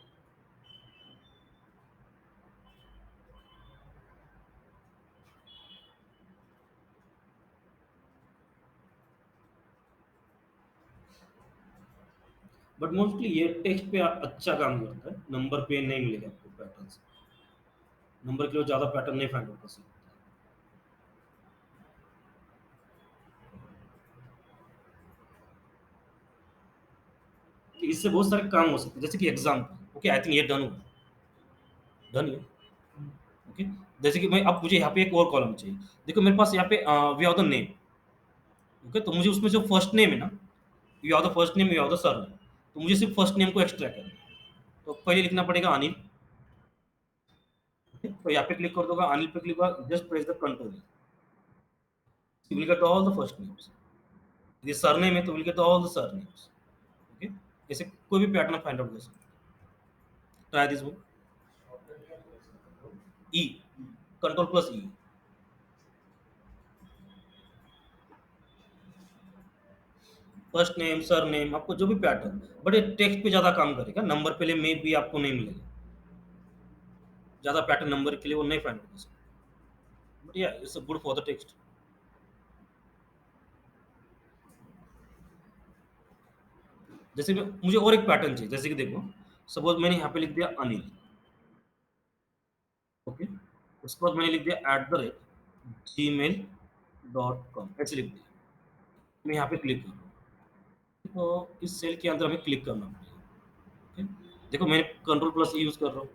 बट मोस्टली ये टेक्स्ट पे अच्छा काम करता है, नंबर पे नहीं मिलेगा आपको पैटर्न। नंबर के लिए ज़्यादा पैटर्न नहीं फाइंड आउट कर सकते। तो इससे बहुत सारे काम हो सकते हैं, जैसे कि एग्जाम्पल। ओके, आई थिंक ये डन हुआ, डन है। ओके, जैसे कि मैं अब मुझे यहाँ पे एक और कॉलम चाहिए। देखो मेरे पास यहाँ पे we have the name. Okay, तो मुझे उसमें जो फर्स्ट नेम है ना, you have the first name, you have the surname. तो मुझे सिर्फ फर्स्ट नेम को एक्सट्रैक्ट करना है। तो पहले लिखना पड़ेगा अनिल। तो यहाँ पे क्लिक कर दूंगा, अनिल पे क्लिक कर, just press the control, you will get all the first names। यदि सरनेम है तो will get all the surnames. Okay, ऐसे कोई भी पैटर्न फाइंड आउट कर सकते हैं। Try this one, E, control plus E. First name surname, आपको जो भी पैटर्न, बट ये टेक्स्ट पे ज्यादा काम करेगा, नंबर पे लिए में भी आपको नहीं मिलेगा। ज्यादा पैटर्न नंबर के लिए वो नहीं फाइंड आउट कर सकते, बट या it's good for the text. जैसे मुझे और एक पैटर्न चाहिए, जैसे कि देखो, सपोज मैंने यहाँ पे लिख दिया अनिल, ओके, उसके बाद मैंने लिख दिया @gmail.com, ऐसे लिख दिया। मैं यहाँ पे क्लिक कर रहा हूँ, तो इस सेल के अंदर हमें क्लिक करना पड़ेगा। ओके, देखो मैं कंट्रोल प्लस यूज कर रहा हूँ,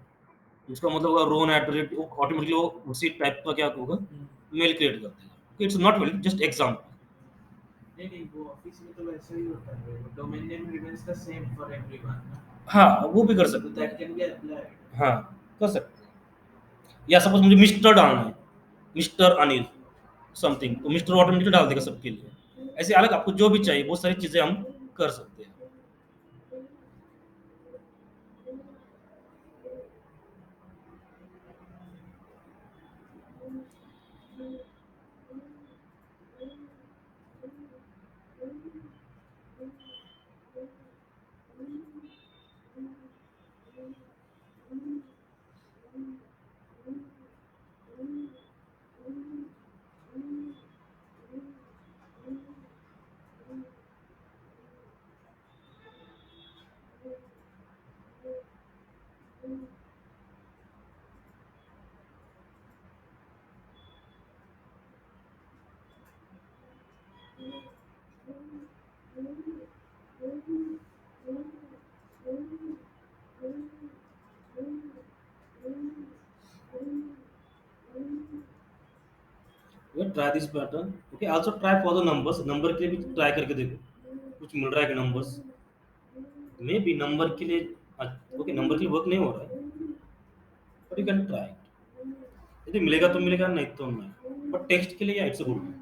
उसका मतलब होगा रोन एट द रेट, वो ऑटोमेटिकली वो उसी टाइप का क्या होगा, मेल क्रिएट कर देगा। It's not valid, just example. नहीं नहीं, वो ऑफिस में तो वैसा ही होता है, domain name remains the same for everyone, हाँ, वो भी कर तो सकते दैट हैं। Can be applied. हाँ, कर सकते हैं। या सपोज मुझे मिस्टर डालना है, मिस्टर अनिल समथिंग, तो मिस्टर ऑटोमेटिकली डाल देगा सबके लिए। ऐसे अलग आपको जो भी चाहिए बहुत सारी चीजें हम कर सकते हैं। Try this pattern, okay, also try for the numbers, number के लिए भी ट्राई करके देखो कुछ मिल रहा है कि नंबर्स, मे बी नंबर के लिए। ओके, नंबर के लिए वर्क नहीं हो रहा है, बट यू कैन ट्राई। यदि मिलेगा तो मिलेगा, नहीं तो नहीं, बट टेक्स्ट के लिए या it's good.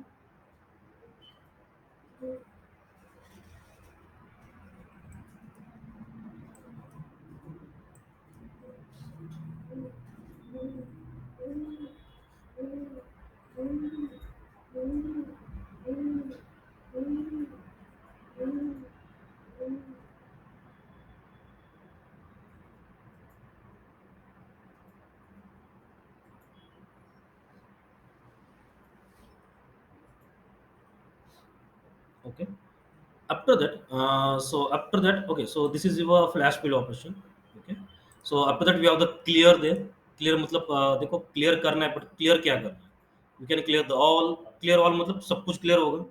Okay, after that, okay, so this is your flash fill operation, okay, so after that we have the clear there। clear मतलब देखो क्लियर करना है, बट क्लियर क्या करना है, you can clear the all. Clear all मतलब सब कुछ क्लियर होगा।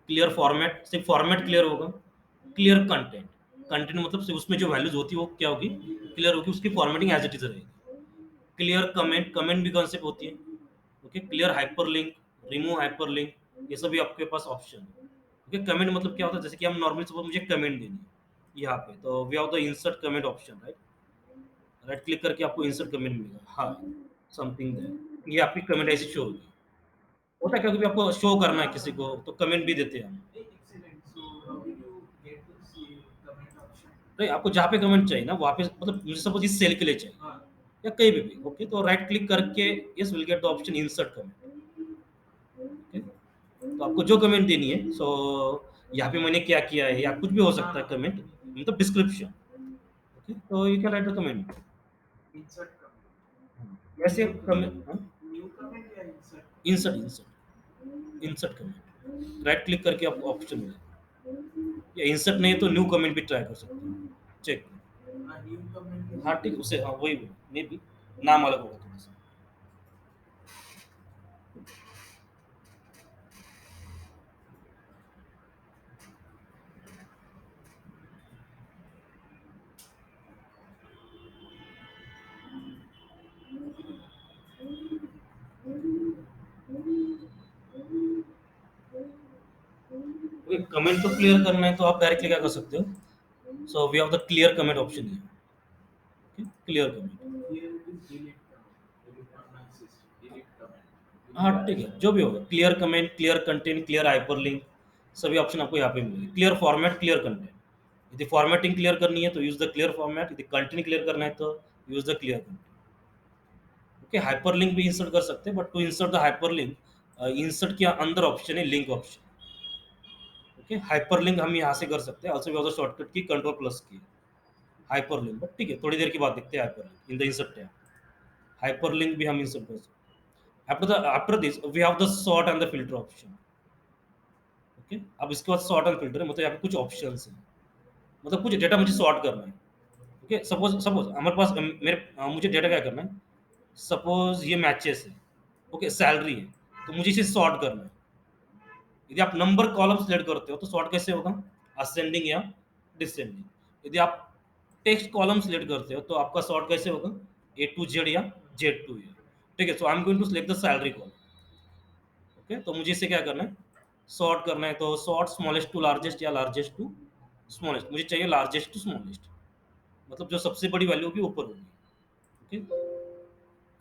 क्लियर फॉर्मेट, सिर्फ फॉर्मेट क्लियर होगा। क्लियर कंटेंट, कंटेंट मतलब सिर्फ उसमें जो वैल्यूज होती है वो क्या होगी, क्लियर होगी, उसकी फॉर्मेटिंग एज इट इज रहेगी। क्लियर कमेंट, कमेंट भी कॉन्सेप्ट होती है। Okay, clear hyperlink, remove hyperlink, ये सभी आपके पास ऑप्शन है। ओके, कमेंट मतलब क्या होता है, जैसे कि हम नॉर्मली सपोज मुझे कमेंट देनी है यहाँ पे, तो we have the insert comment option, right. Right click करके आपको इंसर्ट कमेंट मिलेगा, हाँ, समथिंग दैट, ये आपकी कमेंट ऐसी शो होगी। होता है क्या, कभी आपको शो करना है किसी को तो कमेंट भी देते हैं हम। Excellent. So how did you get to see comment option? तो आपको जहाँ पे कमेंट चाहिए ना वहाँ पे, मतलब मुझे सपोज इस सेल के लिए चाहिए हाँ, या कहीं भी, ओके, तो राइट क्लिक करके yes will get the option insert comment. Okay, तो आपको जो कमेंट देनी है, सो यहाँ पे मैंने क्या किया है या कुछ भी हो हाँ, सकता है हाँ, कमेंट, मतलब डिस्क्रिप्शन। ओके, तो you can write the comment. insert comment. वैसे New कमेंट, new comment या insert? Insert insert insert comment, right click करके आपको ऑप्शन मिलेगा। या इंसर्ट नहीं है तो न्यू कमेंट भी ट्राई कर सकते हो, चेक। हाँ, new comment हाँ is ठीक, उसे हाँ वही, मे बी नाम अलग होगा थोड़ा सा। कमेंट तो क्लियर करना है तो आप डायरेक्टली क्या कर सकते हो, so we have the clear comment option है, clear comment. here it is delete comment. Delete on my system. Delete comment. हाँ Delete ठीक है, comment. जो भी होगा, clear comment, clear content, clear hyperlink, सभी ऑप्शन आपको यहाँ पे मिलेंगे। क्लियर फॉर्मेट, क्लियर कंटेंट, यदि फॉर्मेटिंग क्लियर करनी है तो यूज द क्लियर फॉर्मेट, यदि कंटेंट क्लियर करना है तो use the clear content. Okay, hyperlink भी इंसर्ट कर सकते हैं, but to insert the hyperlink, insert के अंदर ऑप्शन है लिंक ऑप्शन। ओके, हाइपरलिंक हम यहाँ से कर सकते हैं, also shortcut key control plus key hyperlink, but ठीक है, थोड़ी देर की बात देखते हैं hyperlink in the insert tab. Hyperlink भी हम इंसर्ट कर सकते हैं। After this we have the sort and the filter option. Okay, अब इसके बाद सॉर्ट एंड फिल्टर मतलब यहाँ पे कुछ ऑप्शंस हैं। मतलब कुछ डेटा मुझे सॉर्ट करना है। ओके, सपोज सपोज हमारे पास मुझे डेटा क्या करना है। सपोज ये मैचेस है, ओके, सैलरी है, तो मुझे इसे सॉर्ट करना है। यदि आप नंबर कॉलम सिलेक्ट करते हो तो सॉर्ट कैसे होगा, असेंडिंग या डिसेंडिंग। यदि आप टेक्स्ट कॉलम सिलेक्ट करते हो तो आपका सॉर्ट कैसे होगा, ए टू जेड या जेड टू ए। ठीक है, so I am going to select the salary column. Okay, तो मुझे इसे क्या करना है, सॉर्ट करना है। तो सॉर्ट स्मॉलेस्ट टू लार्जेस्ट या लार्जेस्ट टू स्मॉलेस्ट, मुझे चाहिए लार्जेस्ट टू स्मॉलेस्ट, मतलब जो सबसे बड़ी वैल्यू होगी ऊपर होगी। ओके,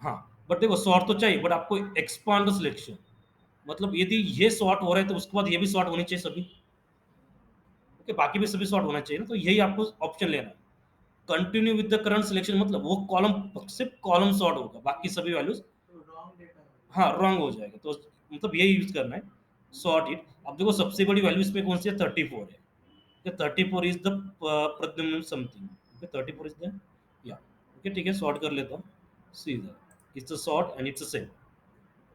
हाँ, बट देखो सॉर्ट तो चाहिए, बट आपको एक्सपांड सिलेक्शन, मतलब यदि ये सॉर्ट हो रहा है तो उसके बाद ये भी सॉर्ट होनी चाहिए सभी। ओके, बाकी भी सभी सॉर्ट होना चाहिए ना, तो यही आपको ऑप्शन लेना है। Continue with the current selection, मतलब वो कॉलम सिर्फ कॉलम सॉर्ट होगा, बाकी सभी वैल्यूज तो रॉन्ग डेटा हो हाँ जाएगा। रॉन्ग हो जाएगा। तो मतलब यही यूज करना है, सॉर्ट इट। अब देखो सबसे बड़ी वैल्यू इसमें कौन सी है, 34 है। 34 is the Pradyumna something. Okay, 34 is the, या ओके, ठीक है, सॉर्ट कर लेता हूँ सीधा। It's a sort and it's a same.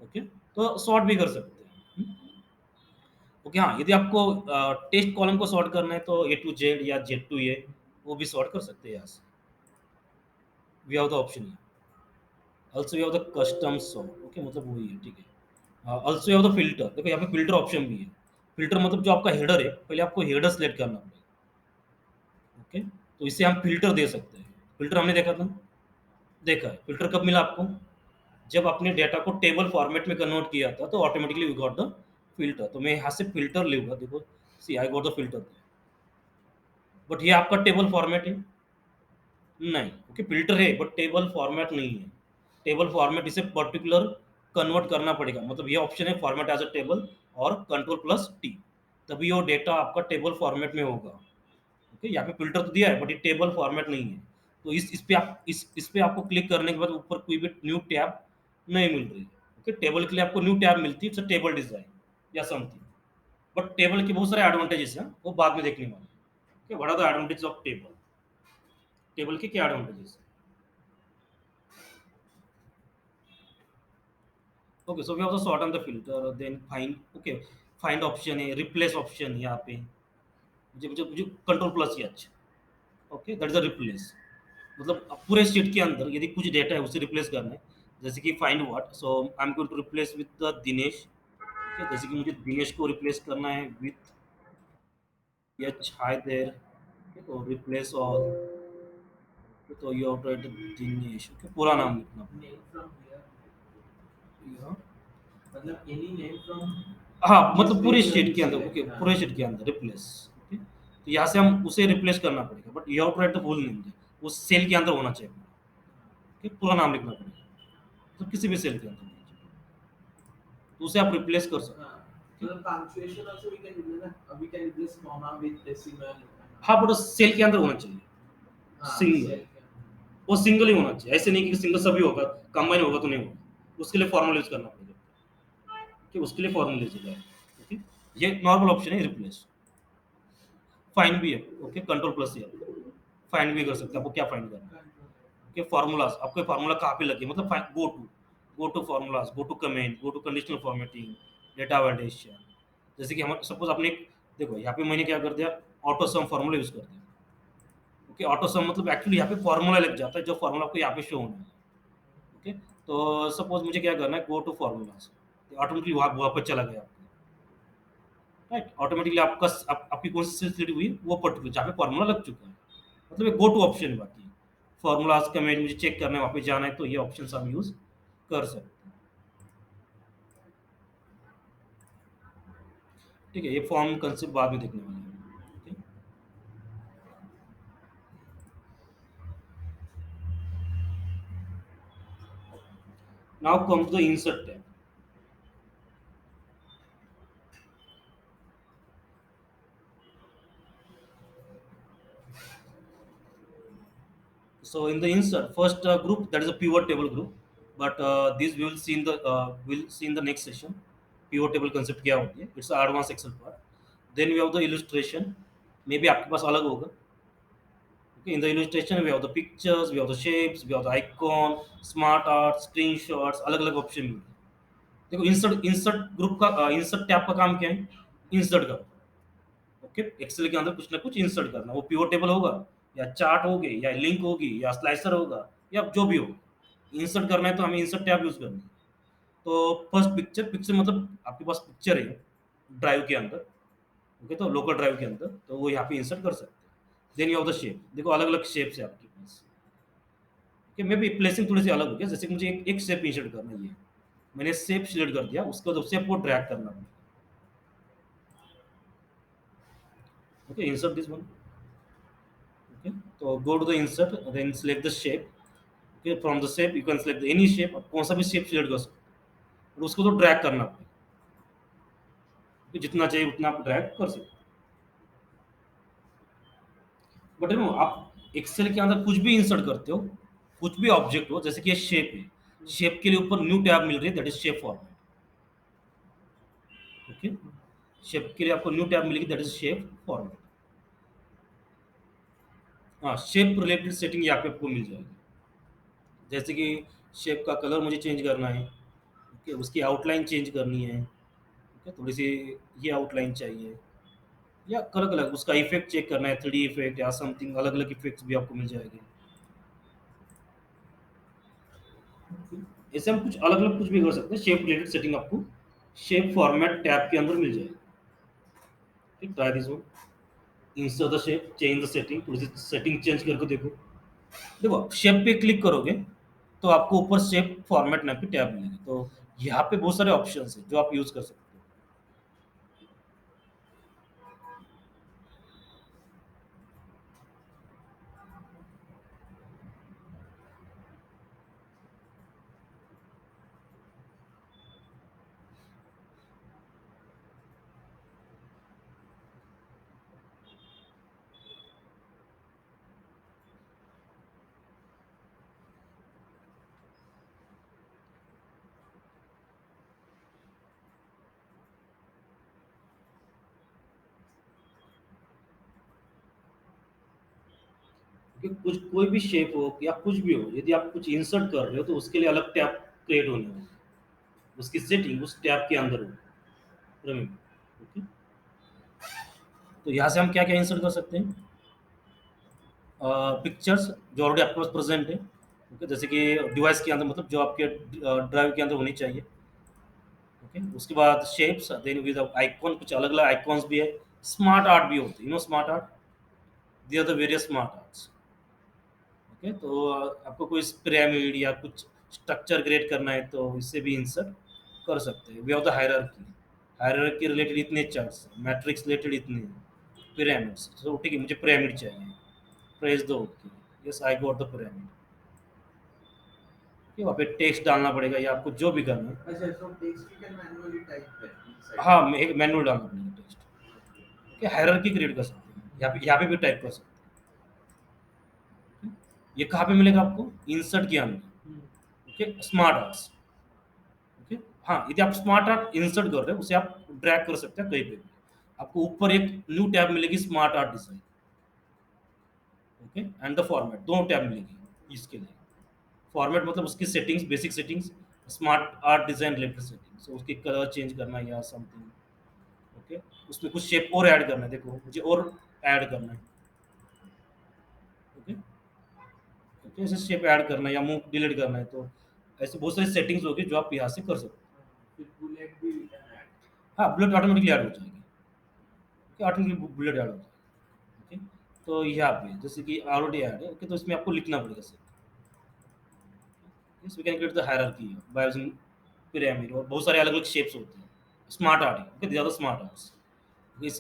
Okay, तो सॉर्ट भी कर सकते हैं। ओके, हाँ, यदि आपको टेस्ट कॉलम को सॉर्ट करना है तो ए टू जेड या जेड टू ए, वो भी सॉर्ट कर सकते हैं यहाँ से। We have the option, also we have the custom sort. Okay, मतलब वही है, ठीक है। Also we have the filter, देखो यहाँ पे फिल्टर ऑप्शन भी है। फिल्टर मतलब जो आपका हेडर है, पहले आपको हेडर सेलेक्ट करना पड़ेगा। ओके, तो इससे हम फिल्टर दे सकते हैं। फिल्टर हमने देखा था, देखा है। फिल्टर कब मिला आपको, जब आपने डेटा को टेबल फॉर्मेट में कन्वर्ट किया था तो automatically we got the filter. तो मैं यहाँ से फिल्टर लूंगा, देखो see I got the filter. But ये आपका टेबल फॉर्मेट है नहीं। ओके, फिल्टर है बट टेबल फॉर्मेट नहीं है। टेबल फॉर्मेट इसे पर्टिकुलर कन्वर्ट करना पड़ेगा, मतलब ये ऑप्शन है फॉर्मेट एज अ टेबल और कंट्रोल प्लस टी, तभी वो डेटा आपका टेबल फॉर्मेट में होगा। ओके, यहाँ पे फिल्टर तो दिया है बट ये टेबल फॉर्मेट नहीं है। तो इस पे आप इस पे आपको क्लिक करने के बाद ऊपर कोई भी न्यू टैब नहीं मिल रही। ओके, टेबल के लिए आपको न्यू टैब मिलती है, इट्स टेबल डिजाइन या समथिंग। बट टेबल के बहुत सारे एडवांटेजेस हैं, वो बाद में देखने वाले हैं। Okay, what are the advantage of table, table के क्या advantages. Okay, so we have the sort and the filter, then find. Okay, find option है, रिप्लेस ऑप्शन है यहाँ पे। मुझे मुझे मुझे control plus H. Okay, that is the replace, मतलब अब पूरे शीट के अंदर यदि कुछ डेटा है उसे रिप्लेस करना है। जैसे कि find what, so I am going to replace with the Dinesh. Okay, जैसे कि मुझे दिनेश को रिप्लेस करना है विथ एच हाई देयर। तो रिप्लेस ऑल, तो you have to write Dinesh. Okay, पूरा नाम लिखना नेम फ्रॉम हियर, पड़ेगा। मतलब एनी नेम फ्रॉम हाँ, जिस मतलब पे पूरे भी शीट अभी के अंदर। ओके, सिलेक्ट, हाँ। पूरे शीट के अंदर रिप्लेस। ओके, तो यहाँ से हम उसे रिप्लेस करना पड़ेगा, but you have to write the full name, उस सेल के अंदर होना चाहिए। ओके, पूरा नाम लिखना पड़ेगा, तो किसी भी सेल के अंदर होना चाहिए। तो उसे आप रिप्लेस कर सकते हाँ, हो। मतलब punctuation also we can replace ना, we can replace comma with decimal and हाँ, all. बट उस सेल के अंदर होना चाहिए, हाँ, सिंगल। cell के अंदर। वो सिंगल ही होना चाहिए, ऐसे नहीं कि सिंगल सभी होगा, कंबाइन होगा तो नहीं होगा। उसके लिए फॉर्मूला यूज करना पड़ेगा, कि उसके लिए फॉर्मूला यूज होगा। ओके, ये नॉर्मल ऑप्शन है रिप्लेस। फाइंड भी है। ओके, कंट्रोल प्लस है, फाइंड भी कर सकते हैं, आपको क्या फाइंड करना है। Control है। के फार्मूलाज, आपको फार्मूला कहाँ पे लगे, मतलब go to formulas, go to comment, go to conditional formatting, data validation. जैसे कि हम सपोज आपने देखो यहाँ पे मैंने क्या कर दिया, ऑटो सम फार्मूला यूज कर दिया। ओके, ऑटो सम मतलब एक्चुअली यहाँ पे फार्मूला लग जाता है, जो फार्मूला आपको यहाँ पे शो होना है। ओके, तो सपोज मुझे क्या करना है, गो टू फार्मूलाज, ऑटोमेटिकली वहाँ पर चला गया। राइट, ऑटोमेटिकली आपकी कौन सी सेंसिटिविटी हुई, वो पर्टिकुलर जहाँ पे फार्मूला लग चुका है, मतलब एक गो टू ऑप्शन है। बाकी फार्मूलाज कमेंट मुझे चेक करना है, वापस जाना है, तो ये ऑप्शन हम यूज कर सकते हैं। ठीक है, ये फॉर्म कंसेप्ट बाद में देखने वाले हैं। Now come to the insert tab. So in the insert, first group, that is a pivot table group, but this we will see in the next session. Pivot table concept क्या होती है? It's an advanced Excel part. Then we have the illustration. Maybe आपके पास अलग होगा। Okay, in the illustration we have the pictures, we have the shapes, we have the icon, smart art, screenshots, अलग अलग option मिलते हैं। देखो insert insert group का insert tab का काम क्या है, इंसर्ट करो। ओके, एक्सेल के अंदर कुछ ना कुछ इंसर्ट करना, वो पिवट टेबल होगा या चार्ट होगी या लिंक होगी या स्लाइसर होगा या जो भी हो, इंसर्ट करना है तो हमें इंसर्ट टैब यूज करनी है। तो फर्स्ट पिक्चर, पिक्चर मतलब आपके पास पिक्चर है ड्राइव के अंदर, ओके, तो लोकल ड्राइव के अंदर तो वो यहाँ पे इंसर्ट कर सकते हैं। Then you have the shape, देखो अलग अलग शेप्स है आपके पास, ओके, मे बी प्लेसिंग थोड़ी सी अलग हो गया, जैसे कि मुझे एक शेप इंसर्ट करना है, ये मैंने शेप सिलेक्ट कर दिया, उसके बाद शेप को ड्रैग करना है, okay, insert this one, okay, तो go to the insert, then select the shape, okay, from the shape you can select any shape, आप कौन सा भी शेप सिलेक्ट कर सकते हो, और उसको तो ड्रैग करना पड़ेगा, okay, जितना चाहिए उतना आप ड्रैग कर सकते हो। बट यू नो आप एक्सेल के अंदर कुछ भी इंसर्ट करते हो, कुछ भी ऑब्जेक्ट हो, जैसे कि ये शेप है, शेप के लिए ऊपर न्यू टैब मिल रही है, that is shape format, okay, shape के लिए आपको न्यू टैब मिलेगी, दैट इज शेप फॉर्मेट। हाँ, शेप रिलेटेड सेटिंग यहाँ पे आपको मिल जाएगी, जैसे कि शेप का कलर मुझे चेंज करना है, ओके, उसकी आउटलाइन चेंज करनी है, ओके, थोड़ी सी ये आउटलाइन चाहिए, या अलग अलग उसका इफेक्ट चेक करना है, 3D इफेक्ट या समथिंग, अलग अलग इफेक्ट्स भी आपको मिल जाएंगे। ऐसे हम कुछ अलग अलग कुछ भी कर सकते हैं, शेप रिलेटेड सेटिंग आपको शेप फॉर्मेट टैब के अंदर मिल जाएगी। ठीक, try this one, insert the shape, change the setting, थोड़ी सी सेटिंग चेंज करके देखो। देखो शेप पे क्लिक करोगे तो आपको ऊपर शेप फॉर्मेट नाम की टैब मिलेगी, तो यहाँ पे बहुत सारे ऑप्शंस है जो आप यूज कर सकते हो। कि कुछ कोई भी शेप हो या कुछ भी हो, यदि आप कुछ इंसर्ट कर रहे हो तो उसके लिए अलग टैब क्रिएट होनी होगी, उसकी सेटिंग उस टैब के अंदर हो, ओके। तो यहाँ से हम क्या क्या इंसर्ट कर सकते हैं, पिक्चर्स जो ऑलरेडी आपके पास प्रेजेंट है, ओके, जैसे कि डिवाइस के अंदर, मतलब जो आपके ड्राइव के अंदर होनी चाहिए, ओके, उसके बाद शेप्स, देन विद आइकॉन, कुछ अलग अलग आइकॉन्स भी है, स्मार्ट आर्ट भी होते हैं, smart art, they are the various smart arts, okay, तो आपको कोई पिरामिड या कुछ स्ट्रक्चर क्रिएट करना है तो इससे भी इंसर्ट कर सकते हैं। Way of the hierarchy, hierarchy related इतने चार्ट्स, मैट्रिक्स रिलेटेड इतने, पिरामिड्स, तो ठीक है, मुझे पिरामिड चाहिए, प्रेस दो, okay, yes I got the pyramid, वहाँ पे टेक्स्ट डालना पड़ेगा या आपको जो भी करना है। अच्छा, so text you can manually type that inside. हाँ, एक मैनुअल डालना पड़ेगा टेक्स्ट, ओके, हायरार्की क्रिएट कर सकते हैं, यहाँ पे भी टाइप कर सकते हैं। ये कहाँ पे मिलेगा आपको, इंसर्ट के अंदर, Hmm. Okay, smart arts, okay. हाँ, यदि आप स्मार्ट आर्ट इंसर्ट कर रहे हो उसे आप ड्रैग कर सकते हैं कहीं पे भी, आपको ऊपर एक न्यू टैब मिलेगी, smart art design, okay, and the format, दोनों टैब मिलेगी इसके लिए। फॉर्मेट मतलब उसकी settings, basic settings, smart art design related settings, उसके कलर चेंज करना है या समथिंग, ओके, उसमें कुछ शेप और ऐड करना है, देखो मुझे और ऐड करना है, ओके, ओके, ऐसे शेप ऐड करना है या मूव डिलीट करना है, तो ऐसे बहुत सारी सेटिंग्स होगी जो आप यहाँ से कर सकते हो। फिर bullet भी we can add. हाँ, बुलेट ऑटोमेटिकली ऐड हो जाएगी, ऑटोमेटिकली बुलेट ऐड हो जाएगी, ओके, तो यहाँ पे जैसे कि ऑलरेडी ऐड है, ओके, तो इसमें आपको लिखना पड़ेगा sir, yes, we can create the hierarchy by using pyramid, और बहुत सारे अलग अलग शेप्स होते हैं, स्मार्ट आर्ट, ओके, ज़्यादा स्मार्ट आर्ट्स,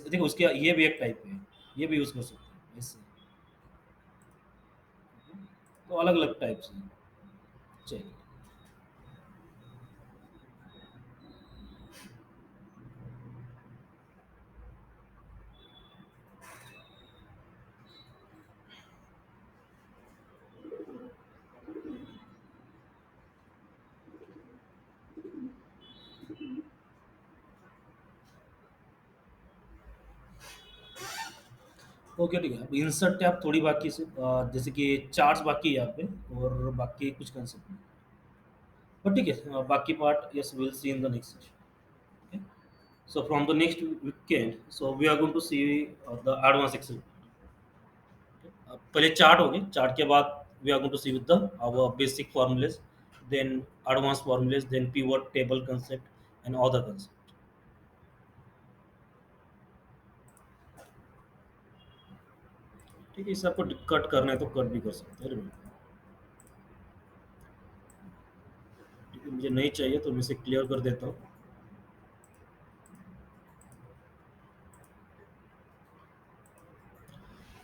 देखो उसके ये भी एक टाइप है, ये भी यूज़ कर सकते हैं इससे, तो अलग अलग टाइप्स हैं, चलिए, ओके, ठीक है, अब इंसर्ट टैब थोड़ी बाकी से जैसे कि चार्ट्स बाकी है यहाँ पे, और बाकी कुछ कंसेप्ट नहीं, बट ठीक है, बाकी part yes will see in the next session, okay. So from the next weekend, so we are going to see the advanced Excel. पहले चार्ट होगी, चार्ट के बाद we are going to see with the our basic formulas, then advanced formulas, then pivot table concept and other concept. ठीक है, इसे आपको cut करना है तो कट भी कर सकते हैं। ठीक है, मुझे नहीं चाहिए तो मैं इसे क्लियर कर देता हूँ।